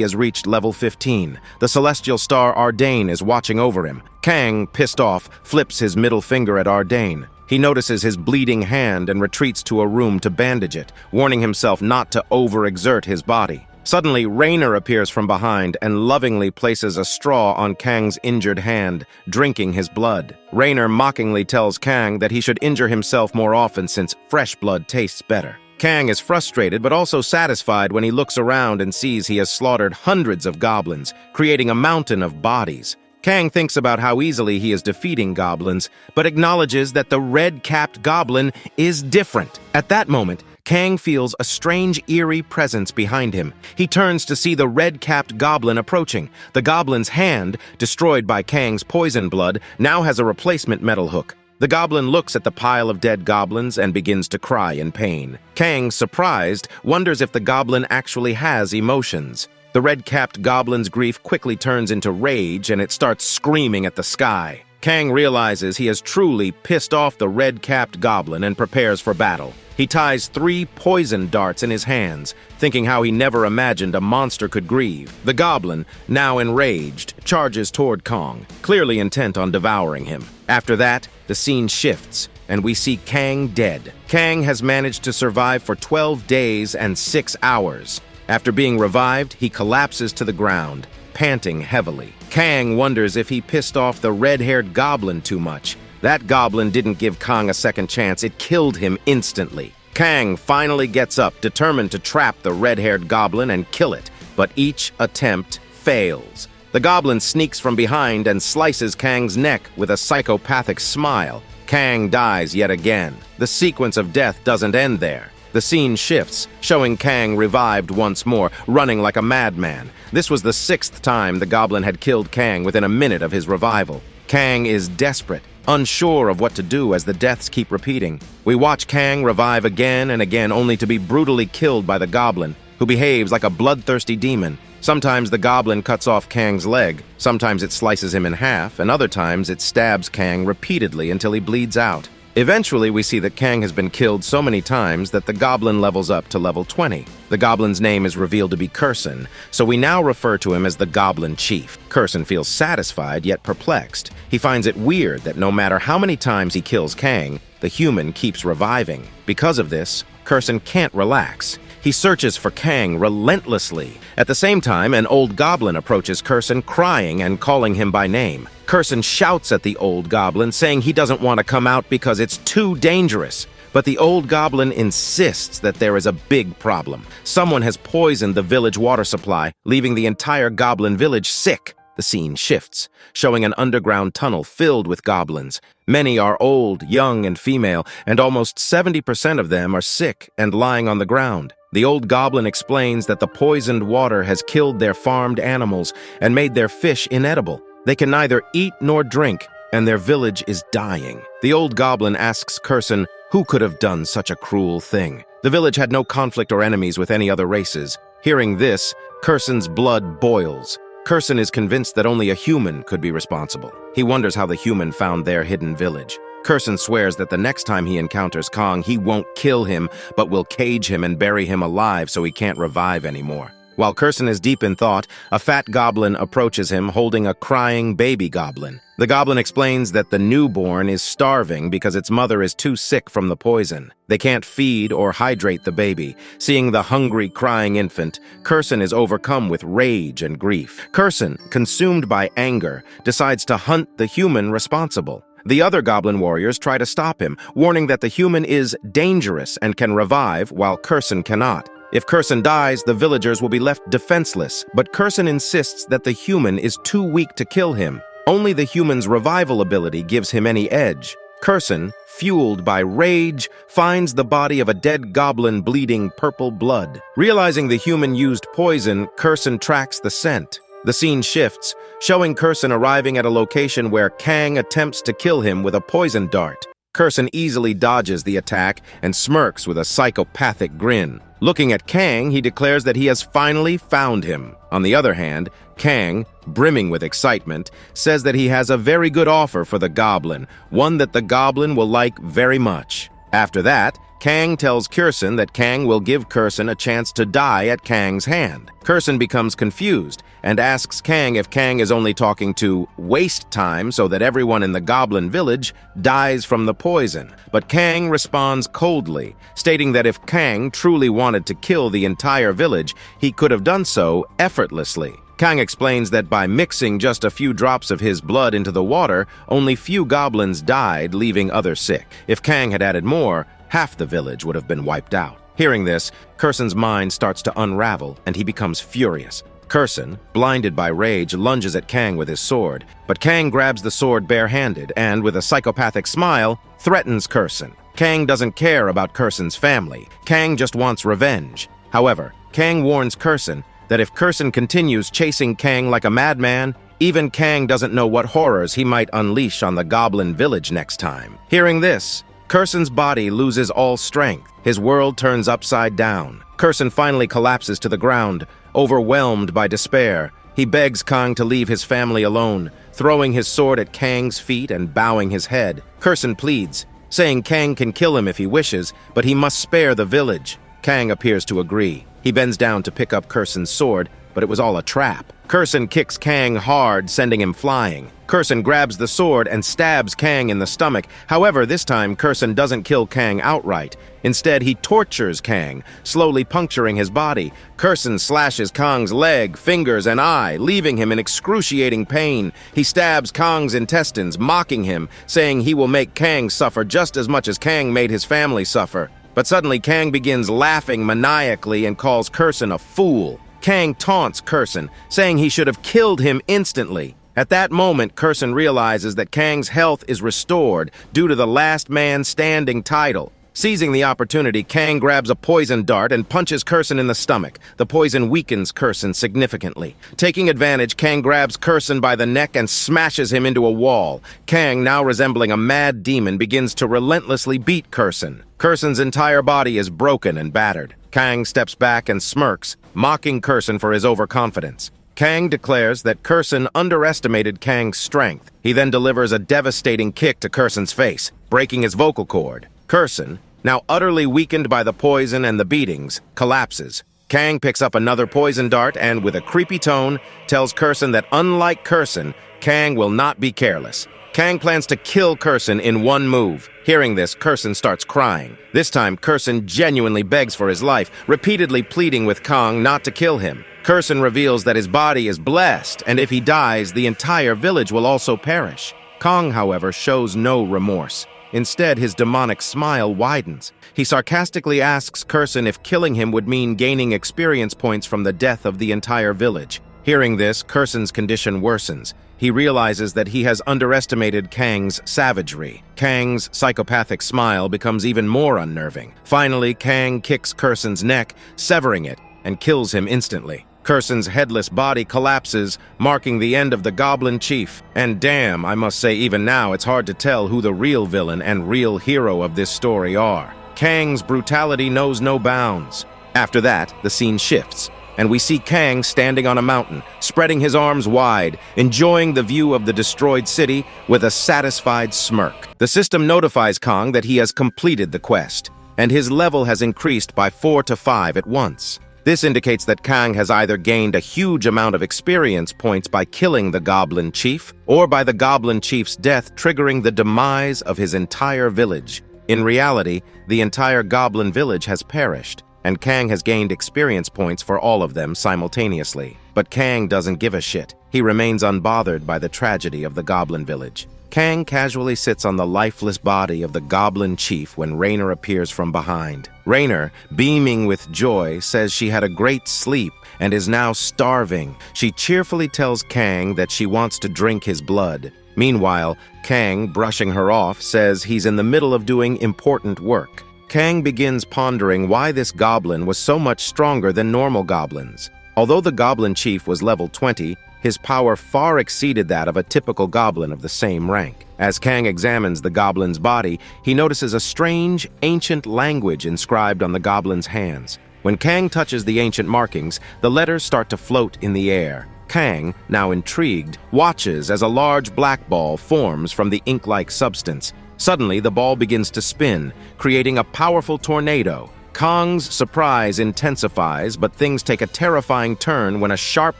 has reached level 15. The celestial star Ardain is watching over him. Kang, pissed off, flips his middle finger at Ardain. He notices his bleeding hand and retreats to a room to bandage it, warning himself not to overexert his body. Suddenly, Rainer appears from behind and lovingly places a straw on Kang's injured hand, drinking his blood. Rainer mockingly tells Kang that he should injure himself more often since fresh blood tastes better. Kang is frustrated but also satisfied when he looks around and sees he has slaughtered hundreds of goblins, creating a mountain of bodies. Kang thinks about how easily he is defeating goblins, but acknowledges that the red-capped goblin is different. At that moment, Kang feels a strange, eerie presence behind him. He turns to see the red-capped goblin approaching. The goblin's hand, destroyed by Kang's poison blood, now has a replacement metal hook. The goblin looks at the pile of dead goblins and begins to cry in pain. Kang, surprised, wonders if the goblin actually has emotions. The red-capped goblin's grief quickly turns into rage and it starts screaming at the sky. Kang realizes he has truly pissed off the red-capped goblin and prepares for battle. He ties 3 poison darts in his hands, thinking how he never imagined a monster could grieve. The goblin, now enraged, charges toward Kang, clearly intent on devouring him. After that, the scene shifts, and we see Kang dead. Kang has managed to survive for 12 days and 6 hours. After being revived, he collapses to the ground, panting heavily. Kang wonders if he pissed off the red-haired goblin too much. That goblin didn't give Kang a second chance, it killed him instantly. Kang finally gets up, determined to trap the red-haired goblin and kill it, but each attempt fails. The goblin sneaks from behind and slices Kang's neck with a psychopathic smile. Kang dies yet again. The sequence of death doesn't end there. The scene shifts, showing Kang revived once more, running like a madman. This was the 6th time the goblin had killed Kang within a minute of his revival. Kang is desperate, unsure of what to do as the deaths keep repeating. We watch Kang revive again and again only to be brutally killed by the goblin, who behaves like a bloodthirsty demon. Sometimes the goblin cuts off Kang's leg, sometimes it slices him in half, and other times it stabs Kang repeatedly until he bleeds out. Eventually, we see that Kang has been killed so many times that the goblin levels up to level 20. The goblin's name is revealed to be Kerson, so we now refer to him as the Goblin Chief. Kerson feels satisfied yet perplexed. He finds it weird that no matter how many times he kills Kang, the human keeps reviving. Because of this, Kerson can't relax. He searches for Kang relentlessly. At the same time, an old goblin approaches Kerson, crying and calling him by name. Kerson shouts at the old goblin, saying he doesn't want to come out because it's too dangerous. But the old goblin insists that there is a big problem. Someone has poisoned the village water supply, leaving the entire goblin village sick. The scene shifts, showing an underground tunnel filled with goblins. Many are old, young, and female, and almost 70% of them are sick and lying on the ground. The old goblin explains that the poisoned water has killed their farmed animals and made their fish inedible. They can neither eat nor drink, and their village is dying. The old goblin asks Kerson who could have done such a cruel thing. The village had no conflict or enemies with any other races. Hearing this, Kerson's blood boils. Kerson is convinced that only a human could be responsible. He wonders how the human found their hidden village. Kerson swears that the next time he encounters Kang, he won't kill him, but will cage him and bury him alive so he can't revive anymore. While Kerson is deep in thought, a fat goblin approaches him holding a crying baby goblin. The goblin explains that the newborn is starving because its mother is too sick from the poison. They can't feed or hydrate the baby. Seeing the hungry, crying infant, Kerson is overcome with rage and grief. Kerson, consumed by anger, decides to hunt the human responsible. The other goblin warriors try to stop him, warning that the human is dangerous and can revive while Kerson cannot. If Kerson dies, the villagers will be left defenseless, but Kerson insists that the human is too weak to kill him. Only the human's revival ability gives him any edge. Kerson, fueled by rage, finds the body of a dead goblin bleeding purple blood. Realizing the human used poison, Kerson tracks the scent. The scene shifts, showing Kerson arriving at a location where Kang attempts to kill him with a poison dart. Kerson easily dodges the attack and smirks with a psychopathic grin. Looking at Kang, he declares that he has finally found him. On the other hand, Kang, brimming with excitement, says that he has a very good offer for the goblin, one that the goblin will like very much. After that, Kang tells Kerson that Kang will give Kerson a chance to die at Kang's hand. Kerson becomes confused and asks Kang if Kang is only talking to waste time so that everyone in the Goblin village dies from the poison. But Kang responds coldly, stating that if Kang truly wanted to kill the entire village, he could have done so effortlessly. Kang explains that by mixing just a few drops of his blood into the water, only few goblins died, leaving others sick. If Kang had added more, half the village would have been wiped out. Hearing this, Kerson's mind starts to unravel, and he becomes furious. Kerson, blinded by rage, lunges at Kang with his sword, but Kang grabs the sword barehanded and, with a psychopathic smile, threatens Kerson. Kang doesn't care about Kerson's family. Kang just wants revenge. However, Kang warns Kerson that if Kerson continues chasing Kang like a madman, even Kang doesn't know what horrors he might unleash on the Goblin village next time. Hearing this, Kerson's body loses all strength. His world turns upside down. Kerson finally collapses to the ground, overwhelmed by despair. He begs Kang to leave his family alone, throwing his sword at Kang's feet and bowing his head. Kerson pleads, saying Kang can kill him if he wishes, but he must spare the village. Kang appears to agree. He bends down to pick up Kerson's sword, but it was all a trap. Kerson kicks Kang hard, sending him flying. Kerson grabs the sword and stabs Kang in the stomach. However, this time Kerson doesn't kill Kang outright. Instead, he tortures Kang, slowly puncturing his body. Kerson slashes Kang's leg, fingers, and eye, leaving him in excruciating pain. He stabs Kang's intestines, mocking him, saying he will make Kang suffer just as much as Kang made his family suffer. But suddenly, Kang begins laughing maniacally and calls Kerson a fool. Kang taunts Kerson, saying he should have killed him instantly. At that moment, Kerson realizes that Kang's health is restored due to the last man standing title. Seizing the opportunity, Kang grabs a poison dart and punches Kerson in the stomach. The poison weakens Kerson significantly. Taking advantage, Kang grabs Kerson by the neck and smashes him into a wall. Kang, now resembling a mad demon, begins to relentlessly beat Kerson. Kerson's entire body is broken and battered. Kang steps back and smirks, mocking Kerson for his overconfidence. Kang declares that Kerson underestimated Kang's strength. He then delivers a devastating kick to Kerson's face, breaking his vocal cord. Kerson, now utterly weakened by the poison and the beatings, collapses. Kang picks up another poison dart and, with a creepy tone, tells Kerson that unlike Kerson, Kang will not be careless. Kang plans to kill Kerson in one move. Hearing this, Kerson starts crying. This time, Kerson genuinely begs for his life, repeatedly pleading with Kang not to kill him. Kerson reveals that his body is blessed, and if he dies, the entire village will also perish. Kang, however, shows no remorse. Instead, his demonic smile widens. He sarcastically asks Kerson if killing him would mean gaining experience points from the death of the entire village. Hearing this, Kerson's condition worsens. He realizes that he has underestimated Kang's savagery. Kang's psychopathic smile becomes even more unnerving. Finally, Kang kicks Kerson's neck, severing it, and kills him instantly. Kerson's headless body collapses, marking the end of the Goblin Chief. And damn, I must say even now it's hard to tell who the real villain and real hero of this story are. Kang's brutality knows no bounds. After that, the scene shifts, and we see Kang standing on a mountain, spreading his arms wide, enjoying the view of the destroyed city with a satisfied smirk. The system notifies Kang that he has completed the quest, and his level has increased by 4 to 5 at once. This indicates that Kang has either gained a huge amount of experience points by killing the Goblin Chief, or by the Goblin Chief's death triggering the demise of his entire village. In reality, the entire Goblin village has perished, and Kang has gained experience points for all of them simultaneously. But Kang doesn't give a shit. He remains unbothered by the tragedy of the Goblin village. Kang casually sits on the lifeless body of the Goblin Chief when Rainer appears from behind. Rainer, beaming with joy, says she had a great sleep and is now starving. She cheerfully tells Kang that she wants to drink his blood. Meanwhile, Kang, brushing her off, says he's in the middle of doing important work. Kang begins pondering why this goblin was so much stronger than normal goblins. Although the Goblin Chief was level 20, his power far exceeded that of a typical goblin of the same rank. As Kang examines the goblin's body, he notices a strange, ancient language inscribed on the goblin's hands. When Kang touches the ancient markings, the letters start to float in the air. Kang, now intrigued, watches as a large black ball forms from the ink-like substance. Suddenly, the ball begins to spin, creating a powerful tornado. Kang's surprise intensifies, but things take a terrifying turn when a sharp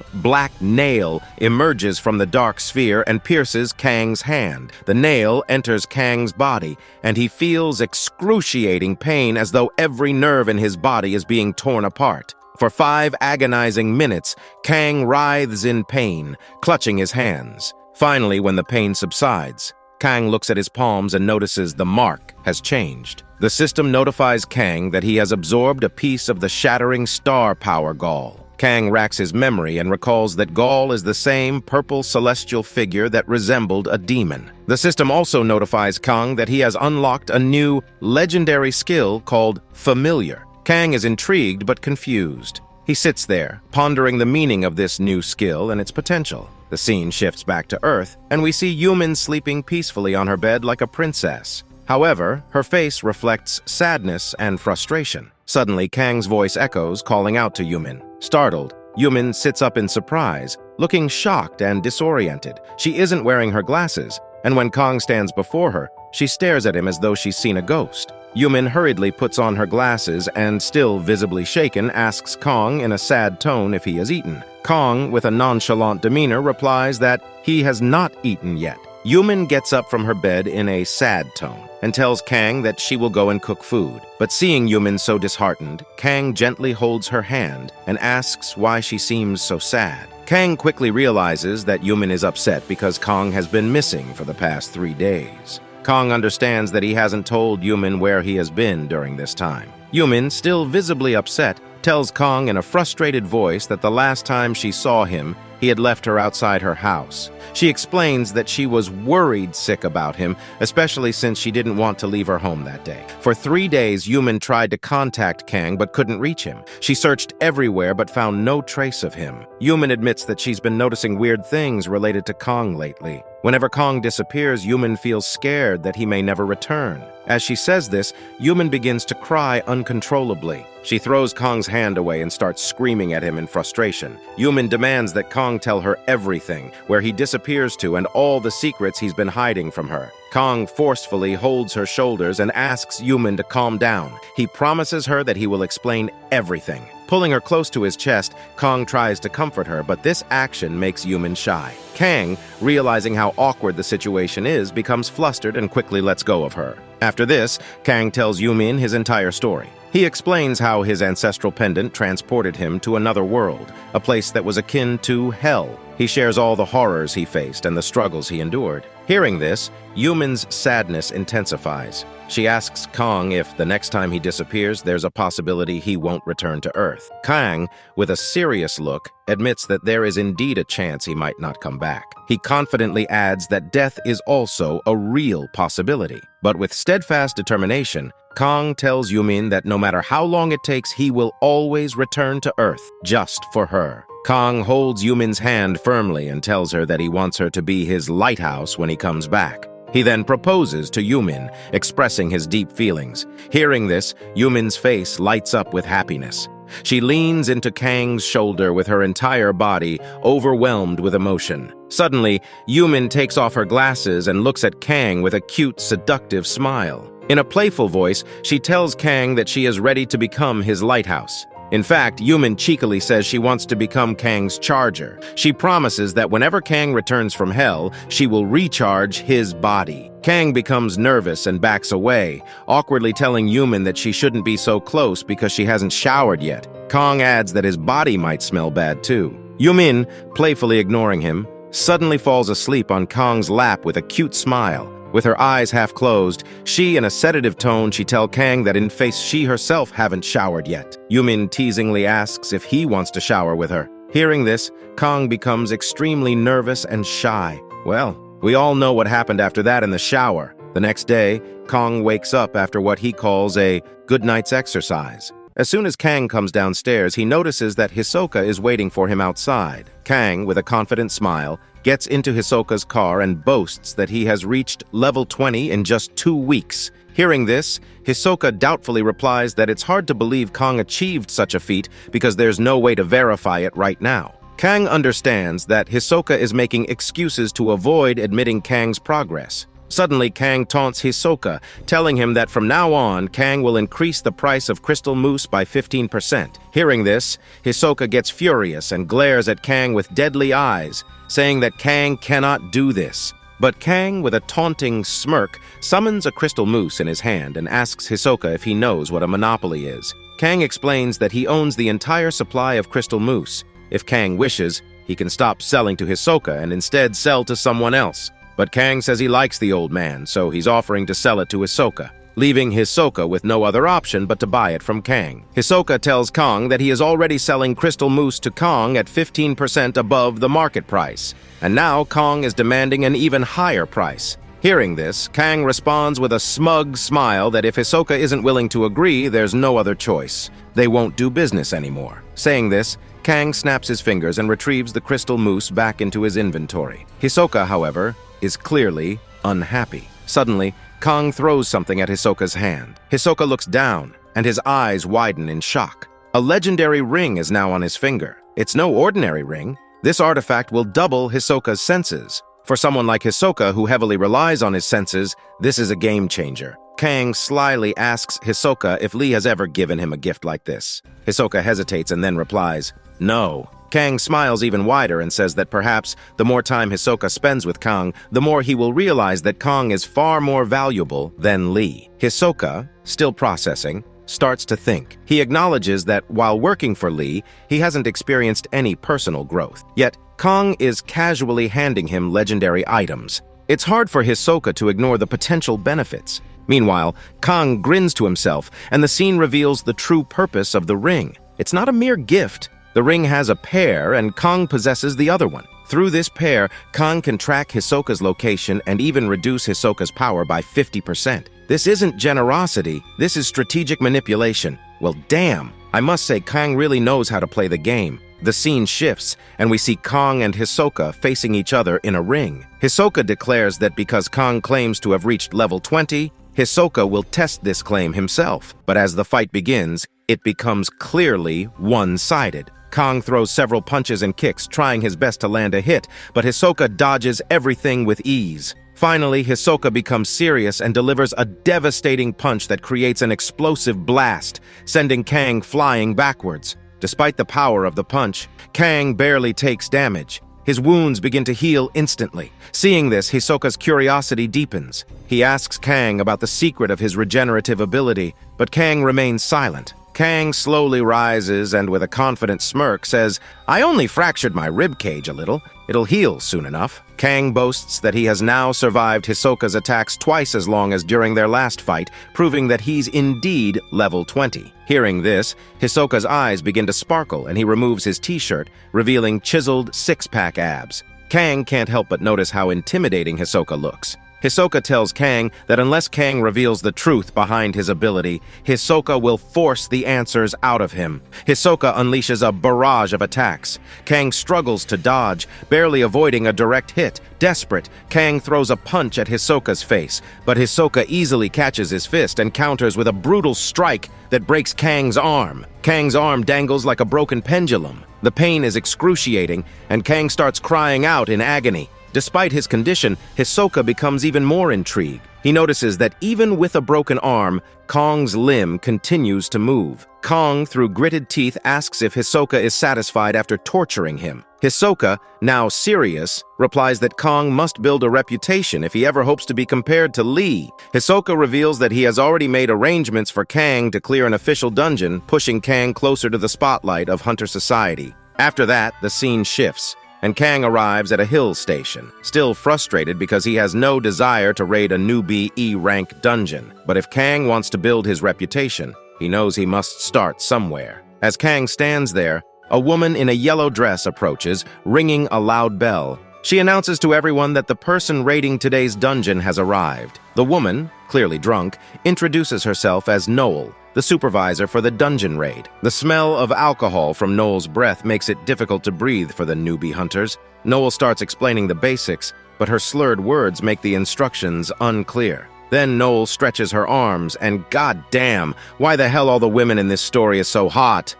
black nail emerges from the dark sphere and pierces Kang's hand. The nail enters Kang's body, and he feels excruciating pain as though every nerve in his body is being torn apart. For 5 agonizing minutes, Kang writhes in pain, clutching his hands. Finally, when the pain subsides, Kang looks at his palms and notices the mark has changed. The system notifies Kang that he has absorbed a piece of the shattering star power Gaul. Kang racks his memory and recalls that Gaul is the same purple celestial figure that resembled a demon. The system also notifies Kang that he has unlocked a new, legendary skill called Familiar. Kang is intrigued but confused. He sits there, pondering the meaning of this new skill and its potential. The scene shifts back to Earth, and we see Yumin sleeping peacefully on her bed like a princess. However, her face reflects sadness and frustration. Suddenly, Kang's voice echoes, calling out to Yumin. Startled, Yumin sits up in surprise, looking shocked and disoriented. She isn't wearing her glasses, and when Kang stands before her, she stares at him as though she's seen a ghost. Yumin hurriedly puts on her glasses and, still visibly shaken, asks Kang in a sad tone if he has eaten. Kang, with a nonchalant demeanor, replies that he has not eaten yet. Yumin gets up from her bed in a sad tone and tells Kang that she will go and cook food. But seeing Yumin so disheartened, Kang gently holds her hand and asks why she seems so sad. Kang quickly realizes that Yumin is upset because Kang has been missing for the past 3 days. Kang understands that he hasn't told Yumin where he has been during this time. Yumin, still visibly upset, tells Kang in a frustrated voice that the last time she saw him, he had left her outside her house. She explains that she was worried sick about him, especially since she didn't want to leave her home that day. For 3 days, Yumin tried to contact Kang but couldn't reach him. She searched everywhere but found no trace of him. Yumin admits that she's been noticing weird things related to Kang lately. Whenever Kang disappears, Yumin feels scared that he may never return. As she says this, Yumin begins to cry uncontrollably. She throws Kang's hand away and starts screaming at him in frustration. Yumin demands that Kang tell her everything, where he disappears to and all the secrets he's been hiding from her. Kang forcefully holds her shoulders and asks Yumin to calm down. He promises her that he will explain everything. Pulling her close to his chest, Kang tries to comfort her, but this action makes Yumin shy. Kang, realizing how awkward the situation is, becomes flustered and quickly lets go of her. After this, Kang tells Yumin his entire story. He explains how his ancestral pendant transported him to another world, a place that was akin to hell. He shares all the horrors he faced and the struggles he endured. Hearing this, Yumin's sadness intensifies. She asks Kang if the next time he disappears, there's a possibility he won't return to Earth. Kang, with a serious look, admits that there is indeed a chance he might not come back. He confidently adds that death is also a real possibility. But with steadfast determination, Kang tells Yumin that no matter how long it takes, he will always return to Earth, just for her. Kang holds Yumin's hand firmly and tells her that he wants her to be his lighthouse when he comes back. He then proposes to Yumin, expressing his deep feelings. Hearing this, Yumin's face lights up with happiness. She leans into Kang's shoulder with her entire body, overwhelmed with emotion. Suddenly, Yumin takes off her glasses and looks at Kang with a cute, seductive smile. In a playful voice, she tells Kang that she is ready to become his lighthouse. In fact, Yumin cheekily says she wants to become Kang's charger. She promises that whenever Kang returns from hell, she will recharge his body. Kang becomes nervous and backs away, awkwardly telling Yumin that she shouldn't be so close because she hasn't showered yet. Kang adds that his body might smell bad too. Yumin, playfully ignoring him, suddenly falls asleep on Kang's lap with a cute smile. With her eyes half closed, she, in a sedative tone, she tells Kang that in face she herself haven't showered yet. Yumin teasingly asks if he wants to shower with her. Hearing this, Kang becomes extremely nervous and shy. Well, we all know what happened after that in the shower. The next day, Kang wakes up after what he calls a good night's exercise. As soon as Kang comes downstairs, he notices that Hisoka is waiting for him outside. Kang, with a confident smile, gets into Hisoka's car and boasts that he has reached level 20 in just 2 weeks. Hearing this, Hisoka doubtfully replies that it's hard to believe Kang achieved such a feat because there's no way to verify it right now. Kang understands that Hisoka is making excuses to avoid admitting Kang's progress. Suddenly, Kang taunts Hisoka, telling him that from now on, Kang will increase the price of crystal mousse by 15%. Hearing this, Hisoka gets furious and glares at Kang with deadly eyes, saying that Kang cannot do this. But Kang, with a taunting smirk, summons a crystal mousse in his hand and asks Hisoka if he knows what a monopoly is. Kang explains that he owns the entire supply of crystal mousse. If Kang wishes, he can stop selling to Hisoka and instead sell to someone else. But Kang says he likes the old man, so he's offering to sell it to Hisoka, leaving Hisoka with no other option but to buy it from Kang. Hisoka tells Kang that he is already selling crystal mousse to Kang at 15% above the market price, and now Kang is demanding an even higher price. Hearing this, Kang responds with a smug smile that if Hisoka isn't willing to agree, there's no other choice. They won't do business anymore. Saying this, Kang snaps his fingers and retrieves the crystal mousse back into his inventory. Hisoka, however, is clearly unhappy. Suddenly, Kang throws something at Hisoka's hand. Hisoka looks down, and his eyes widen in shock. A legendary ring is now on his finger. It's no ordinary ring. This artifact will double Hisoka's senses. For someone like Hisoka, who heavily relies on his senses, this is a game changer. Kang slyly asks Hisoka if Lee has ever given him a gift like this. Hisoka hesitates and then replies, "No." Kang smiles even wider and says that perhaps the more time Hisoka spends with Kang, the more he will realize that Kang is far more valuable than Lee. Hisoka, still processing, starts to think. He acknowledges that while working for Lee, he hasn't experienced any personal growth. Yet, Kang is casually handing him legendary items. It's hard for Hisoka to ignore the potential benefits. Meanwhile, Kang grins to himself, and the scene reveals the true purpose of the ring. It's not a mere gift. The ring has a pair, and Kang possesses the other one. Through this pair, Kang can track Hisoka's location and even reduce Hisoka's power by 50%. This isn't generosity, this is strategic manipulation. Well, damn, I must say Kang really knows how to play the game. The scene shifts, and we see Kang and Hisoka facing each other in a ring. Hisoka declares that because Kang claims to have reached level 20, Hisoka will test this claim himself. But as the fight begins, it becomes clearly one-sided. Kang throws several punches and kicks, trying his best to land a hit, but Hisoka dodges everything with ease. Finally, Hisoka becomes serious and delivers a devastating punch that creates an explosive blast, sending Kang flying backwards. Despite the power of the punch, Kang barely takes damage. His wounds begin to heal instantly. Seeing this, Hisoka's curiosity deepens. He asks Kang about the secret of his regenerative ability, but Kang remains silent. Kang slowly rises and with a confident smirk says, "I only fractured my ribcage a little. It'll heal soon enough." Kang boasts that he has now survived Hisoka's attacks twice as long as during their last fight, proving that he's indeed level 20. Hearing this, Hisoka's eyes begin to sparkle and he removes his t-shirt, revealing chiseled six-pack abs. Kang can't help but notice how intimidating Hisoka looks. Hisoka tells Kang that unless Kang reveals the truth behind his ability, Hisoka will force the answers out of him. Hisoka unleashes a barrage of attacks. Kang struggles to dodge, barely avoiding a direct hit. Desperate, Kang throws a punch at Hisoka's face, but Hisoka easily catches his fist and counters with a brutal strike that breaks Kang's arm. Kang's arm dangles like a broken pendulum. The pain is excruciating, and Kang starts crying out in agony. Despite his condition, Hisoka becomes even more intrigued. He notices that even with a broken arm, Kang's limb continues to move. Kang, through gritted teeth, asks if Hisoka is satisfied after torturing him. Hisoka, now serious, replies that Kang must build a reputation if he ever hopes to be compared to Lee. Hisoka reveals that he has already made arrangements for Kang to clear an official dungeon, pushing Kang closer to the spotlight of Hunter Society. After that, the scene shifts, and Kang arrives at a hill station, still frustrated because he has no desire to raid a newbie E-rank dungeon. But if Kang wants to build his reputation, he knows he must start somewhere. As Kang stands there, a woman in a yellow dress approaches, ringing a loud bell. She announces to everyone that the person raiding today's dungeon has arrived. The woman, clearly drunk, introduces herself as Noel, the supervisor for the dungeon raid. The smell of alcohol from Noel's breath makes it difficult to breathe for the newbie hunters. Noel starts explaining the basics, but her slurred words make the instructions unclear. Then Noel stretches her arms, and goddamn, why the hell all the women in this story is so hot?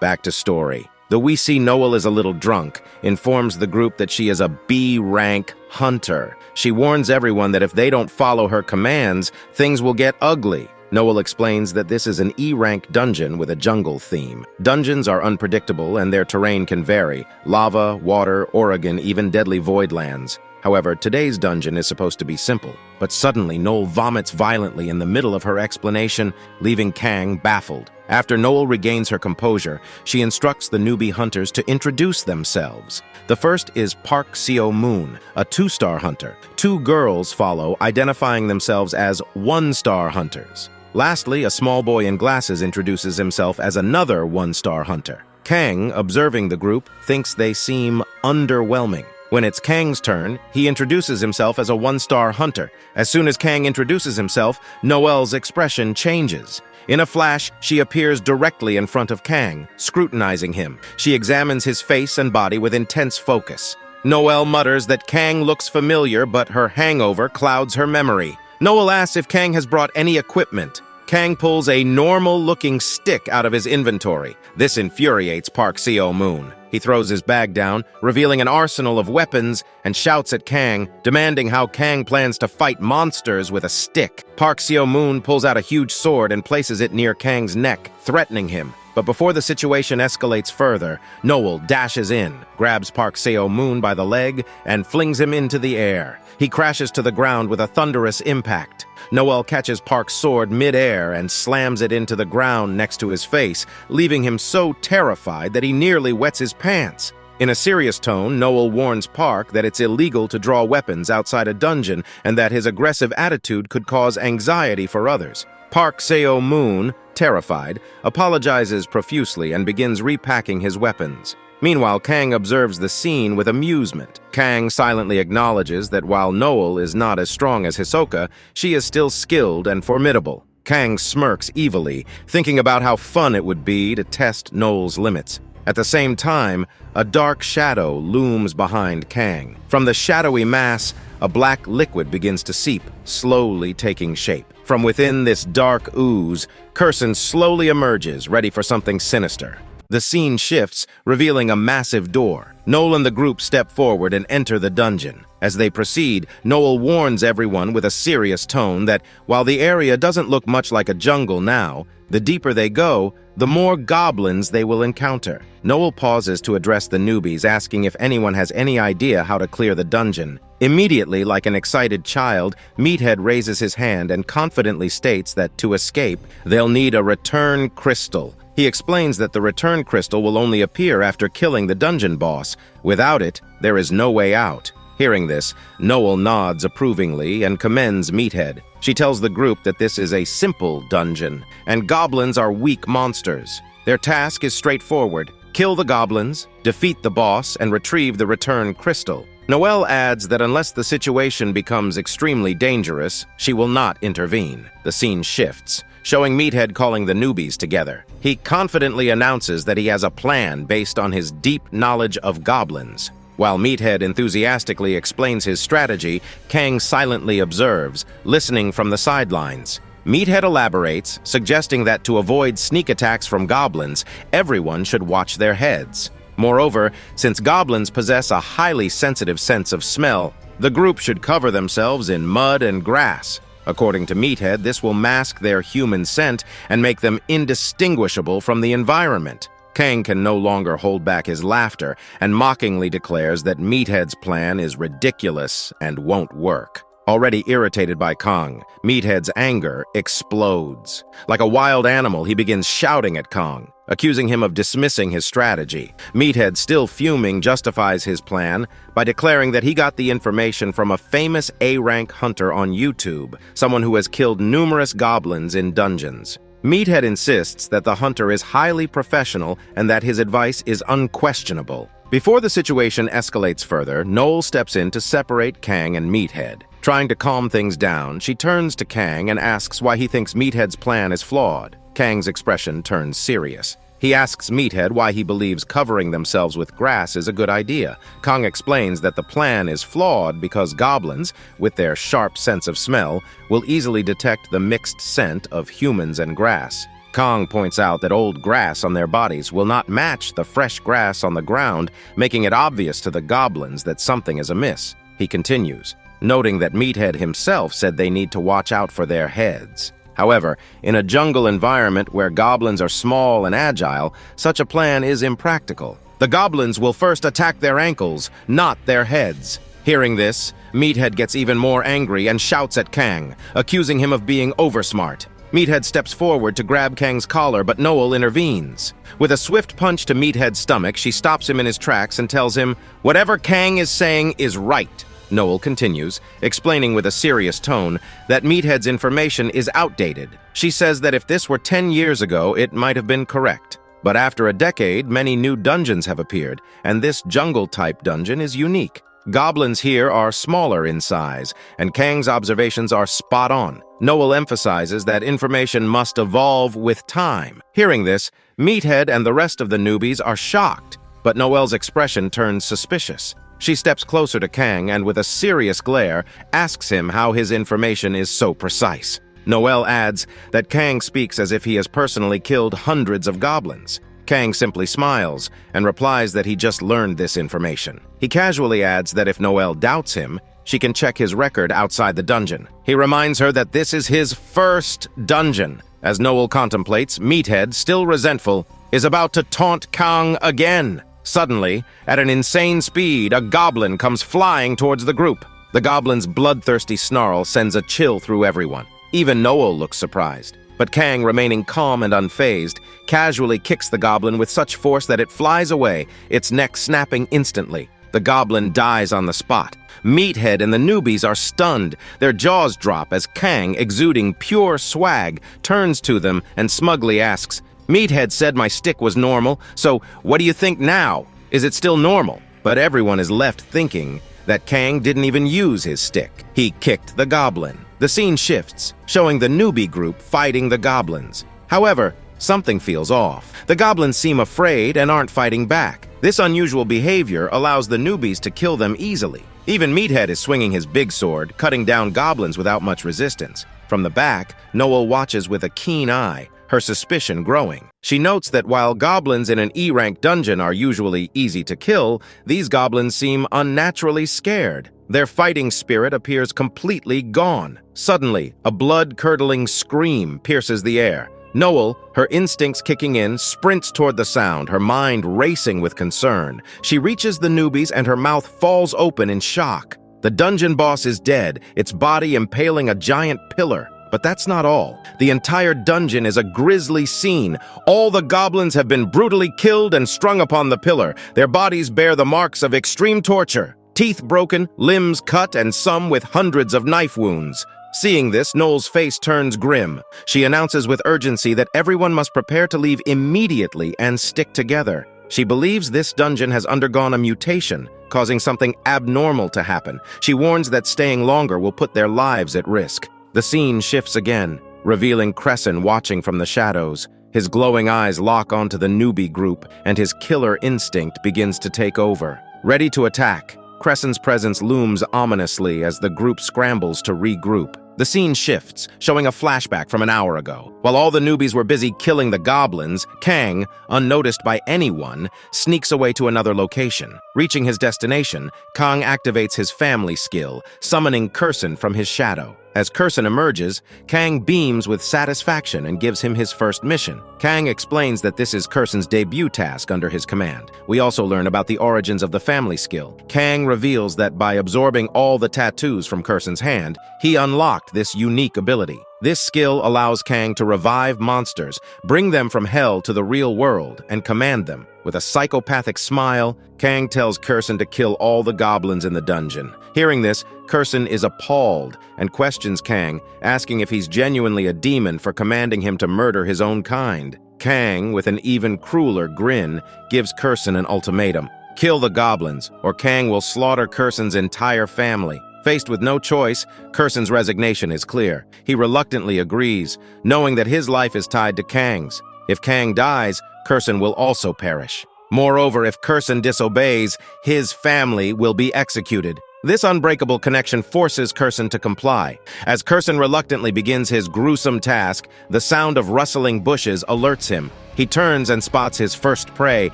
Back to story. Though we see Noel is a little drunk, informs the group that she is a B-rank hunter. She warns everyone that if they don't follow her commands, things will get ugly. Noel explains that this is an E-rank dungeon with a jungle theme. Dungeons are unpredictable and their terrain can vary: lava, water, Oregon, even deadly voidlands. However, today's dungeon is supposed to be simple. But suddenly, Noel vomits violently in the middle of her explanation, leaving Kang baffled. After Noel regains her composure, she instructs the newbie hunters to introduce themselves. The first is Park Seo-moon, a 2-star hunter. 2 girls follow, identifying themselves as 1-star hunters. Lastly, a small boy in glasses introduces himself as another 1-star hunter. Kang, observing the group, thinks they seem underwhelming. When it's Kang's turn, he introduces himself as a 1-star hunter. As soon as Kang introduces himself, Noel's expression changes. In a flash, she appears directly in front of Kang, scrutinizing him. She examines his face and body with intense focus. Noel mutters that Kang looks familiar, but her hangover clouds her memory. Noel asks if Kang has brought any equipment. Kang pulls a normal-looking stick out of his inventory. This infuriates Park Seo-moon. He throws his bag down, revealing an arsenal of weapons, and shouts at Kang, demanding how Kang plans to fight monsters with a stick. Park Seo-moon pulls out a huge sword and places it near Kang's neck, threatening him. But before the situation escalates further, Noel dashes in, grabs Park Seo-moon by the leg, and flings him into the air. He crashes to the ground with a thunderous impact. Noel catches Park's sword mid-air and slams it into the ground next to his face, leaving him so terrified that he nearly wets his pants. In a serious tone, Noel warns Park that it's illegal to draw weapons outside a dungeon and that his aggressive attitude could cause anxiety for others. Park Seo-moon, terrified, apologizes profusely and begins repacking his weapons. Meanwhile, Kang observes the scene with amusement. Kang silently acknowledges that while Noel is not as strong as Hisoka, she is still skilled and formidable. Kang smirks evilly, thinking about how fun it would be to test Noel's limits. At the same time, a dark shadow looms behind Kang. From the shadowy mass, a black liquid begins to seep, slowly taking shape. From within this dark ooze, Kerson slowly emerges, ready for something sinister. The scene shifts, revealing a massive door. Noel and the group step forward and enter the dungeon. As they proceed, Noel warns everyone with a serious tone that while the area doesn't look much like a jungle now, the deeper they go, the more goblins they will encounter. Noel pauses to address the newbies, asking if anyone has any idea how to clear the dungeon. Immediately, like an excited child, Meathead raises his hand and confidently states that to escape, they'll need a return crystal. He explains that the return crystal will only appear after killing the dungeon boss. Without it, there is no way out. Hearing this, Noel nods approvingly and commends Meathead. She tells the group that this is a simple dungeon, and goblins are weak monsters. Their task is straightforward: kill the goblins, defeat the boss, and retrieve the return crystal. Noel adds that unless the situation becomes extremely dangerous, she will not intervene. The scene shifts, showing Meathead calling the newbies together. He confidently announces that he has a plan based on his deep knowledge of goblins. While Meathead enthusiastically explains his strategy, Kang silently observes, listening from the sidelines. Meathead elaborates, suggesting that to avoid sneak attacks from goblins, everyone should watch their heads. Moreover, since goblins possess a highly sensitive sense of smell, the group should cover themselves in mud and grass. According to Meathead, this will mask their human scent and make them indistinguishable from the environment. Kang can no longer hold back his laughter and mockingly declares that Meathead's plan is ridiculous and won't work. Already irritated by Kong, Meathead's anger explodes. Like a wild animal, he begins shouting at Kong, accusing him of dismissing his strategy. Meathead, still fuming, justifies his plan by declaring that he got the information from a famous A-rank hunter on YouTube, someone who has killed numerous goblins in dungeons. Meathead insists that the hunter is highly professional and that his advice is unquestionable. Before the situation escalates further, Noel steps in to separate Kang and Meathead. Trying to calm things down, she turns to Kang and asks why he thinks Meathead's plan is flawed. Kang's expression turns serious. He asks Meathead why he believes covering themselves with grass is a good idea. Kang explains that the plan is flawed because goblins, with their sharp sense of smell, will easily detect the mixed scent of humans and grass. Kang points out that old grass on their bodies will not match the fresh grass on the ground, making it obvious to the goblins that something is amiss. He continues, noting that Meathead himself said they need to watch out for their heads. However, in a jungle environment where goblins are small and agile, such a plan is impractical. The goblins will first attack their ankles, not their heads. Hearing this, Meathead gets even more angry and shouts at Kang, accusing him of being oversmart. Meathead steps forward to grab Kang's collar, but Noel intervenes. With a swift punch to Meathead's stomach, she stops him in his tracks and tells him, "Whatever Kang is saying is right." Noel continues, explaining with a serious tone that Meathead's information is outdated. She says that if this were 10 years ago, it might have been correct. But after a decade, many new dungeons have appeared, and this jungle-type dungeon is unique. Goblins here are smaller in size, and Kang's observations are spot on. Noel emphasizes that information must evolve with time. Hearing this, Meathead and the rest of the newbies are shocked, but Noel's expression turns suspicious. She steps closer to Kang and, with a serious glare, asks him how his information is so precise. Noel adds that Kang speaks as if he has personally killed hundreds of goblins. Kang simply smiles and replies that he just learned this information. He casually adds that if Noel doubts him, she can check his record outside the dungeon. He reminds her that this is his first dungeon. As Noel contemplates, Meathead, still resentful, is about to taunt Kang again. Suddenly, at an insane speed, a goblin comes flying towards the group. The goblin's bloodthirsty snarl sends a chill through everyone. Even Noel looks surprised. But Kang, remaining calm and unfazed, casually kicks the goblin with such force that it flies away, its neck snapping instantly. The goblin dies on the spot. Meathead and the newbies are stunned. Their jaws drop as Kang, exuding pure swag, turns to them and smugly asks, "Meathead said my stick was normal, so what do you think now? Is it still normal?" But everyone is left thinking that Kang didn't even use his stick. He kicked the goblin. The scene shifts, showing the newbie group fighting the goblins. However, something feels off. The goblins seem afraid and aren't fighting back. This unusual behavior allows the newbies to kill them easily. Even Meathead is swinging his big sword, cutting down goblins without much resistance. From the back, Noel watches with a keen eye, her suspicion growing. She notes that while goblins in an E-rank dungeon are usually easy to kill, these goblins seem unnaturally scared. Their fighting spirit appears completely gone. Suddenly, a blood-curdling scream pierces the air. Noel, her instincts kicking in, sprints toward the sound, her mind racing with concern. She reaches the newbies and her mouth falls open in shock. The dungeon boss is dead, its body impaling a giant pillar. But that's not all. The entire dungeon is a grisly scene. All the goblins have been brutally killed and strung upon the pillar. Their bodies bear the marks of extreme torture. Teeth broken, limbs cut, and some with hundreds of knife wounds. Seeing this, Noel's face turns grim. She announces with urgency that everyone must prepare to leave immediately and stick together. She believes this dungeon has undergone a mutation, causing something abnormal to happen. She warns that staying longer will put their lives at risk. The scene shifts again, revealing Kerson watching from the shadows. His glowing eyes lock onto the newbie group, and his killer instinct begins to take over. Ready to attack, Kerson's presence looms ominously as the group scrambles to regroup. The scene shifts, showing a flashback from an hour ago. While all the newbies were busy killing the goblins, Kang, unnoticed by anyone, sneaks away to another location. Reaching his destination, Kang activates his family skill, summoning Kerson from his shadow. As Kerson emerges, Kang beams with satisfaction and gives him his first mission. Kang explains that this is Kerson's debut task under his command. We also learn about the origins of the family skill. Kang reveals that by absorbing all the tattoos from Kerson's hand, he unlocked this unique ability. This skill allows Kang to revive monsters, bring them from hell to the real world, and command them. With a psychopathic smile, Kang tells Kerson to kill all the goblins in the dungeon. Hearing this, Kerson is appalled and questions Kang, asking if he's genuinely a demon for commanding him to murder his own kind. Kang, with an even crueler grin, gives Kerson an ultimatum. Kill the goblins, or Kang will slaughter Kerson's entire family. Faced with no choice, Kerson's resignation is clear. He reluctantly agrees, knowing that his life is tied to Kang's. If Kang dies, Kerson will also perish. Moreover, if Kerson disobeys, his family will be executed. This unbreakable connection forces Kerson to comply. As Kerson reluctantly begins his gruesome task, the sound of rustling bushes alerts him. He turns and spots his first prey,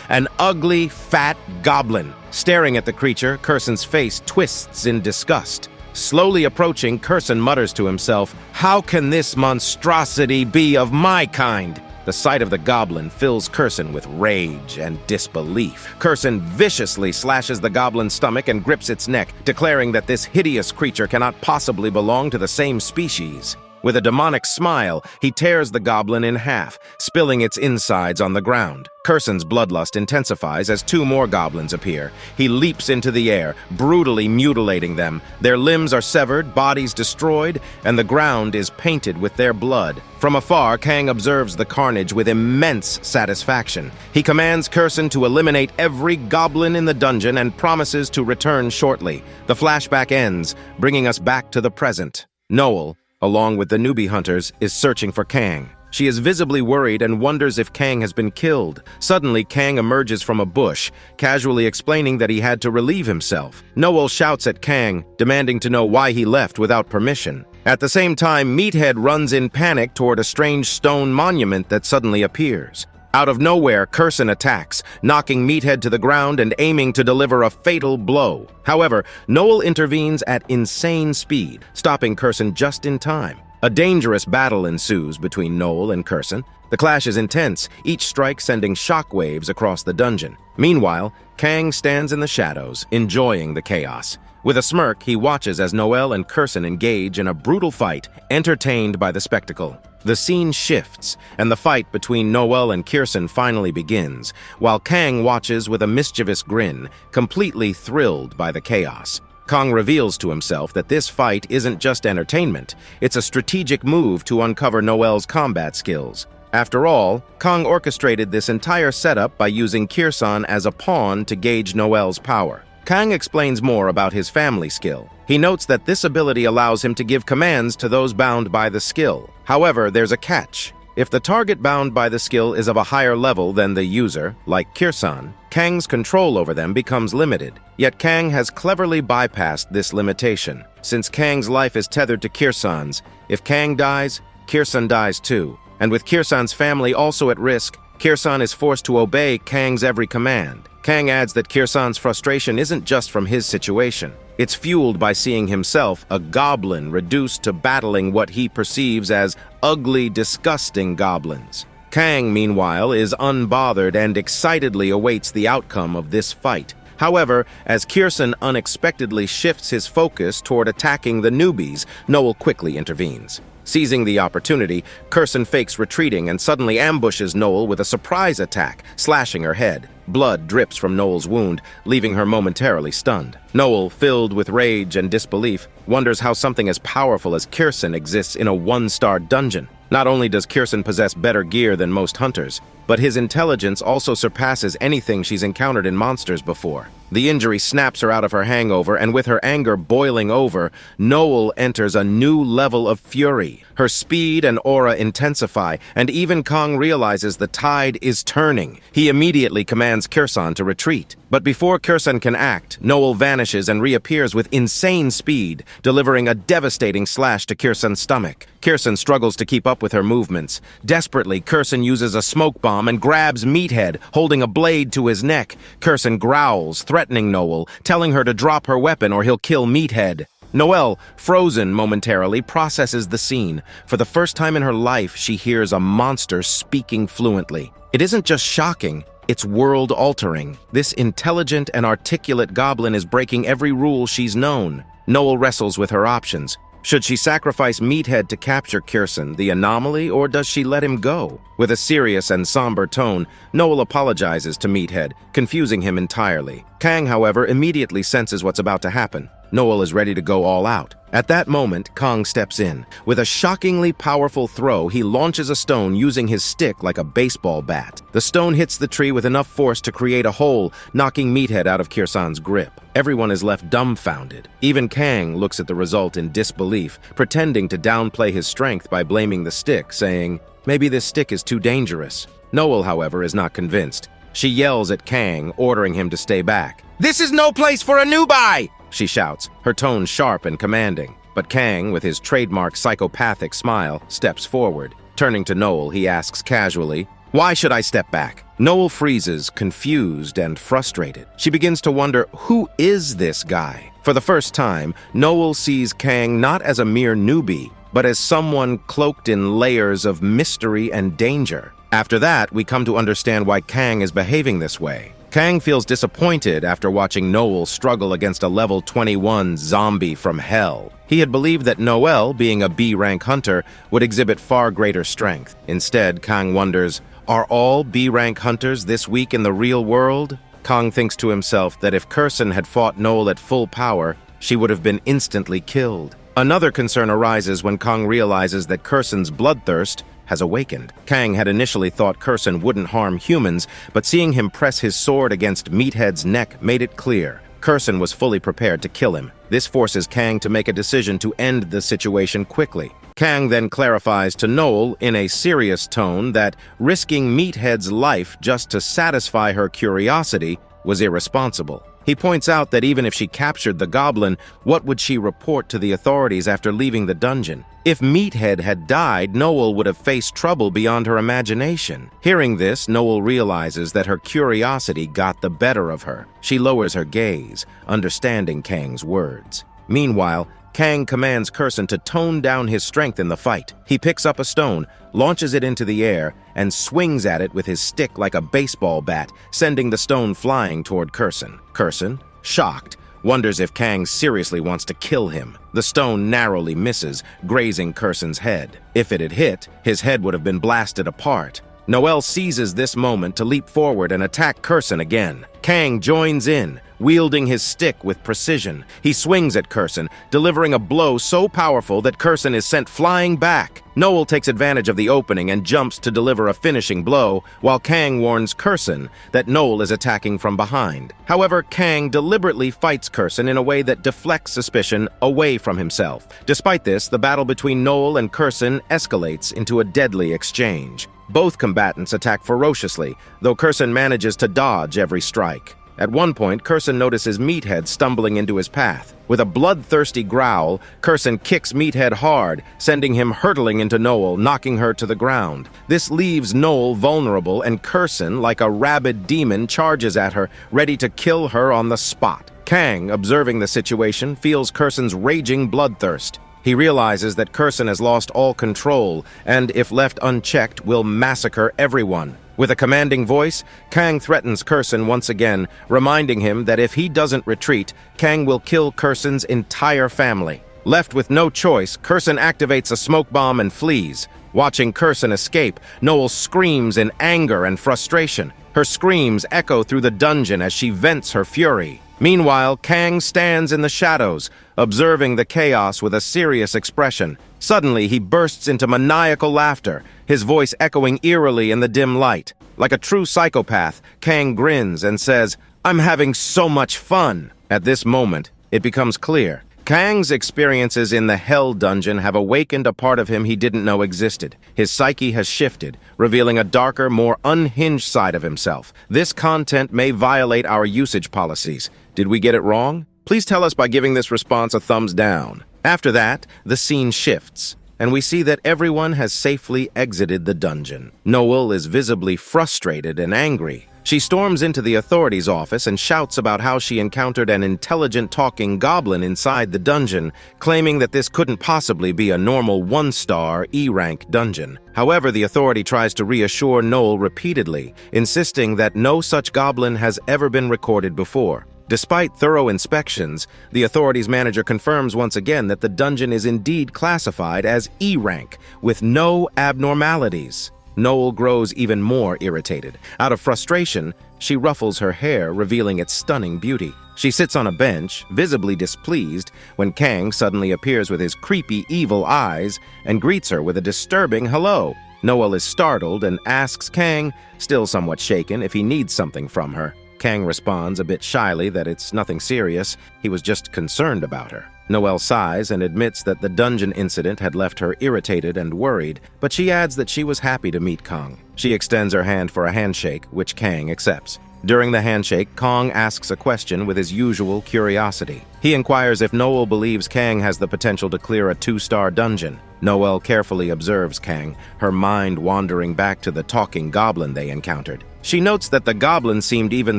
an ugly, fat goblin. Staring at the creature, Kerson's face twists in disgust. Slowly approaching, Kerson mutters to himself, "How can this monstrosity be of my kind?" The sight of the goblin fills Kerson with rage and disbelief. Kerson viciously slashes the goblin's stomach and grips its neck, declaring that this hideous creature cannot possibly belong to the same species. With a demonic smile, he tears the goblin in half, spilling its insides on the ground. Kerson's bloodlust intensifies as two more goblins appear. He leaps into the air, brutally mutilating them. Their limbs are severed, bodies destroyed, and the ground is painted with their blood. From afar, Kang observes the carnage with immense satisfaction. He commands Kerson to eliminate every goblin in the dungeon and promises to return shortly. The flashback ends, bringing us back to the present. Noel, along with the newbie hunters, is searching for Kang. She is visibly worried and wonders if Kang has been killed. Suddenly, Kang emerges from a bush, casually explaining that he had to relieve himself. Noel shouts at Kang, demanding to know why he left without permission. At the same time, Meathead runs in panic toward a strange stone monument that suddenly appears. Out of nowhere, Kerson attacks, knocking Meathead to the ground and aiming to deliver a fatal blow. However, Noel intervenes at insane speed, stopping Kerson just in time. A dangerous battle ensues between Noel and Kerson. The clash is intense, each strike sending shockwaves across the dungeon. Meanwhile, Kang stands in the shadows, enjoying the chaos. With a smirk, he watches as Noel and Kerson engage in a brutal fight, entertained by the spectacle. The scene shifts, and the fight between Noel and Kerson finally begins, while Kang watches with a mischievous grin, completely thrilled by the chaos. Kang reveals to himself that this fight isn't just entertainment, it's a strategic move to uncover Noel's combat skills. After all, Kang orchestrated this entire setup by using Kerson as a pawn to gauge Noel's power. Kang explains more about his family skill. He notes that this ability allows him to give commands to those bound by the skill. However, there's a catch. If the target bound by the skill is of a higher level than the user, like Kerson, Kang's control over them becomes limited. Yet Kang has cleverly bypassed this limitation. Since Kang's life is tethered to Kerson's, if Kang dies, Kerson dies too. And with Kerson's family also at risk, Kerson is forced to obey Kang's every command. Kang adds that Kerson's frustration isn't just from his situation. It's fueled by seeing himself, a goblin, reduced to battling what he perceives as ugly, disgusting goblins. Kang, meanwhile, is unbothered and excitedly awaits the outcome of this fight. However, as Kerson unexpectedly shifts his focus toward attacking the newbies, Noel quickly intervenes. Seizing the opportunity, Kerson fakes retreating and suddenly ambushes Noel with a surprise attack, slashing her head. Blood drips from Noel's wound, leaving her momentarily stunned. Noel, filled with rage and disbelief, wonders how something as powerful as Kerson exists in a one-star dungeon. Not only does Kerson possess better gear than most hunters, but his intelligence also surpasses anything she's encountered in monsters before. The injury snaps her out of her hangover, and with her anger boiling over, Noel enters a new level of fury. Her speed and aura intensify, and even Kang realizes the tide is turning. He immediately commands Kerson to retreat. But before Kerson can act, Noel vanishes and reappears with insane speed, delivering a devastating slash to Kerson's stomach. Kerson struggles to keep up with her movements. Desperately, Kerson uses a smoke bomb and grabs Meathead, holding a blade to his neck. Kerson growls, threatening Noel, telling her to drop her weapon or he'll kill Meathead. Noel, frozen momentarily, processes the scene. For the first time in her life, she hears a monster speaking fluently. It isn't just shocking, it's world-altering. This intelligent and articulate goblin is breaking every rule she's known. Noel wrestles with her options. Should she sacrifice Meathead to capture Kerson, the anomaly, or does she let him go? With a serious and somber tone, Noel apologizes to Meathead, confusing him entirely. Kang, however, immediately senses what's about to happen. Noel is ready to go all out. At that moment, Kang steps in. With a shockingly powerful throw, he launches a stone using his stick like a baseball bat. The stone hits the tree with enough force to create a hole, knocking Meathead out of Kerson's grip. Everyone is left dumbfounded. Even Kang looks at the result in disbelief, pretending to downplay his strength by blaming the stick, saying, "Maybe this stick is too dangerous." Noel, however, is not convinced. She yells at Kang, ordering him to stay back. "This is no place for a newbie!" she shouts, her tone sharp and commanding. But Kang, with his trademark psychopathic smile, steps forward. Turning to Noel, he asks casually, "Why should I step back?" Noel freezes, confused and frustrated. She begins to wonder, who is this guy? For the first time, Noel sees Kang not as a mere newbie, but as someone cloaked in layers of mystery and danger. After that, we come to understand why Kang is behaving this way. Kang feels disappointed after watching Noel struggle against a level 21 zombie from hell. He had believed that Noel, being a B-rank hunter, would exhibit far greater strength. Instead, Kang wonders, are all B-rank hunters this weak in the real world? Kang thinks to himself that if Kerson had fought Noel at full power, she would have been instantly killed. Another concern arises when Kang realizes that Kerson's bloodthirst has awakened. Kang had initially thought Kerson wouldn't harm humans, but seeing him press his sword against Meathead's neck made it clear. Kerson was fully prepared to kill him. This forces Kang to make a decision to end the situation quickly. Kang then clarifies to Noel in a serious tone that risking Meathead's life just to satisfy her curiosity was irresponsible. He points out that even if she captured the Goblin, what would she report to the authorities after leaving the dungeon? If Meathead had died, Noel would have faced trouble beyond her imagination. Hearing this, Noel realizes that her curiosity got the better of her. She lowers her gaze, understanding Kang's words. Meanwhile, Kang commands Kerson to tone down his strength in the fight. He picks up a stone, launches it into the air, and swings at it with his stick like a baseball bat, sending the stone flying toward Kerson. Kerson, shocked, wonders if Kang seriously wants to kill him. The stone narrowly misses, grazing Kerson's head. If it had hit, his head would have been blasted apart. Noel seizes this moment to leap forward and attack Kerson again. Kang joins in, wielding his stick with precision. He swings at Kerson, delivering a blow so powerful that Kerson is sent flying back. Noel takes advantage of the opening and jumps to deliver a finishing blow, while Kang warns Kerson that Noel is attacking from behind. However, Kang deliberately fights Kerson in a way that deflects suspicion away from himself. Despite this, the battle between Noel and Kerson escalates into a deadly exchange. Both combatants attack ferociously, though Kerson manages to dodge every strike. At one point, Kerson notices Meathead stumbling into his path. With a bloodthirsty growl, Kerson kicks Meathead hard, sending him hurtling into Noel, knocking her to the ground. This leaves Noel vulnerable, and Kerson, like a rabid demon, charges at her, ready to kill her on the spot. Kang, observing the situation, feels Kerson's raging bloodthirst. He realizes that Kerson has lost all control, and if left unchecked, will massacre everyone. With a commanding voice, Kang threatens Kerson once again, reminding him that if he doesn't retreat, Kang will kill Kerson's entire family. Left with no choice, Kerson activates a smoke bomb and flees. Watching Kerson escape, Noel screams in anger and frustration. Her screams echo through the dungeon as she vents her fury. Meanwhile, Kang stands in the shadows, observing the chaos with a serious expression. Suddenly, he bursts into maniacal laughter, his voice echoing eerily in the dim light. Like a true psychopath, Kang grins and says, "I'm having so much fun." At this moment, it becomes clear. Kang's experiences in the Hell Dungeon have awakened a part of him he didn't know existed. His psyche has shifted, revealing a darker, more unhinged side of himself. This content may violate our usage policies. Did we get it wrong? Please tell us by giving this response a thumbs down. After that, the scene shifts, and we see that everyone has safely exited the dungeon. Noel is visibly frustrated and angry. She storms into the authorities' office and shouts about how she encountered an intelligent talking goblin inside the dungeon, claiming that this couldn't possibly be a normal one-star E-rank dungeon. However, the authority tries to reassure Noel repeatedly, insisting that no such goblin has ever been recorded before. Despite thorough inspections, the authorities' manager confirms once again that the dungeon is indeed classified as E-rank, with no abnormalities. Noel grows even more irritated. Out of frustration, she ruffles her hair, revealing its stunning beauty. She sits on a bench, visibly displeased, when Kang suddenly appears with his creepy, evil eyes and greets her with a disturbing hello. Noel is startled and asks Kang, still somewhat shaken, if he needs something from her. Kang responds a bit shyly that it's nothing serious, he was just concerned about her. Noelle sighs and admits that the dungeon incident had left her irritated and worried, but she adds that she was happy to meet Kang. She extends her hand for a handshake, which Kang accepts. During the handshake, Kang asks a question with his usual curiosity. He inquires if Noelle believes Kang has the potential to clear a 2-star dungeon. Noelle carefully observes Kang, her mind wandering back to the talking goblin they encountered. She notes that the goblin seemed even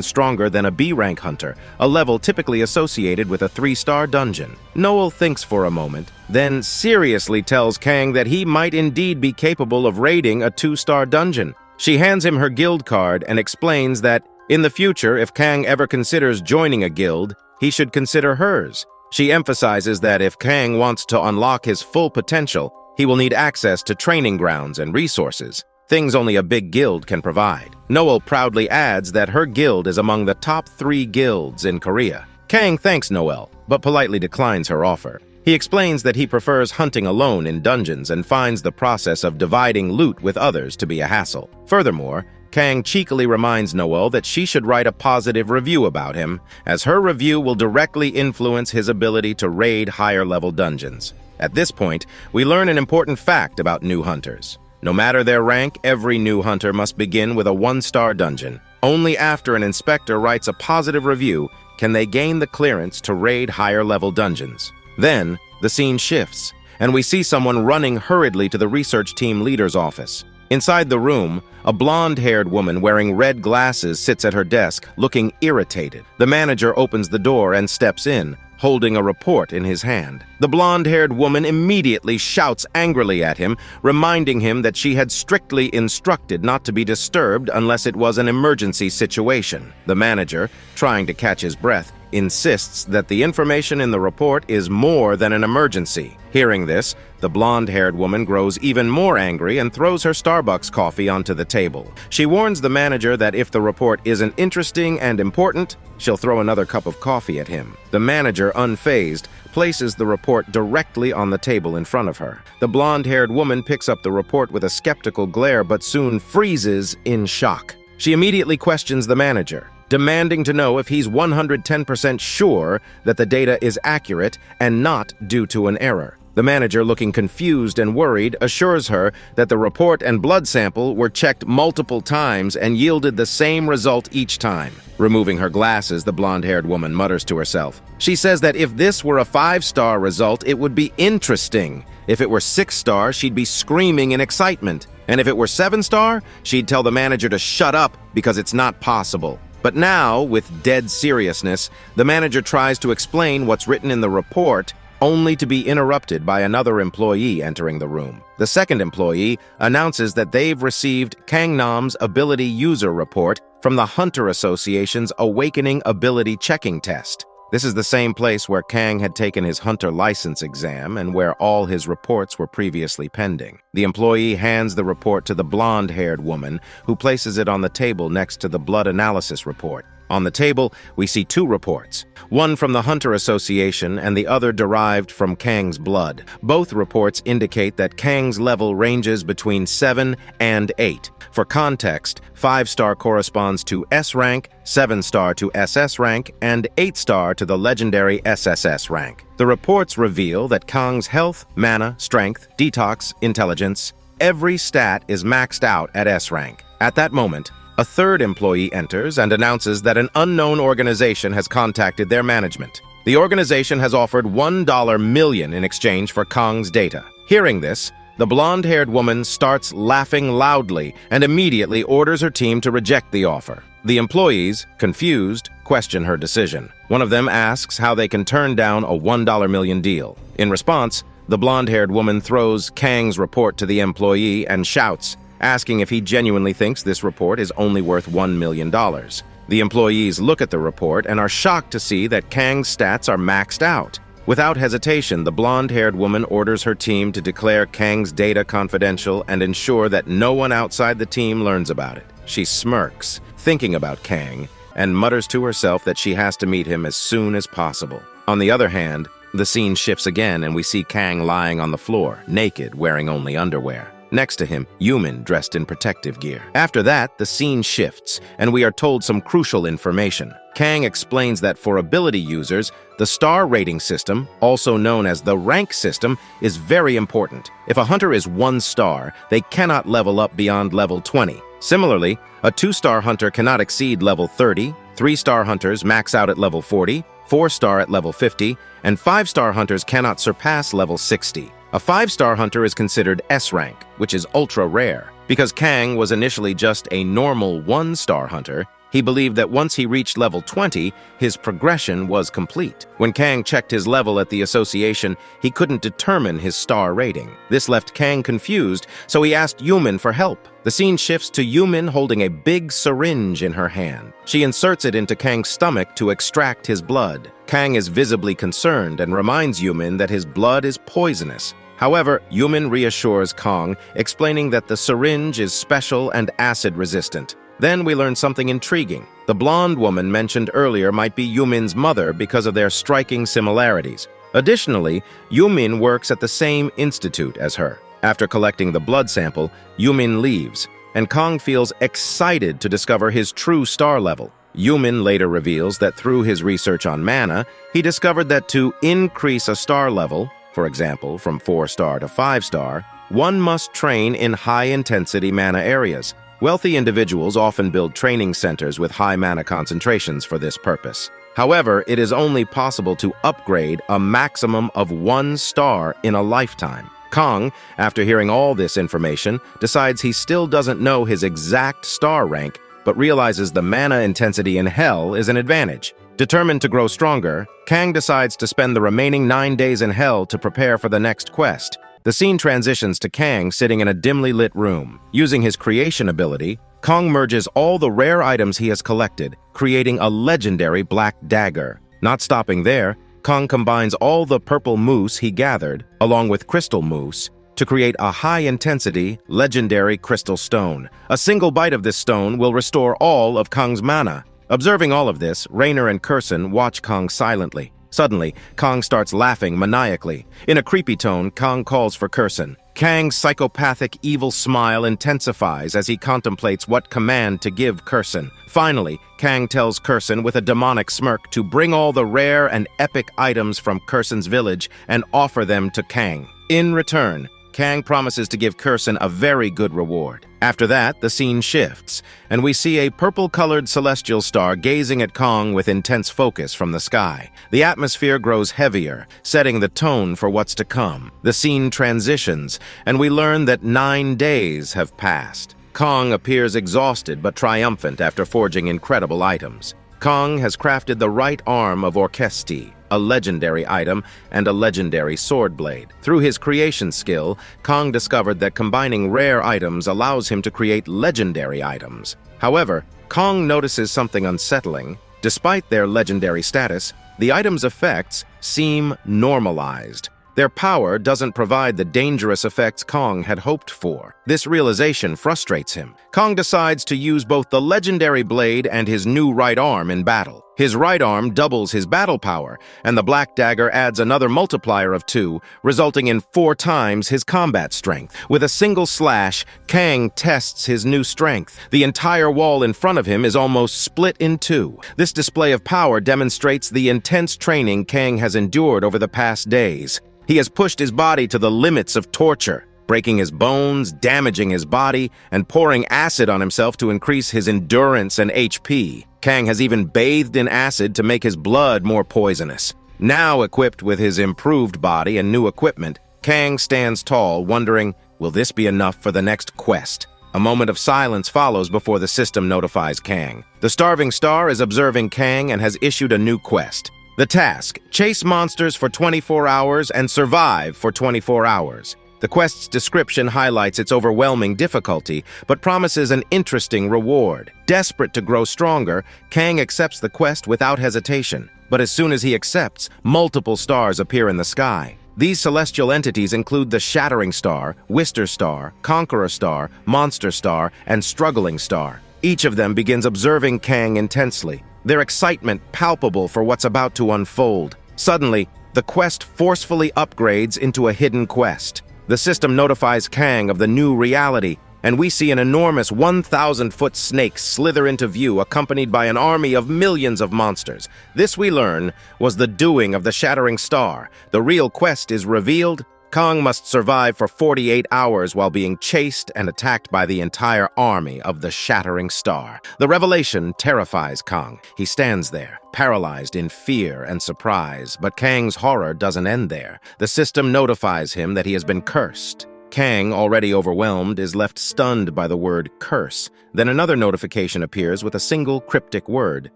stronger than a B-rank hunter, a level typically associated with a 3-star dungeon. Noelle thinks for a moment, then seriously tells Kang that he might indeed be capable of raiding a 2-star dungeon. She hands him her guild card and explains that in the future, if Kang ever considers joining a guild, he should consider hers. She emphasizes that if Kang wants to unlock his full potential, he will need access to training grounds and resources, things only a big guild can provide. Noelle proudly adds that her guild is among the top 3 guilds in Korea. Kang thanks Noelle, but politely declines her offer. He explains that he prefers hunting alone in dungeons and finds the process of dividing loot with others to be a hassle. Furthermore, Kang cheekily reminds Noelle that she should write a positive review about him, as her review will directly influence his ability to raid higher-level dungeons. At this point, we learn an important fact about new hunters. No matter their rank, every new hunter must begin with a 1-star dungeon. Only after an inspector writes a positive review can they gain the clearance to raid higher-level dungeons. Then, the scene shifts, and we see someone running hurriedly to the research team leader's office. Inside the room, a blonde-haired woman wearing red glasses sits at her desk, looking irritated. The manager opens the door and steps in, holding a report in his hand. The blonde-haired woman immediately shouts angrily at him, reminding him that she had strictly instructed not to be disturbed unless it was an emergency situation. The manager, trying to catch his breath, insists that the information in the report is more than an emergency. Hearing this, the blonde-haired woman grows even more angry and throws her Starbucks coffee onto the table. She warns the manager that if the report isn't interesting and important, she'll throw another cup of coffee at him. The manager, unfazed, places the report directly on the table in front of her. The blonde-haired woman picks up the report with a skeptical glare but soon freezes in shock. She immediately questions the manager, demanding to know if he's 110% sure that the data is accurate and not due to an error. The manager, looking confused and worried, assures her that the report and blood sample were checked multiple times and yielded the same result each time. Removing her glasses, the blonde-haired woman mutters to herself. She says that if this were a 5-star result, it would be interesting. If it were 6-star, she'd be screaming in excitement. And if it were 7-star, she'd tell the manager to shut up because it's not possible. But now, with dead seriousness, the manager tries to explain what's written in the report, only to be interrupted by another employee entering the room. The second employee announces that they've received Kangnam's ability user report from the Hunter Association's Awakening Ability Checking Test. This is the same place where Kang had taken his hunter license exam and where all his reports were previously pending. The employee hands the report to the blonde-haired woman, who places it on the table next to the blood analysis report. On the table, we see 2 reports, one from the Hunter Association and the other derived from Kang's blood. Both reports indicate that Kang's level ranges between 7 and 8. For context, 5-star corresponds to S rank, 7-star to SS rank, and 8-star to the legendary SSS rank. The reports reveal that Kang's health, mana, strength, detox, intelligence, every stat is maxed out at S rank. At that moment, a third employee enters and announces that an unknown organization has contacted their management. The organization has offered $1 million in exchange for Kang's data. Hearing this, the blonde-haired woman starts laughing loudly and immediately orders her team to reject the offer. The employees, confused, question her decision. One of them asks how they can turn down a $1 million deal. In response, the blonde-haired woman throws Kang's report to the employee and shouts, asking if he genuinely thinks this report is only worth $1 million. The employees look at the report and are shocked to see that Kang's stats are maxed out. Without hesitation, the blonde-haired woman orders her team to declare Kang's data confidential and ensure that no one outside the team learns about it. She smirks, thinking about Kang, and mutters to herself that she has to meet him as soon as possible. On the other hand, the scene shifts again and we see Kang lying on the floor, naked, wearing only underwear. Next to him, Yumin dressed in protective gear. After that, the scene shifts, and we are told some crucial information. Kang explains that for ability users, the star rating system, also known as the rank system, is very important. If a hunter is 1 star, they cannot level up beyond level 20. Similarly, a 2-star hunter cannot exceed level 30, 3-star hunters max out at level 40, 4-star at level 50, and 5-star hunters cannot surpass level 60. A 5-star hunter is considered S rank, which is ultra rare. Because Kang was initially just a normal 1-star hunter, he believed that once he reached level 20, his progression was complete. When Kang checked his level at the association, he couldn't determine his star rating. This left Kang confused, so he asked Yumin for help. The scene shifts to Yumin holding a big syringe in her hand. She inserts it into Kang's stomach to extract his blood. Kang is visibly concerned and reminds Yumin that his blood is poisonous. However, Yumin reassures Kang, explaining that the syringe is special and acid-resistant. Then we learn something intriguing. The blonde woman mentioned earlier might be Yumin's mother because of their striking similarities. Additionally, Yumin works at the same institute as her. After collecting the blood sample, Yumin leaves, and Kang feels excited to discover his true star level. Yumin later reveals that through his research on mana, he discovered that to increase a star level, for example, from 4-star to 5-star, one must train in high-intensity mana areas. Wealthy individuals often build training centers with high mana concentrations for this purpose. However, it is only possible to upgrade a maximum of 1 star in a lifetime. Kang, after hearing all this information, decides he still doesn't know his exact star rank, but realizes the mana intensity in Hell is an advantage. Determined to grow stronger, Kang decides to spend the remaining 9 days in Hell to prepare for the next quest. The scene transitions to Kang sitting in a dimly lit room. Using his creation ability, Kang merges all the rare items he has collected, creating a legendary black dagger. Not stopping there, Kang combines all the purple mousse he gathered, along with crystal mousse, to create a high-intensity, legendary crystal stone. A single bite of this stone will restore all of Kang's mana. Observing all of this, Rainer and Kerson watch Kang silently. Suddenly, Kang starts laughing maniacally. In a creepy tone, Kang calls for Kerson. Kang's psychopathic, evil smile intensifies as he contemplates what command to give Kerson. Finally, Kang tells Kerson with a demonic smirk to bring all the rare and epic items from Kerson's village and offer them to Kang. In return, Kang promises to give Kerson a very good reward. After that, the scene shifts, and we see a purple-colored celestial star gazing at Kang with intense focus from the sky. The atmosphere grows heavier, setting the tone for what's to come. The scene transitions, and we learn that 9 days have passed. Kang appears exhausted but triumphant after forging incredible items. Kang has crafted the right arm of Orchesti, a legendary item, and a legendary sword blade. Through his creation skill, Kang discovered that combining rare items allows him to create legendary items. However, Kang notices something unsettling. Despite their legendary status, the items' effects seem normalized. Their power doesn't provide the dangerous effects Kang had hoped for. This realization frustrates him. Kang decides to use both the legendary blade and his new right arm in battle. His right arm doubles his battle power, and the black dagger adds another multiplier of 2, resulting in 4 times his combat strength. With a single slash, Kang tests his new strength. The entire wall in front of him is almost split in 2. This display of power demonstrates the intense training Kang has endured over the past days. He has pushed his body to the limits of torture, breaking his bones, damaging his body, and pouring acid on himself to increase his endurance and HP. Kang has even bathed in acid to make his blood more poisonous. Now equipped with his improved body and new equipment, Kang stands tall, wondering, will this be enough for the next quest? A moment of silence follows before the system notifies Kang. The Starving Star is observing Kang and has issued a new quest. The task: chase monsters for 24 hours and survive for 24 hours. The quest's description highlights its overwhelming difficulty, but promises an interesting reward. Desperate to grow stronger, Kang accepts the quest without hesitation. But as soon as he accepts, multiple stars appear in the sky. These celestial entities include the Shattering Star, Wister Star, Conqueror Star, Monster Star, and Struggling Star. Each of them begins observing Kang intensely, their excitement palpable for what's about to unfold. Suddenly, the quest forcefully upgrades into a hidden quest. The system notifies Kang of the new reality. and we see an enormous 1,000-foot snake slither into view, accompanied by an army of millions of monsters. This, we learn, was the doing of the Shattering Star. The real quest is revealed. Kong must survive for 48 hours while being chased and attacked by the entire army of the Shattering Star. The revelation terrifies Kong. He stands there, paralyzed in fear and surprise, but Kang's horror doesn't end there. The system notifies him that he has been cursed. Kang, already overwhelmed, is left stunned by the word curse. Then another notification appears with a single cryptic word,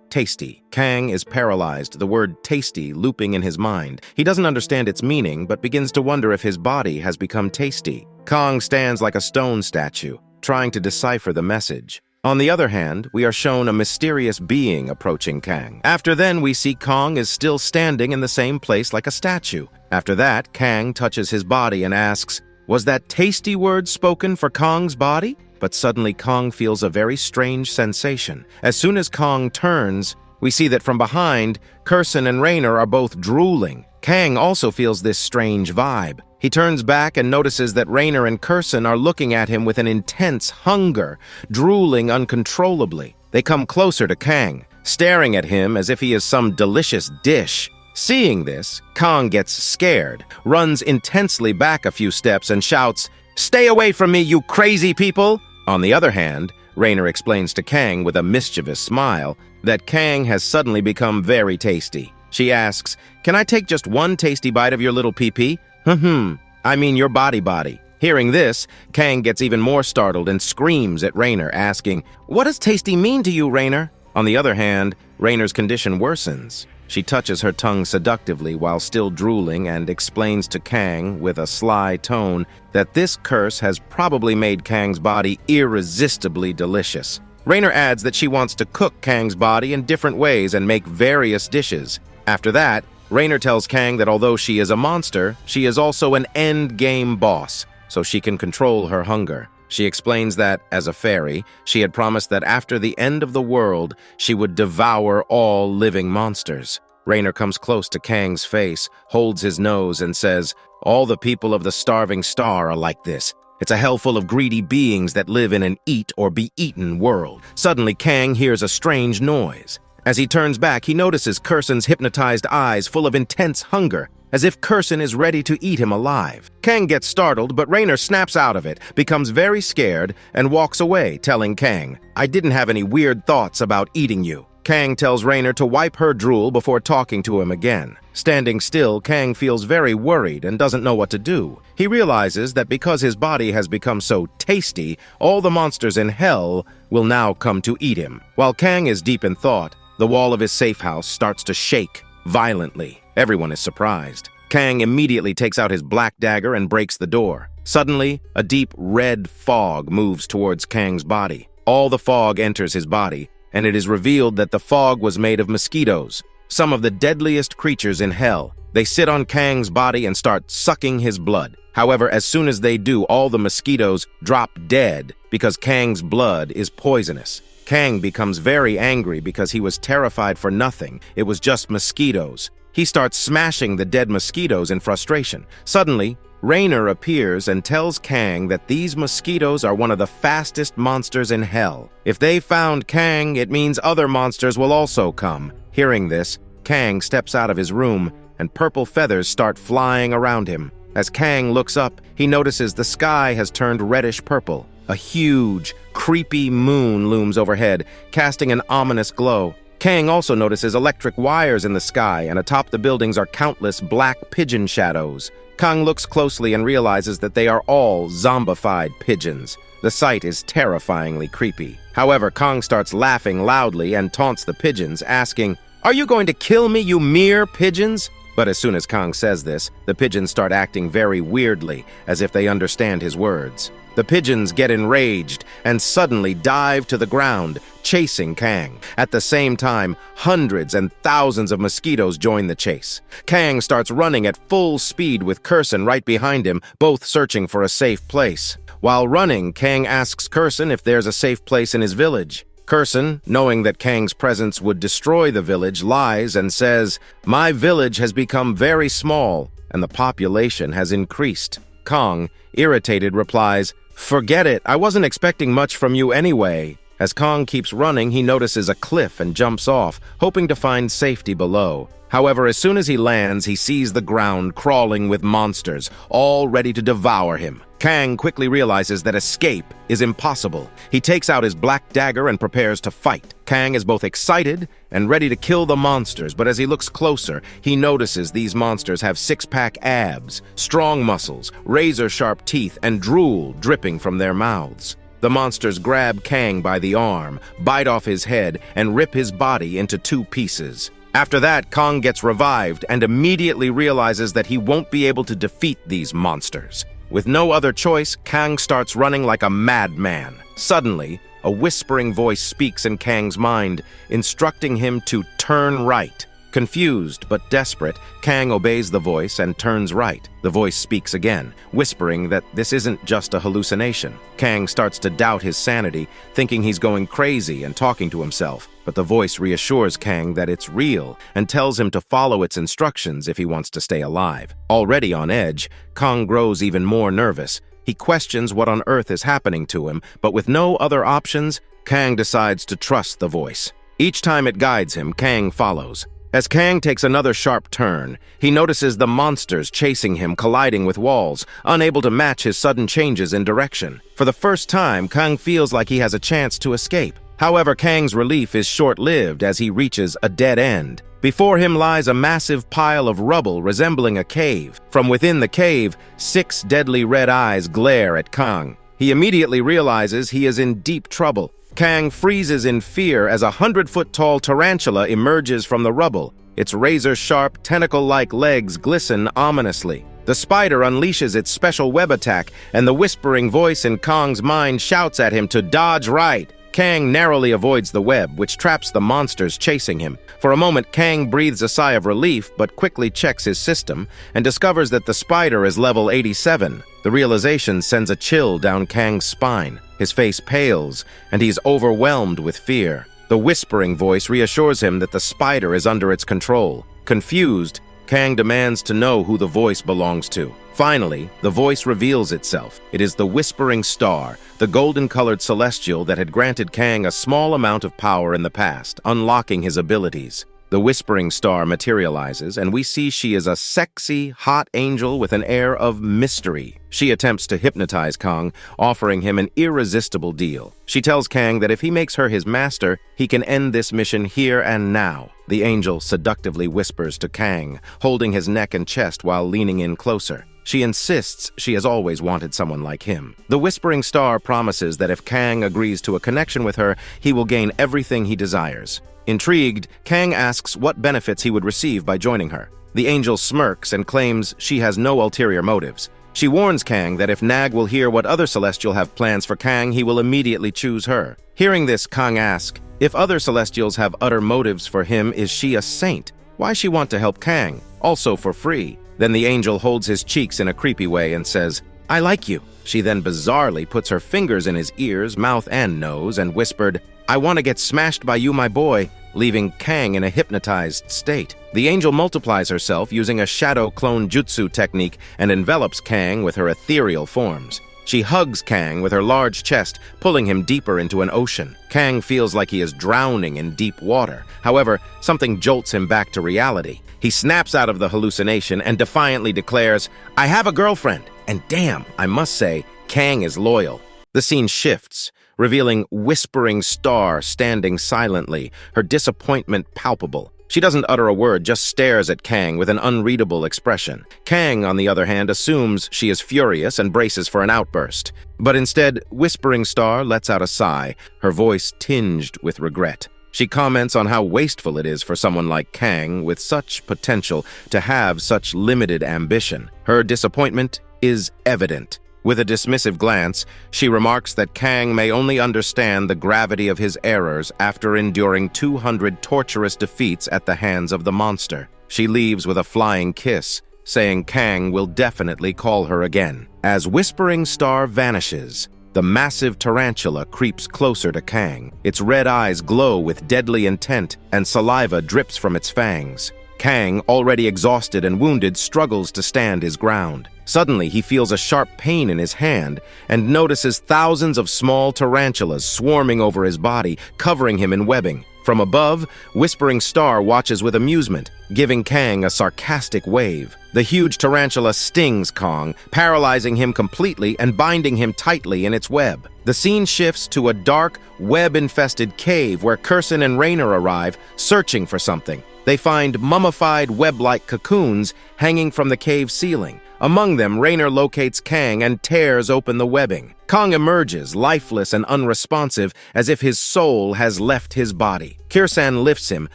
tasty. Kang is paralyzed, the word tasty looping in his mind. He doesn't understand its meaning, but begins to wonder if his body has become tasty. Kong stands like a stone statue, trying to decipher the message. On the other hand, we are shown a mysterious being approaching Kang. After then, we see Kong is still standing in the same place like a statue. After that, Kang touches his body and asks, "Was that tasty word spoken for Kong's body?" But suddenly Kong feels a very strange sensation. As soon as Kong turns, we see that from behind, Kerson and Rainer are both drooling. Kang also feels this strange vibe. He turns back and notices that Rainer and Kerson are looking at him with an intense hunger, drooling uncontrollably. They come closer to Kang, staring at him as if he is some delicious dish. Seeing this, Kong gets scared, runs intensely back a few steps and shouts, "Stay away from me, you crazy people!" On the other hand, Rainer explains to Kang with a mischievous smile that Kang has suddenly become very tasty. She asks, "Can I take just one tasty bite of your little pee-pee?" I mean your body. Hearing this, Kang gets even more startled and screams at Rainer, asking, "What does tasty mean to you, Rainer?" On the other hand, Rainer's condition worsens. She touches her tongue seductively while still drooling and explains to Kang with a sly tone that this curse has probably made Kang's body irresistibly delicious. Rainer adds that she wants to cook Kang's body in different ways and make various dishes. After that, Rainer tells Kang that although she is a monster, she is also an end-game boss, so she can control her hunger. She explains that, as a fairy, she had promised that after the end of the world, she would devour all living monsters. Rainer comes close to Kang's face, holds his nose, and says, "All the people of the Starving Star are like this. It's a hell full of greedy beings that live in an eat-or-be-eaten world." Suddenly, Kang hears a strange noise. As he turns back, he notices Kerson's hypnotized eyes full of intense hunger, as if Kerson is ready to eat him alive. Kang gets startled, but Rainer snaps out of it, becomes very scared, and walks away, telling Kang, "I didn't have any weird thoughts about eating you." Kang tells Rainer to wipe her drool before talking to him again. Standing still, Kang feels very worried and doesn't know what to do. He realizes that because his body has become so tasty, all the monsters in hell will now come to eat him. While Kang is deep in thought, the wall of his safe house starts to shake violently. Everyone is surprised. Kang immediately takes out his black dagger and breaks the door. Suddenly, a deep red fog moves towards Kang's body. All the fog enters his body, and it is revealed that the fog was made of mosquitoes, some of the deadliest creatures in hell. They sit on Kang's body and start sucking his blood. However, as soon as they do, all the mosquitoes drop dead because Kang's blood is poisonous. Kang becomes very angry because he was terrified for nothing. It was just mosquitoes. He starts smashing the dead mosquitoes in frustration. Suddenly, Rainer appears and tells Kang that these mosquitoes are one of the fastest monsters in hell. If they found Kang, it means other monsters will also come. Hearing this, Kang steps out of his room, and purple feathers start flying around him. As Kang looks up, he notices the sky has turned reddish-purple. A huge, creepy moon looms overhead, casting an ominous glow. Kang also notices electric wires in the sky, and atop the buildings are countless black pigeon shadows. Kang looks closely and realizes that they are all zombified pigeons. The sight is terrifyingly creepy. However, Kang starts laughing loudly and taunts the pigeons, asking, "Are you going to kill me, you mere pigeons?" But as soon as Kang says this, the pigeons start acting very weirdly, as if they understand his words. The pigeons get enraged and suddenly dive to the ground, chasing Kang. At the same time, hundreds and thousands of mosquitoes join the chase. Kang starts running at full speed with Kerson right behind him, both searching for a safe place. While running, Kang asks Kerson if there's a safe place in his village. Kerson, knowing that Kang's presence would destroy the village, lies and says, "My village has become very small, and the population has increased." Kang, irritated, replies, Forget it, I wasn't expecting much from you anyway. As Kong keeps running, he notices a cliff and jumps off, hoping to find safety below. However, as soon as he lands, he sees the ground crawling with monsters, all ready to devour him. Kang quickly realizes that escape is impossible. He takes out his black dagger and prepares to fight. Kang is both excited and ready to kill the monsters, but as he looks closer, he notices these monsters have six-pack abs, strong muscles, razor-sharp teeth, and drool dripping from their mouths. The monsters grab Kang by the arm, bite off his head, and rip his body into two pieces. After that, Kong gets revived and immediately realizes that he won't be able to defeat these monsters. With no other choice, Kang starts running like a madman. Suddenly, a whispering voice speaks in Kang's mind, instructing him to turn right. Confused but desperate, Kang obeys the voice and turns right. The voice speaks again, whispering that this isn't just a hallucination. Kang starts to doubt his sanity, thinking he's going crazy and talking to himself. But the voice reassures Kang that it's real and tells him to follow its instructions if he wants to stay alive. Already on edge, Kang grows even more nervous. He questions what on earth is happening to him, but with no other options, Kang decides to trust the voice. Each time it guides him, Kang follows. As Kang takes another sharp turn, he notices the monsters chasing him, colliding with walls, unable to match his sudden changes in direction. For the first time, Kang feels like he has a chance to escape. However, Kang's relief is short-lived as he reaches a dead end. Before him lies a massive pile of rubble resembling a cave. From within the cave, 6 deadly red eyes glare at Kang. He immediately realizes he is in deep trouble. Kang freezes in fear as a 100-foot-tall tarantula emerges from the rubble. Its razor-sharp, tentacle-like legs glisten ominously. The spider unleashes its special web attack, and the whispering voice in Kang's mind shouts at him to dodge right. Kang narrowly avoids the web, which traps the monsters chasing him. For a moment, Kang breathes a sigh of relief, but quickly checks his system and discovers that the spider is level 87. The realization sends a chill down Kang's spine. His face pales, and he's overwhelmed with fear. The whispering voice reassures him that the spider is under its control. Confused, Kang demands to know who the voice belongs to. Finally, the voice reveals itself. It is the Whispering Star, the golden-colored celestial that had granted Kang a small amount of power in the past, unlocking his abilities. The Whispering Star materializes, and we see she is a sexy, hot angel with an air of mystery. She attempts to hypnotize Kang, offering him an irresistible deal. She tells Kang that if he makes her his master, he can end this mission here and now. The angel seductively whispers to Kang, holding his neck and chest while leaning in closer. She insists she has always wanted someone like him. The Whispering Star promises that if Kang agrees to a connection with her, he will gain everything he desires. Intrigued, Kang asks what benefits he would receive by joining her. The angel smirks and claims she has no ulterior motives. She warns Kang that if Nag will hear what other Celestial have plans for Kang, he will immediately choose her. Hearing this, Kang asks, if other Celestials have utter motives for him, is she a saint? Why she want to help Kang? Also for free. Then the angel holds his cheeks in a creepy way and says, I like you. She then bizarrely puts her fingers in his ears, mouth, and nose and whispered, I want to get smashed by you, my boy, leaving Kang in a hypnotized state. The angel multiplies herself using a shadow clone jutsu technique and envelops Kang with her ethereal forms. She hugs Kang with her large chest, pulling him deeper into an ocean. Kang feels like he is drowning in deep water. However, something jolts him back to reality. He snaps out of the hallucination and defiantly declares, I have a girlfriend. And damn, I must say, Kang is loyal. The scene shifts, revealing Whispering Star standing silently, her disappointment palpable. She doesn't utter a word, just stares at Kang with an unreadable expression. Kang, on the other hand, assumes she is furious and braces for an outburst. But instead, Whispering Star lets out a sigh, her voice tinged with regret. She comments on how wasteful it is for someone like Kang with such potential to have such limited ambition. Her disappointment is evident. With a dismissive glance, she remarks that Kang may only understand the gravity of his errors after enduring 200 torturous defeats at the hands of the monster. She leaves with a flying kiss, saying Kang will definitely call her again. As Whispering Star vanishes, the massive tarantula creeps closer to Kang. Its red eyes glow with deadly intent, and saliva drips from its fangs. Kang, already exhausted and wounded, struggles to stand his ground. Suddenly, he feels a sharp pain in his hand and notices thousands of small tarantulas swarming over his body, covering him in webbing. From above, Whispering Star watches with amusement, giving Kang a sarcastic wave. The huge tarantula stings Kang, paralyzing him completely and binding him tightly in its web. The scene shifts to a dark, web-infested cave where Kerson and Rainer arrive, searching for something. They find mummified web-like cocoons hanging from the cave ceiling. Among them, Rainer locates Kang and tears open the webbing. Kang emerges, lifeless and unresponsive, as if his soul has left his body. Kerson lifts him,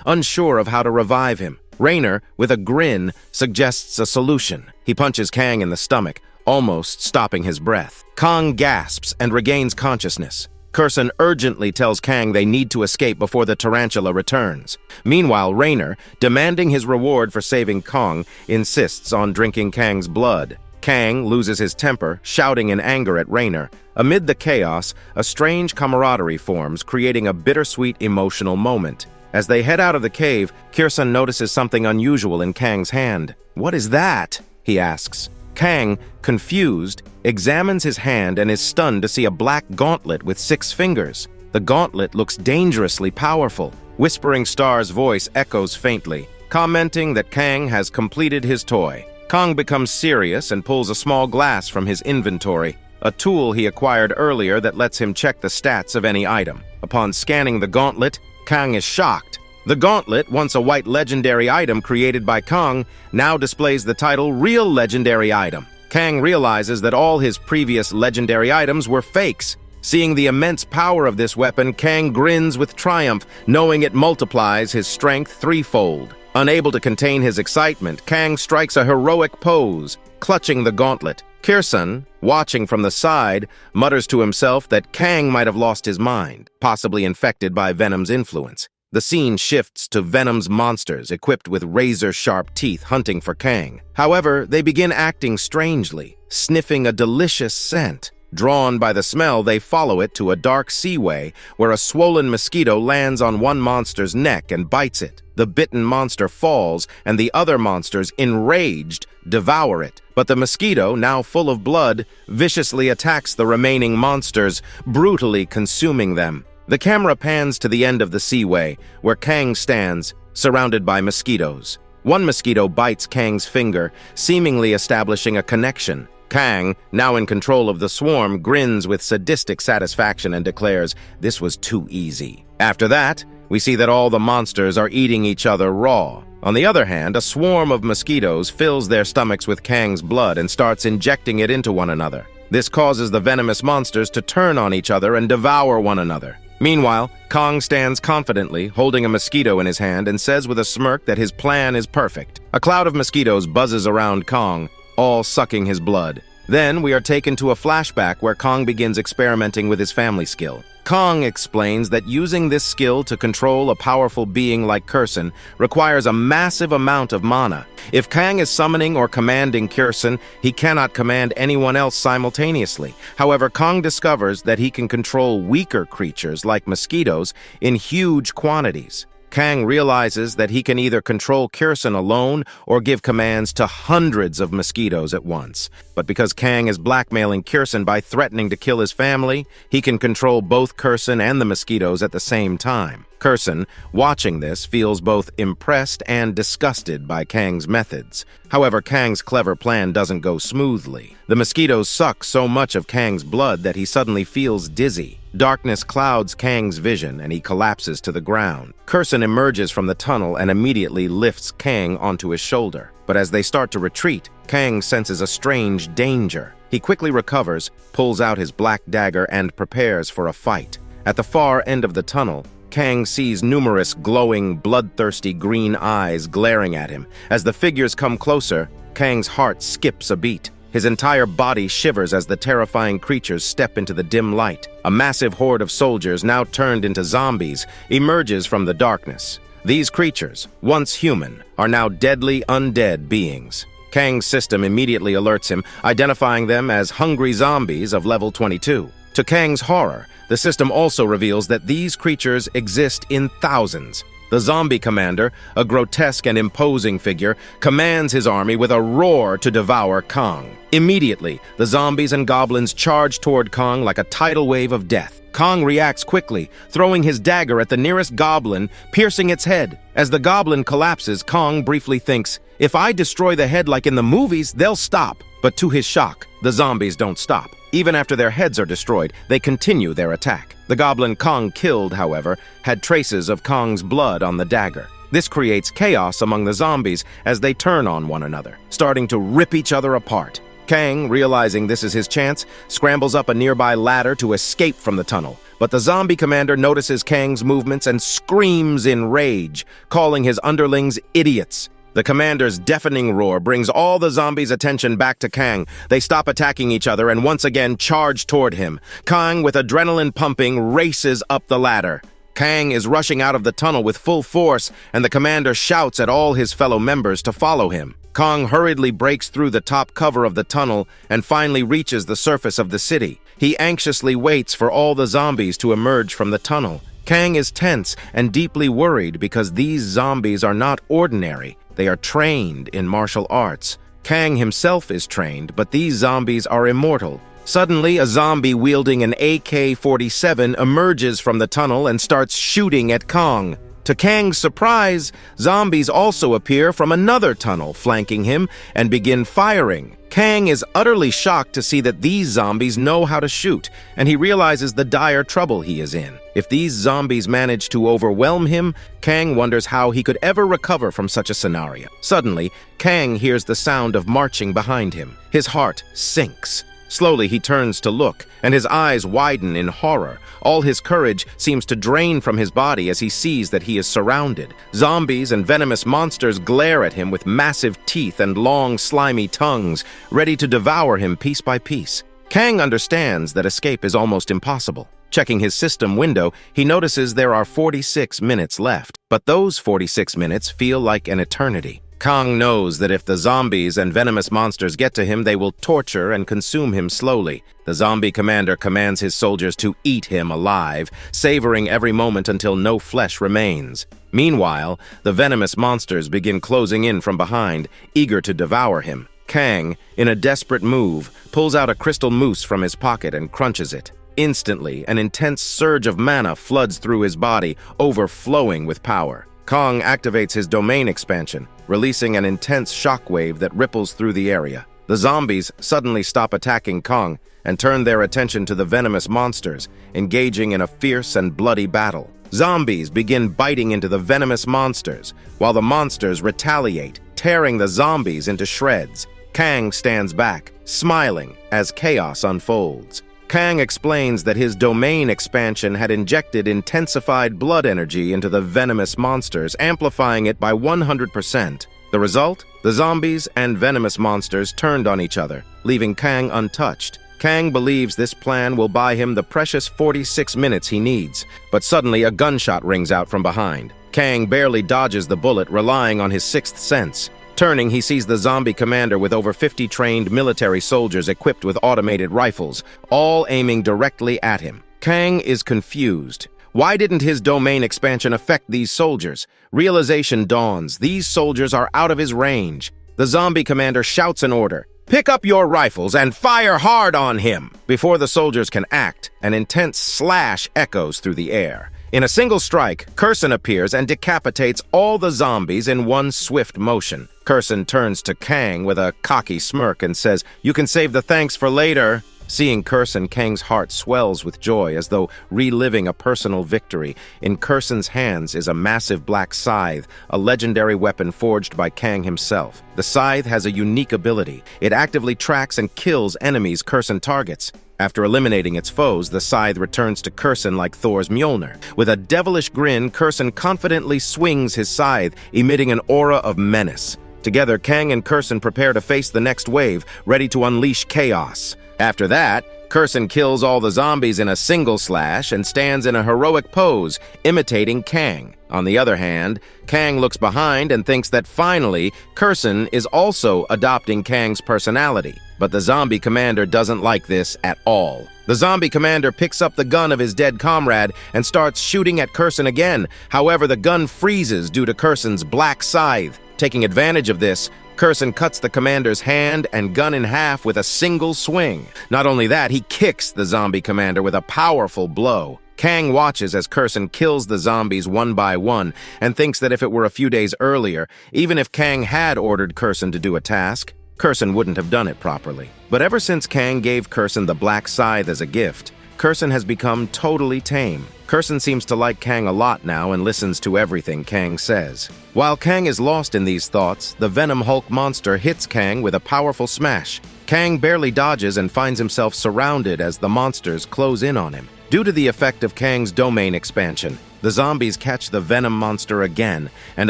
unsure of how to revive him. Rainer, with a grin, suggests a solution. He punches Kang in the stomach, almost stopping his breath. Kang gasps and regains consciousness. Kerson urgently tells Kang they need to escape before the tarantula returns. Meanwhile, Rainer, demanding his reward for saving Kang, insists on drinking Kang's blood. Kang loses his temper, shouting in anger at Rainer. Amid the chaos, a strange camaraderie forms, creating a bittersweet emotional moment. As they head out of the cave, Kerson notices something unusual in Kang's hand. "What is that?" he asks. Kang, confused, examines his hand and is stunned to see a black gauntlet with 6 fingers. The gauntlet looks dangerously powerful. Whispering Star's voice echoes faintly, commenting that Kang has completed his toy. Kang becomes serious and pulls a small glass from his inventory, a tool he acquired earlier that lets him check the stats of any item. Upon scanning the gauntlet, Kang is shocked. The gauntlet, once a white legendary item created by Kang, now displays the title Real Legendary Item. Kang realizes that all his previous legendary items were fakes. Seeing the immense power of this weapon, Kang grins with triumph, knowing it multiplies his strength threefold. Unable to contain his excitement, Kang strikes a heroic pose, clutching the gauntlet. Kerson, watching from the side, mutters to himself that Kang might have lost his mind, possibly infected by Venom's influence. The scene shifts to Venom's monsters, equipped with razor-sharp teeth, hunting for Kang. However, they begin acting strangely, sniffing a delicious scent. Drawn by the smell, they follow it to a dark seaway, where a swollen mosquito lands on one monster's neck and bites it. The bitten monster falls, and the other monsters, enraged, devour it. But the mosquito, now full of blood, viciously attacks the remaining monsters, brutally consuming them. The camera pans to the end of the seaway, where Kang stands, surrounded by mosquitoes. One mosquito bites Kang's finger, seemingly establishing a connection. Kang, now in control of the swarm, grins with sadistic satisfaction and declares, "This was too easy." After that, we see that all the monsters are eating each other raw. On the other hand, a swarm of mosquitoes fills their stomachs with Kang's blood and starts injecting it into one another. This causes the venomous monsters to turn on each other and devour one another. Meanwhile, Kang stands confidently, holding a mosquito in his hand, and says with a smirk that his plan is perfect. A cloud of mosquitoes buzzes around Kang, all sucking his blood. Then we are taken to a flashback where Kang begins experimenting with his family skill. Kang explains that using this skill to control a powerful being like Kerson requires a massive amount of mana. If Kang is summoning or commanding Kerson, he cannot command anyone else simultaneously. However, Kang discovers that he can control weaker creatures like mosquitoes in huge quantities. Kang realizes that he can either control Kerson alone or give commands to hundreds of mosquitoes at once. But because Kang is blackmailing Kerson by threatening to kill his family, he can control both Kerson and the mosquitoes at the same time. Kerson, watching this, feels both impressed and disgusted by Kang's methods. However, Kang's clever plan doesn't go smoothly. The mosquitoes suck so much of Kang's blood that he suddenly feels dizzy. Darkness clouds Kang's vision and he collapses to the ground. Kerson emerges from the tunnel and immediately lifts Kang onto his shoulder. But as they start to retreat, Kang senses a strange danger. He quickly recovers, pulls out his black dagger, and prepares for a fight. At the far end of the tunnel, Kang sees numerous glowing, bloodthirsty green eyes glaring at him. As the figures come closer, Kang's heart skips a beat. His entire body shivers as the terrifying creatures step into the dim light. A massive horde of soldiers, now turned into zombies, emerges from the darkness. These creatures, once human, are now deadly undead beings. Kang's system immediately alerts him, identifying them as hungry zombies of level 22. To Kang's horror, the system also reveals that these creatures exist in thousands. The zombie commander, a grotesque and imposing figure, commands his army with a roar to devour Kong. Immediately, the zombies and goblins charge toward Kong like a tidal wave of death. Kong reacts quickly, throwing his dagger at the nearest goblin, piercing its head. As the goblin collapses, Kong briefly thinks, "If I destroy the head like in the movies, they'll stop." But to his shock, the zombies don't stop. Even after their heads are destroyed, they continue their attack. The goblin Kong killed, however, had traces of Kong's blood on the dagger. This creates chaos among the zombies as they turn on one another, starting to rip each other apart. Kang, realizing this is his chance, scrambles up a nearby ladder to escape from the tunnel. But the zombie commander notices Kang's movements and screams in rage, calling his underlings idiots. The commander's deafening roar brings all the zombies' attention back to Kang. They stop attacking each other and once again charge toward him. Kang, with adrenaline pumping, races up the ladder. Kang is rushing out of the tunnel with full force, and the commander shouts at all his fellow members to follow him. Kang hurriedly breaks through the top cover of the tunnel and finally reaches the surface of the city. He anxiously waits for all the zombies to emerge from the tunnel. Kang is tense and deeply worried because these zombies are not ordinary. They are trained in martial arts. Kang himself is trained, but these zombies are immortal. Suddenly, a zombie wielding an AK-47 emerges from the tunnel and starts shooting at Kang. To Kang's surprise, zombies also appear from another tunnel, flanking him, and begin firing. Kang is utterly shocked to see that these zombies know how to shoot, and he realizes the dire trouble he is in. If these zombies manage to overwhelm him, Kang wonders how he could ever recover from such a scenario. Suddenly, Kang hears the sound of marching behind him. His heart sinks. Slowly, he turns to look, and his eyes widen in horror. All his courage seems to drain from his body as he sees that he is surrounded. Zombies and venomous monsters glare at him with massive teeth and long, slimy tongues, ready to devour him piece by piece. Kang understands that escape is almost impossible. Checking his system window, he notices there are 46 minutes left, but those 46 minutes feel like an eternity. Kang knows that if the zombies and venomous monsters get to him, they will torture and consume him slowly. The zombie commander commands his soldiers to eat him alive, savoring every moment until no flesh remains. Meanwhile, the venomous monsters begin closing in from behind, eager to devour him. Kang, in a desperate move, pulls out a crystal mousse from his pocket and crunches it. Instantly, an intense surge of mana floods through his body, overflowing with power. Kang activates his domain expansion, releasing an intense shockwave that ripples through the area. The zombies suddenly stop attacking Kang and turn their attention to the venomous monsters, engaging in a fierce and bloody battle. Zombies begin biting into the venomous monsters, while the monsters retaliate, tearing the zombies into shreds. Kang stands back, smiling as chaos unfolds. Kang explains that his domain expansion had injected intensified blood energy into the venomous monsters, amplifying it by 100%. The result? The zombies and venomous monsters turned on each other, leaving Kang untouched. Kang believes this plan will buy him the precious 46 minutes he needs, but suddenly a gunshot rings out from behind. Kang barely dodges the bullet, relying on his sixth sense. Turning, he sees the zombie commander with over 50 trained military soldiers equipped with automated rifles, all aiming directly at him. Kang is confused. Why didn't his domain expansion affect these soldiers? Realization dawns. These soldiers are out of his range. The zombie commander shouts an order. "Pick up your rifles and fire hard on him!" Before the soldiers can act, an intense slash echoes through the air. In a single strike, Kerson appears and decapitates all the zombies in one swift motion. Kerson turns to Kang with a cocky smirk and says, "You can save the thanks for later." Seeing Kerson, Kang's heart swells with joy as though reliving a personal victory. In Kerson's hands is a massive black scythe, a legendary weapon forged by Kang himself. The scythe has a unique ability. It actively tracks and kills enemies Kerson targets. After eliminating its foes, the scythe returns to Kerson like Thor's Mjolnir. With a devilish grin, Kerson confidently swings his scythe, emitting an aura of menace. Together, Kang and Kerson prepare to face the next wave, ready to unleash chaos. After that, Kerson kills all the zombies in a single slash and stands in a heroic pose, imitating Kang. On the other hand, Kang looks behind and thinks that finally, Kerson is also adopting Kang's personality. But the zombie commander doesn't like this at all. The zombie commander picks up the gun of his dead comrade and starts shooting at Kerson again. However, the gun freezes due to Kerson's black scythe. Taking advantage of this, Kerson cuts the commander's hand and gun in half with a single swing. Not only that, he kicks the zombie commander with a powerful blow. Kang watches as Kerson kills the zombies one by one and thinks that if it were a few days earlier, even if Kang had ordered Kerson to do a task, Kerson wouldn't have done it properly. But ever since Kang gave Kerson the black scythe as a gift, Kerson has become totally tame. Kerson seems to like Kang a lot now and listens to everything Kang says. While Kang is lost in these thoughts, the Venom Hulk monster hits Kang with a powerful smash. Kang barely dodges and finds himself surrounded as the monsters close in on him. Due to the effect of Kang's domain expansion, the zombies catch the Venom monster again, and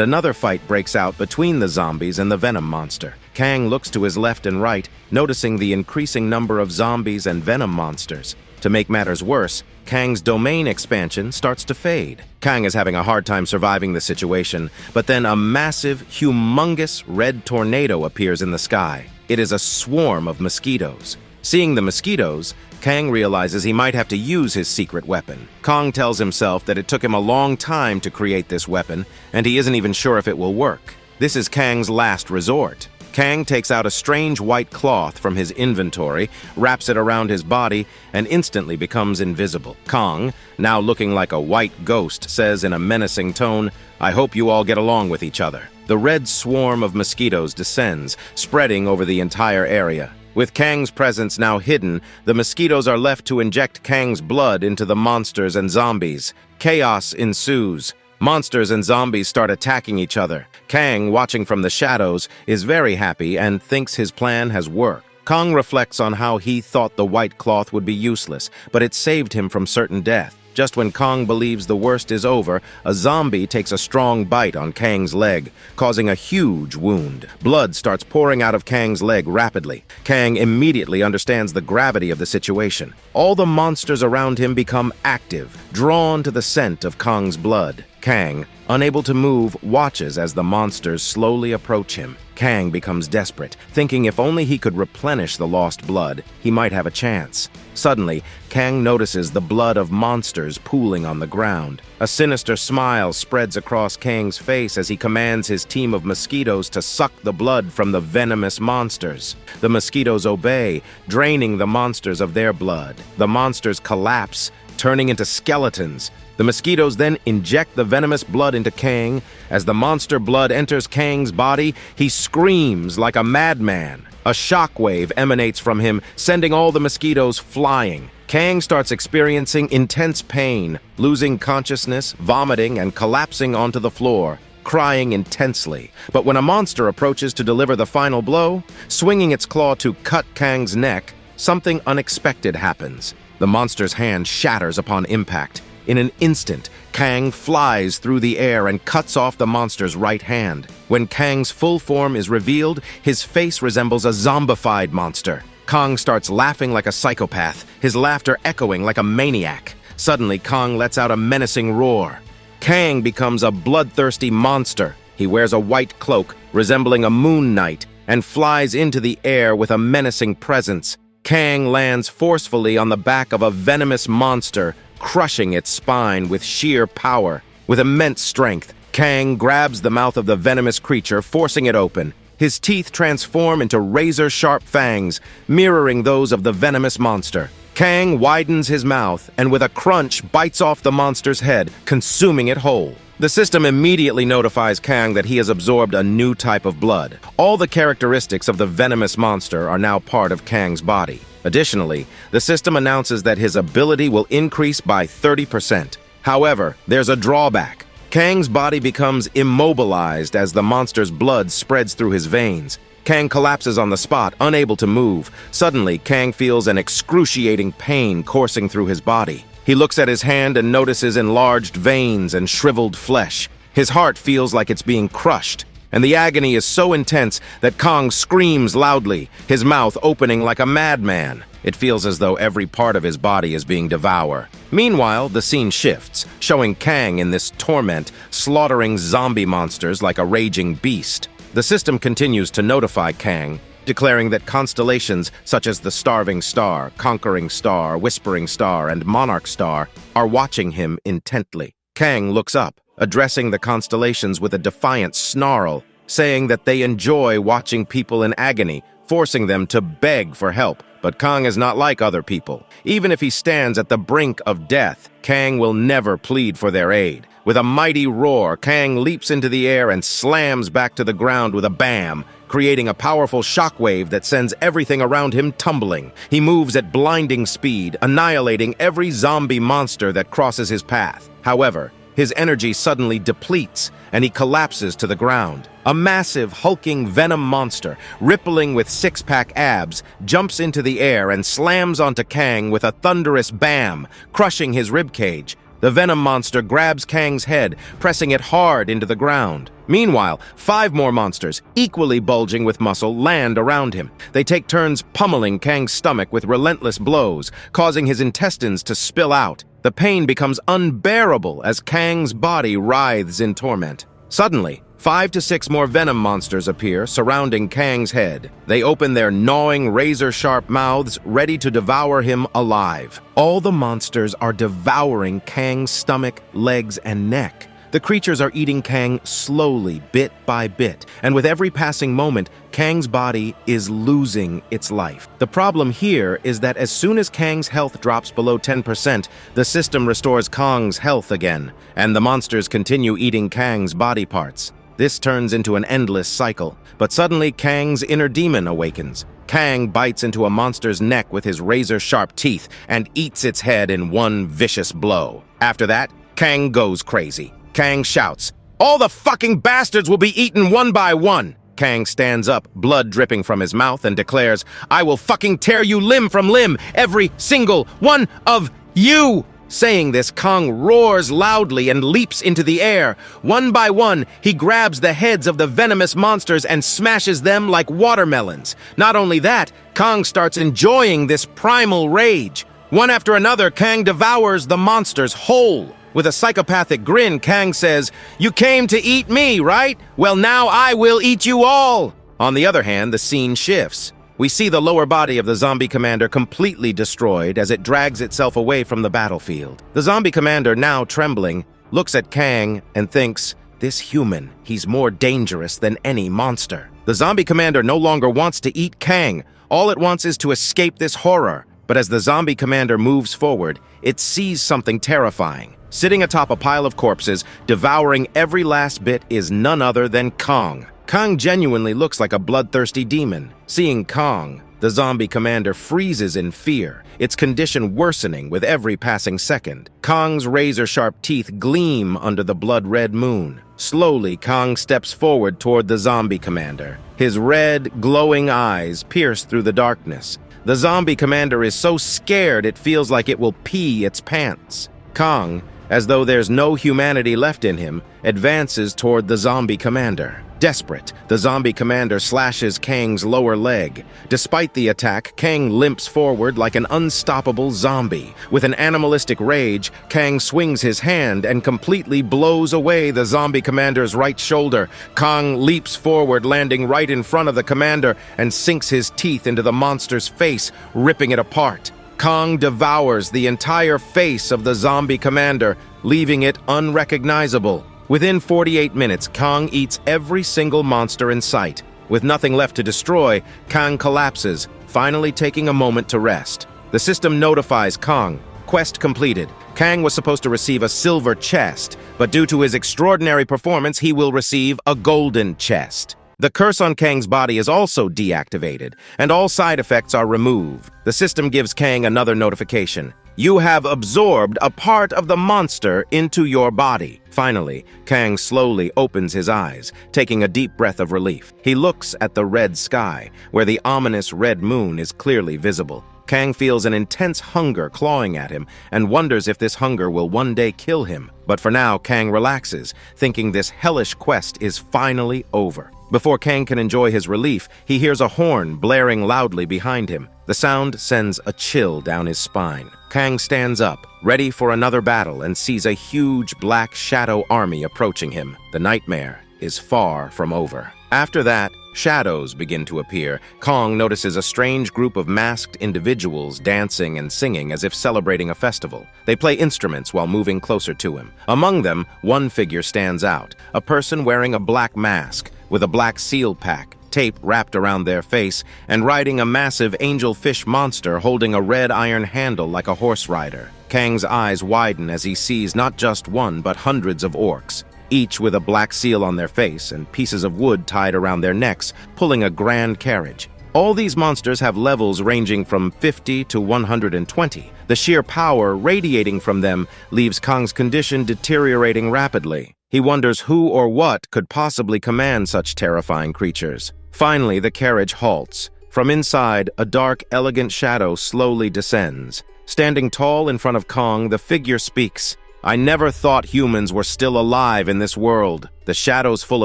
another fight breaks out between the zombies and the Venom monster. Kang looks to his left and right, noticing the increasing number of zombies and Venom monsters. To make matters worse, Kang's domain expansion starts to fade. Kang is having a hard time surviving the situation, but then a massive, humongous red tornado appears in the sky. It is a swarm of mosquitoes. Seeing the mosquitoes, Kang realizes he might have to use his secret weapon. Kang tells himself that it took him a long time to create this weapon, and he isn't even sure if it will work. This is Kang's last resort. Kang takes out a strange white cloth from his inventory, wraps it around his body, and instantly becomes invisible. Kang, now looking like a white ghost, says in a menacing tone, "I hope you all get along with each other." The red swarm of mosquitoes descends, spreading over the entire area. With Kang's presence now hidden, the mosquitoes are left to inject Kang's blood into the monsters and zombies. Chaos ensues. Monsters and zombies start attacking each other. Kang, watching from the shadows, is very happy and thinks his plan has worked. Kang reflects on how he thought the white cloth would be useless, but it saved him from certain death. Just when Kang believes the worst is over, a zombie takes a strong bite on Kang's leg, causing a huge wound. Blood starts pouring out of Kang's leg rapidly. Kang immediately understands the gravity of the situation. All the monsters around him become active, drawn to the scent of Kang's blood. Kang, unable to move, watches as the monsters slowly approach him. Kang becomes desperate, thinking if only he could replenish the lost blood, he might have a chance. Suddenly, Kang notices the blood of monsters pooling on the ground. A sinister smile spreads across Kang's face as he commands his team of mosquitoes to suck the blood from the venomous monsters. The mosquitoes obey, draining the monsters of their blood. The monsters collapse, turning into skeletons. The mosquitoes then inject the venomous blood into Kang. As the monster blood enters Kang's body, he screams like a madman. A shockwave emanates from him, sending all the mosquitoes flying. Kang starts experiencing intense pain, losing consciousness, vomiting, and collapsing onto the floor, crying intensely. But when a monster approaches to deliver the final blow, swinging its claw to cut Kang's neck, something unexpected happens. The monster's hand shatters upon impact. In an instant, Kang flies through the air and cuts off the monster's right hand. When Kang's full form is revealed, his face resembles a zombified monster. Kang starts laughing like a psychopath, his laughter echoing like a maniac. Suddenly, Kang lets out a menacing roar. Kang becomes a bloodthirsty monster. He wears a white cloak, resembling a moon knight, and flies into the air with a menacing presence. Kang lands forcefully on the back of a venomous monster, crushing its spine with sheer power. With immense strength, Kang grabs the mouth of the venomous creature, forcing it open. His teeth transform into razor-sharp fangs, mirroring those of the venomous monster. Kang widens his mouth and with a crunch bites off the monster's head, consuming it whole. The system immediately notifies Kang that he has absorbed a new type of blood. All the characteristics of the venomous monster are now part of Kang's body. Additionally, the system announces that his ability will increase by 30%. However, there's a drawback. Kang's body becomes immobilized as the monster's blood spreads through his veins. Kang collapses on the spot, unable to move. Suddenly, Kang feels an excruciating pain coursing through his body. He looks at his hand and notices enlarged veins and shriveled flesh. His heart feels like it's being crushed, and the agony is so intense that Kang screams loudly, his mouth opening like a madman. It feels as though every part of his body is being devoured. Meanwhile, the scene shifts, showing Kang in this torment, slaughtering zombie monsters like a raging beast. The system continues to notify Kang, declaring that constellations such as the Starving Star, Conquering Star, Whispering Star, and Monarch Star are watching him intently. Kang looks up, addressing the constellations with a defiant snarl, saying that they enjoy watching people in agony, forcing them to beg for help. But Kang is not like other people. Even if he stands at the brink of death, Kang will never plead for their aid. With a mighty roar, Kang leaps into the air and slams back to the ground with a bam, creating a powerful shockwave that sends everything around him tumbling. He moves at blinding speed, annihilating every zombie monster that crosses his path. However, his energy suddenly depletes, and he collapses to the ground. A massive, hulking venom monster, rippling with six-pack abs, jumps into the air and slams onto Kang with a thunderous bam, crushing his ribcage. The venom monster grabs Kang's head, pressing it hard into the ground. Meanwhile, 5 more monsters, equally bulging with muscle, land around him. They take turns pummeling Kang's stomach with relentless blows, causing his intestines to spill out. The pain becomes unbearable as Kang's body writhes in torment. Suddenly, 5 to 6 more venom monsters appear, surrounding Kang's head. They open their gnawing, razor-sharp mouths, ready to devour him alive. All the monsters are devouring Kang's stomach, legs, and neck. The creatures are eating Kang slowly, bit by bit, and with every passing moment, Kang's body is losing its life. The problem here is that as soon as Kang's health drops below 10%, the system restores Kang's health again, and the monsters continue eating Kang's body parts. This turns into an endless cycle, but suddenly Kang's inner demon awakens. Kang bites into a monster's neck with his razor-sharp teeth and eats its head in one vicious blow. After that, Kang goes crazy. Kang shouts, "All the fucking bastards will be eaten one by one!" Kang stands up, blood dripping from his mouth, and declares, "I will fucking tear you limb from limb, every single one of you!" Saying this, Kang roars loudly and leaps into the air. One by one, he grabs the heads of the venomous monsters and smashes them like watermelons. Not only that, Kang starts enjoying this primal rage. One after another, Kang devours the monsters whole. With a psychopathic grin, Kang says, "You came to eat me, right? Well, now I will eat you all!" On the other hand, the scene shifts. We see the lower body of the zombie commander completely destroyed as it drags itself away from the battlefield. The zombie commander, now trembling, looks at Kang and thinks, "This human, he's more dangerous than any monster." The zombie commander no longer wants to eat Kang. All it wants is to escape this horror. But as the zombie commander moves forward, it sees something terrifying. Sitting atop a pile of corpses, devouring every last bit, is none other than Kang. Kang genuinely looks like a bloodthirsty demon. Seeing Kang, the zombie commander freezes in fear, its condition worsening with every passing second. Kang's razor-sharp teeth gleam under the blood-red moon. Slowly, Kang steps forward toward the zombie commander. His red, glowing eyes pierce through the darkness. The zombie commander is so scared it feels like it will pee its pants. Kang, as though there's no humanity left in him, advances toward the zombie commander. Desperate, the zombie commander slashes Kang's lower leg. Despite the attack, Kang limps forward like an unstoppable zombie. With an animalistic rage, Kang swings his hand and completely blows away the zombie commander's right shoulder. Kang leaps forward, landing right in front of the commander, and sinks his teeth into the monster's face, ripping it apart. Kang devours the entire face of the zombie commander, leaving it unrecognizable. Within 48 minutes, Kang eats every single monster in sight. With nothing left to destroy, Kang collapses, finally taking a moment to rest. The system notifies Kang. Quest completed. Kang was supposed to receive a silver chest, but due to his extraordinary performance, he will receive a golden chest. The curse on Kang's body is also deactivated, and all side effects are removed. The system gives Kang another notification. You have absorbed a part of the monster into your body. Finally, Kang slowly opens his eyes, taking a deep breath of relief. He looks at the red sky, where the ominous red moon is clearly visible. Kang feels an intense hunger clawing at him and wonders if this hunger will one day kill him. But for now, Kang relaxes, thinking this hellish quest is finally over. Before Kang can enjoy his relief, he hears a horn blaring loudly behind him. The sound sends a chill down his spine. Kang stands up, ready for another battle, and sees a huge black shadow army approaching him. The nightmare is far from over. After that, shadows begin to appear. Kang notices a strange group of masked individuals dancing and singing as if celebrating a festival. They play instruments while moving closer to him. Among them, one figure stands out, a person wearing a black mask with a black seal pack, tape wrapped around their face, and riding a massive angelfish monster holding a red iron handle like a horse rider. Kang's eyes widen as he sees not just one but hundreds of orcs, each with a black seal on their face and pieces of wood tied around their necks, pulling a grand carriage. All these monsters have levels ranging from 50 to 120. The sheer power radiating from them leaves Kang's condition deteriorating rapidly. He wonders who or what could possibly command such terrifying creatures. Finally, the carriage halts. From inside, a dark, elegant shadow slowly descends. Standing tall in front of Kang, the figure speaks. "I never thought humans were still alive in this world." The shadow's full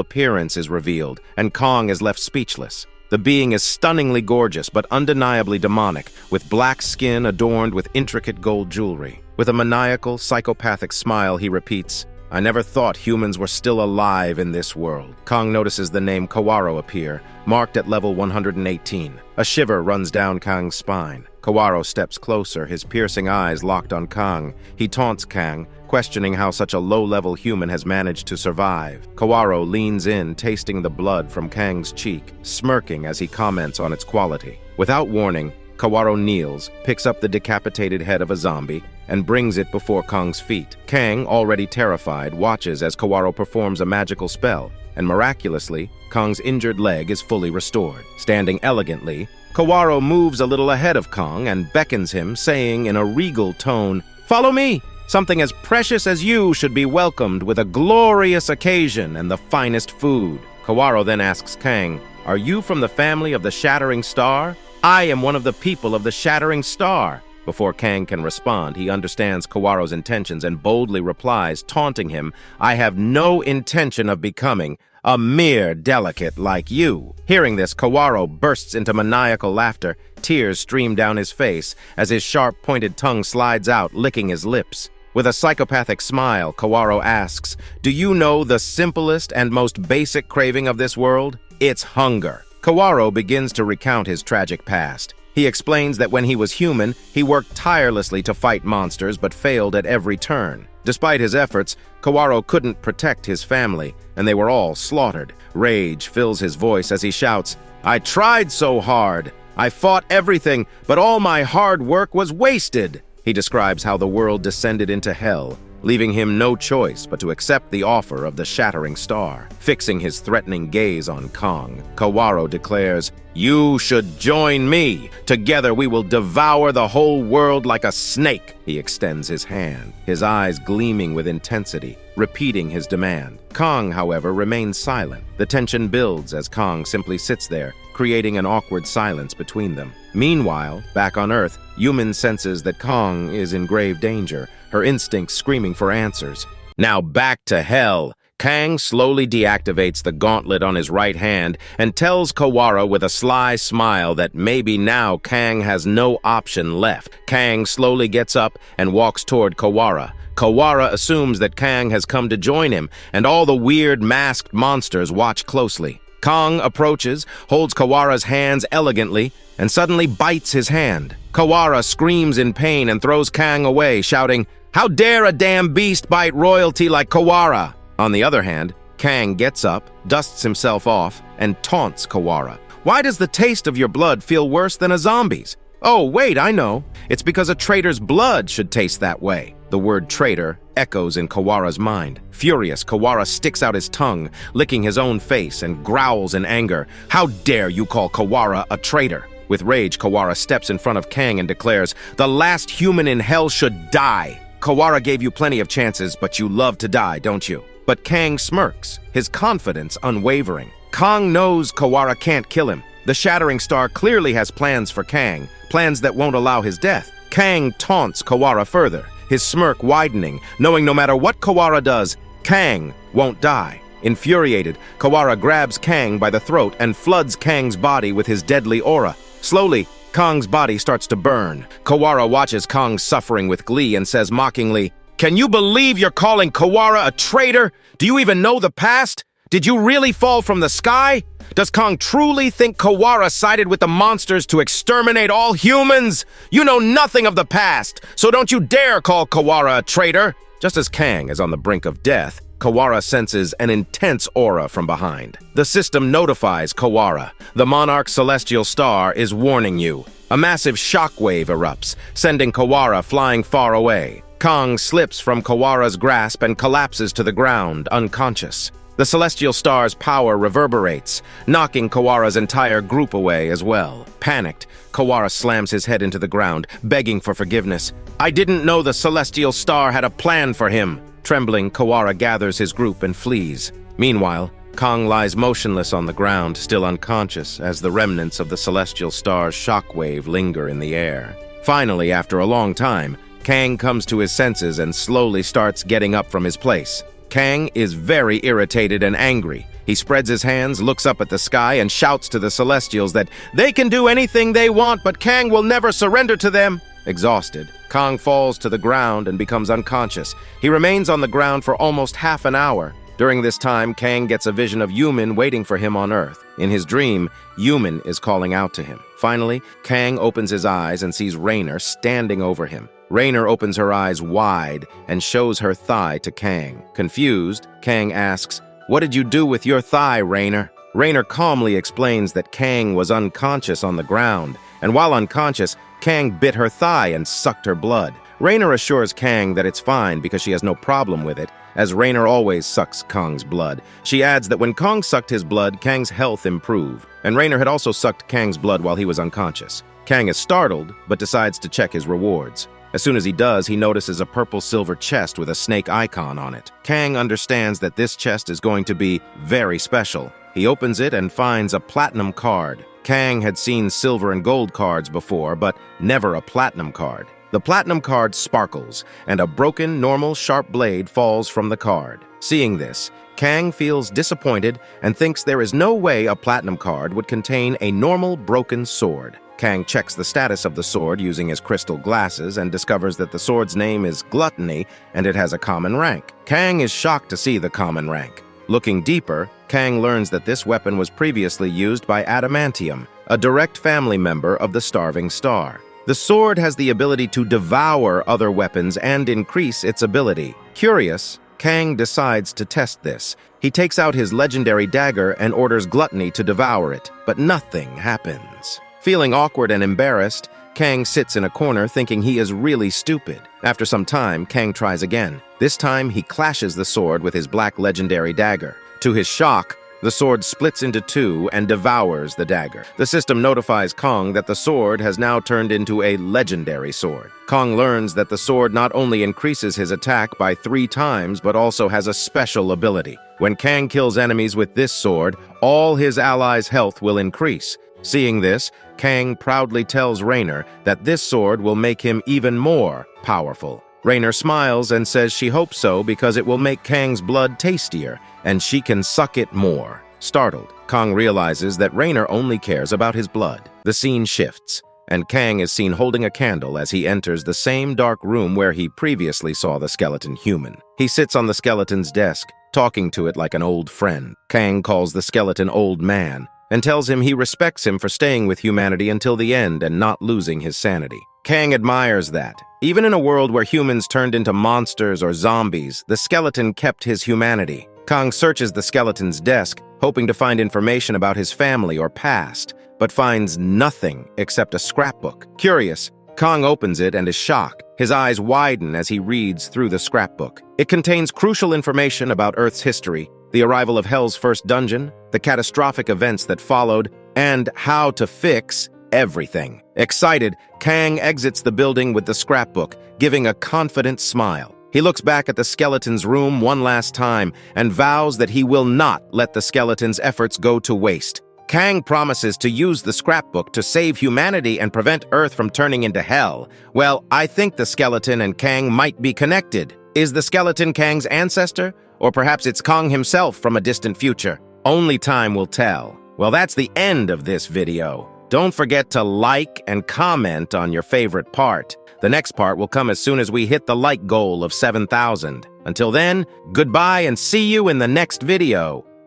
appearance is revealed, and Kang is left speechless. The being is stunningly gorgeous, but undeniably demonic, with black skin adorned with intricate gold jewelry. With a maniacal, psychopathic smile, he repeats, "I never thought humans were still alive in this world." Kang notices the name Karo appear, marked at level 118. A shiver runs down Kang's spine. Karo steps closer, his piercing eyes locked on Kang. He taunts Kang, questioning how such a low-level human has managed to survive. Karo leans in, tasting the blood from Kang's cheek, smirking as he comments on its quality. Without warning, Karo kneels, picks up the decapitated head of a zombie, and brings it before Kang's feet. Kang, already terrified, watches as Karo performs a magical spell, and miraculously, Kang's injured leg is fully restored. Standing elegantly, Karo moves a little ahead of Kang and beckons him, saying in a regal tone, "Follow me! Something as precious as you should be welcomed with a glorious occasion and the finest food." Karo then asks Kang, "Are you from the family of the Shattering Star?" "I am one of the people of the Shattering Star." Before Kang can respond, he understands Kawaro's intentions and boldly replies, taunting him, "I have no intention of becoming a mere delicate like you." Hearing this, Karo bursts into maniacal laughter. Tears stream down his face as his sharp, pointed tongue slides out, licking his lips. With a psychopathic smile, Karo asks, "Do you know the simplest and most basic craving of this world? It's hunger." Karo begins to recount his tragic past. He explains that when he was human, he worked tirelessly to fight monsters but failed at every turn. Despite his efforts, Karo couldn't protect his family, and they were all slaughtered. Rage fills his voice as he shouts, "I tried so hard! I fought everything, but all my hard work was wasted!" He describes how the world descended into hell, leaving him no choice but to accept the offer of the Shattering Star. Fixing his threatening gaze on Kang, Karo declares, "You should join me. Together we will devour the whole world like a snake." He extends his hand, his eyes gleaming with intensity, repeating his demand. Kang, however, remains silent. The tension builds as Kang simply sits there, creating an awkward silence between them. Meanwhile, back on Earth, Yumin senses that Kang is in grave danger, her instincts screaming for answers. Now back to hell. Kang slowly deactivates the gauntlet on his right hand and tells Karo with a sly smile that maybe now Kang has no option left. Kang slowly gets up and walks toward Karo. Karo assumes that Kang has come to join him, and all the weird masked monsters watch closely. Kang approaches, holds Kawaro's hands elegantly, and suddenly bites his hand. Karo screams in pain and throws Kang away, shouting, "How dare a damn beast bite royalty like Karo?" On the other hand, Kang gets up, dusts himself off, and taunts Karo. "Why does the taste of your blood feel worse than a zombie's?" "Oh, wait, I know. It's because a traitor's blood should taste that way." The word traitor echoes in Kawaro's mind. Furious, Karo sticks out his tongue, licking his own face, and growls in anger. "How dare you call Karo a traitor?" With rage, Karo steps in front of Kang and declares, "The last human in hell should die. Karo gave you plenty of chances, but you love to die, don't you?" But Kang smirks, his confidence unwavering. Kang knows Karo can't kill him, The shattering star clearly has plans for Kang, plans that won't allow his death. Kang taunts Kawara further, his smirk widening, knowing no matter what Kawara does, Kang won't die. Infuriated, Kawara grabs Kang by the throat and floods Kang's body with his deadly aura. Slowly, Kang's body starts to burn. Kawara watches Kang suffering with glee and says mockingly, "Can you believe you're calling Kawara a traitor? Do you even know the past? Did you really fall from the sky? Does Kang truly think Kawara sided with the monsters to exterminate all humans? You know nothing of the past, so don't you dare call Kawara a traitor!" Just as Kang is on the brink of death, Kawara senses an intense aura from behind. The system notifies Kawara. The monarch celestial star is warning you. A massive shockwave erupts, sending Kawara flying far away. Kang slips from Kawara's grasp and collapses to the ground, unconscious. The celestial star's power reverberates, knocking Kawara's entire group away as well. Panicked, Kawara slams his head into the ground, begging for forgiveness. "I didn't know the celestial star had a plan for him." Trembling, Kawara gathers his group and flees. Meanwhile, Kang lies motionless on the ground, still unconscious, as the remnants of the celestial star's shockwave linger in the air. Finally, after a long time, Kang comes to his senses and slowly starts getting up from his place. Kang is very irritated and angry. He spreads his hands, looks up at the sky, and shouts to the Celestials that they can do anything they want, but Kang will never surrender to them. Exhausted, Kang falls to the ground and becomes unconscious. He remains on the ground for almost half an hour. During this time, Kang gets a vision of Yumin waiting for him on Earth. In his dream, Yumin is calling out to him. Finally, Kang opens his eyes and sees Rainer standing over him. Rainer opens her eyes wide and shows her thigh to Kang. Confused, Kang asks, "What did you do with your thigh, Rainer?" Rainer calmly explains that Kang was unconscious on the ground, and while unconscious, Kang bit her thigh and sucked her blood. Rainer assures Kang that it's fine because she has no problem with it, as Rainer always sucks Kang's blood. She adds that when Kang sucked his blood, Kang's health improved, and Rainer had also sucked Kang's blood while he was unconscious. Kang is startled, but decides to check his rewards. As soon as he does, he notices a purple-silver chest with a snake icon on it. Kang understands that this chest is going to be very special. He opens it and finds a platinum card. Kang had seen silver and gold cards before, but never a platinum card. The platinum card sparkles, and a broken, normal, sharp blade falls from the card. Seeing this, Kang feels disappointed and thinks there is no way a platinum card would contain a normal, broken sword. Kang checks the status of the sword using his crystal glasses and discovers that the sword's name is Gluttony and it has a common rank. Kang is shocked to see the common rank. Looking deeper, Kang learns that this weapon was previously used by Adamantium, a direct family member of the Starving Star. The sword has the ability to devour other weapons and increase its ability. Curious, Kang decides to test this. He takes out his legendary dagger and orders Gluttony to devour it, but nothing happens. Feeling awkward and embarrassed, Kang sits in a corner thinking he is really stupid. After some time, Kang tries again. This time, he clashes the sword with his black legendary dagger. To his shock, the sword splits into two and devours the dagger. The system notifies Kang that the sword has now turned into a legendary sword. Kang learns that the sword not only increases his attack by 3 times, but also has a special ability. When Kang kills enemies with this sword, all his allies' health will increase. Seeing this, Kang proudly tells Rainer that this sword will make him even more powerful. Rainer smiles and says she hopes so because it will make Kang's blood tastier, and she can suck it more. Startled, Kang realizes that Rainer only cares about his blood. The scene shifts, and Kang is seen holding a candle as he enters the same dark room where he previously saw the skeleton human. He sits on the skeleton's desk, talking to it like an old friend. Kang calls the skeleton Old Man, and tells him he respects him for staying with humanity until the end and not losing his sanity. Kang admires that. Even in a world where humans turned into monsters or zombies, the skeleton kept his humanity. Kang searches the skeleton's desk, hoping to find information about his family or past, but finds nothing except a scrapbook. Curious, Kang opens it and is shocked. His eyes widen as he reads through the scrapbook. It contains crucial information about Earth's history, the arrival of Hell's first dungeon, the catastrophic events that followed, and how to fix everything. Excited, Kang exits the building with the scrapbook, giving a confident smile. He looks back at the skeleton's room one last time and vows that he will not let the skeleton's efforts go to waste. Kang promises to use the scrapbook to save humanity and prevent Earth from turning into hell. Well, I think the skeleton and Kang might be connected. Is the skeleton Kang's ancestor? Or perhaps it's Kang himself from a distant future? Only time will tell. Well, that's the end of this video. Don't forget to like and comment on your favorite part. The next part will come as soon as we hit the like goal of 7,000. Until then, goodbye and see you in the next video.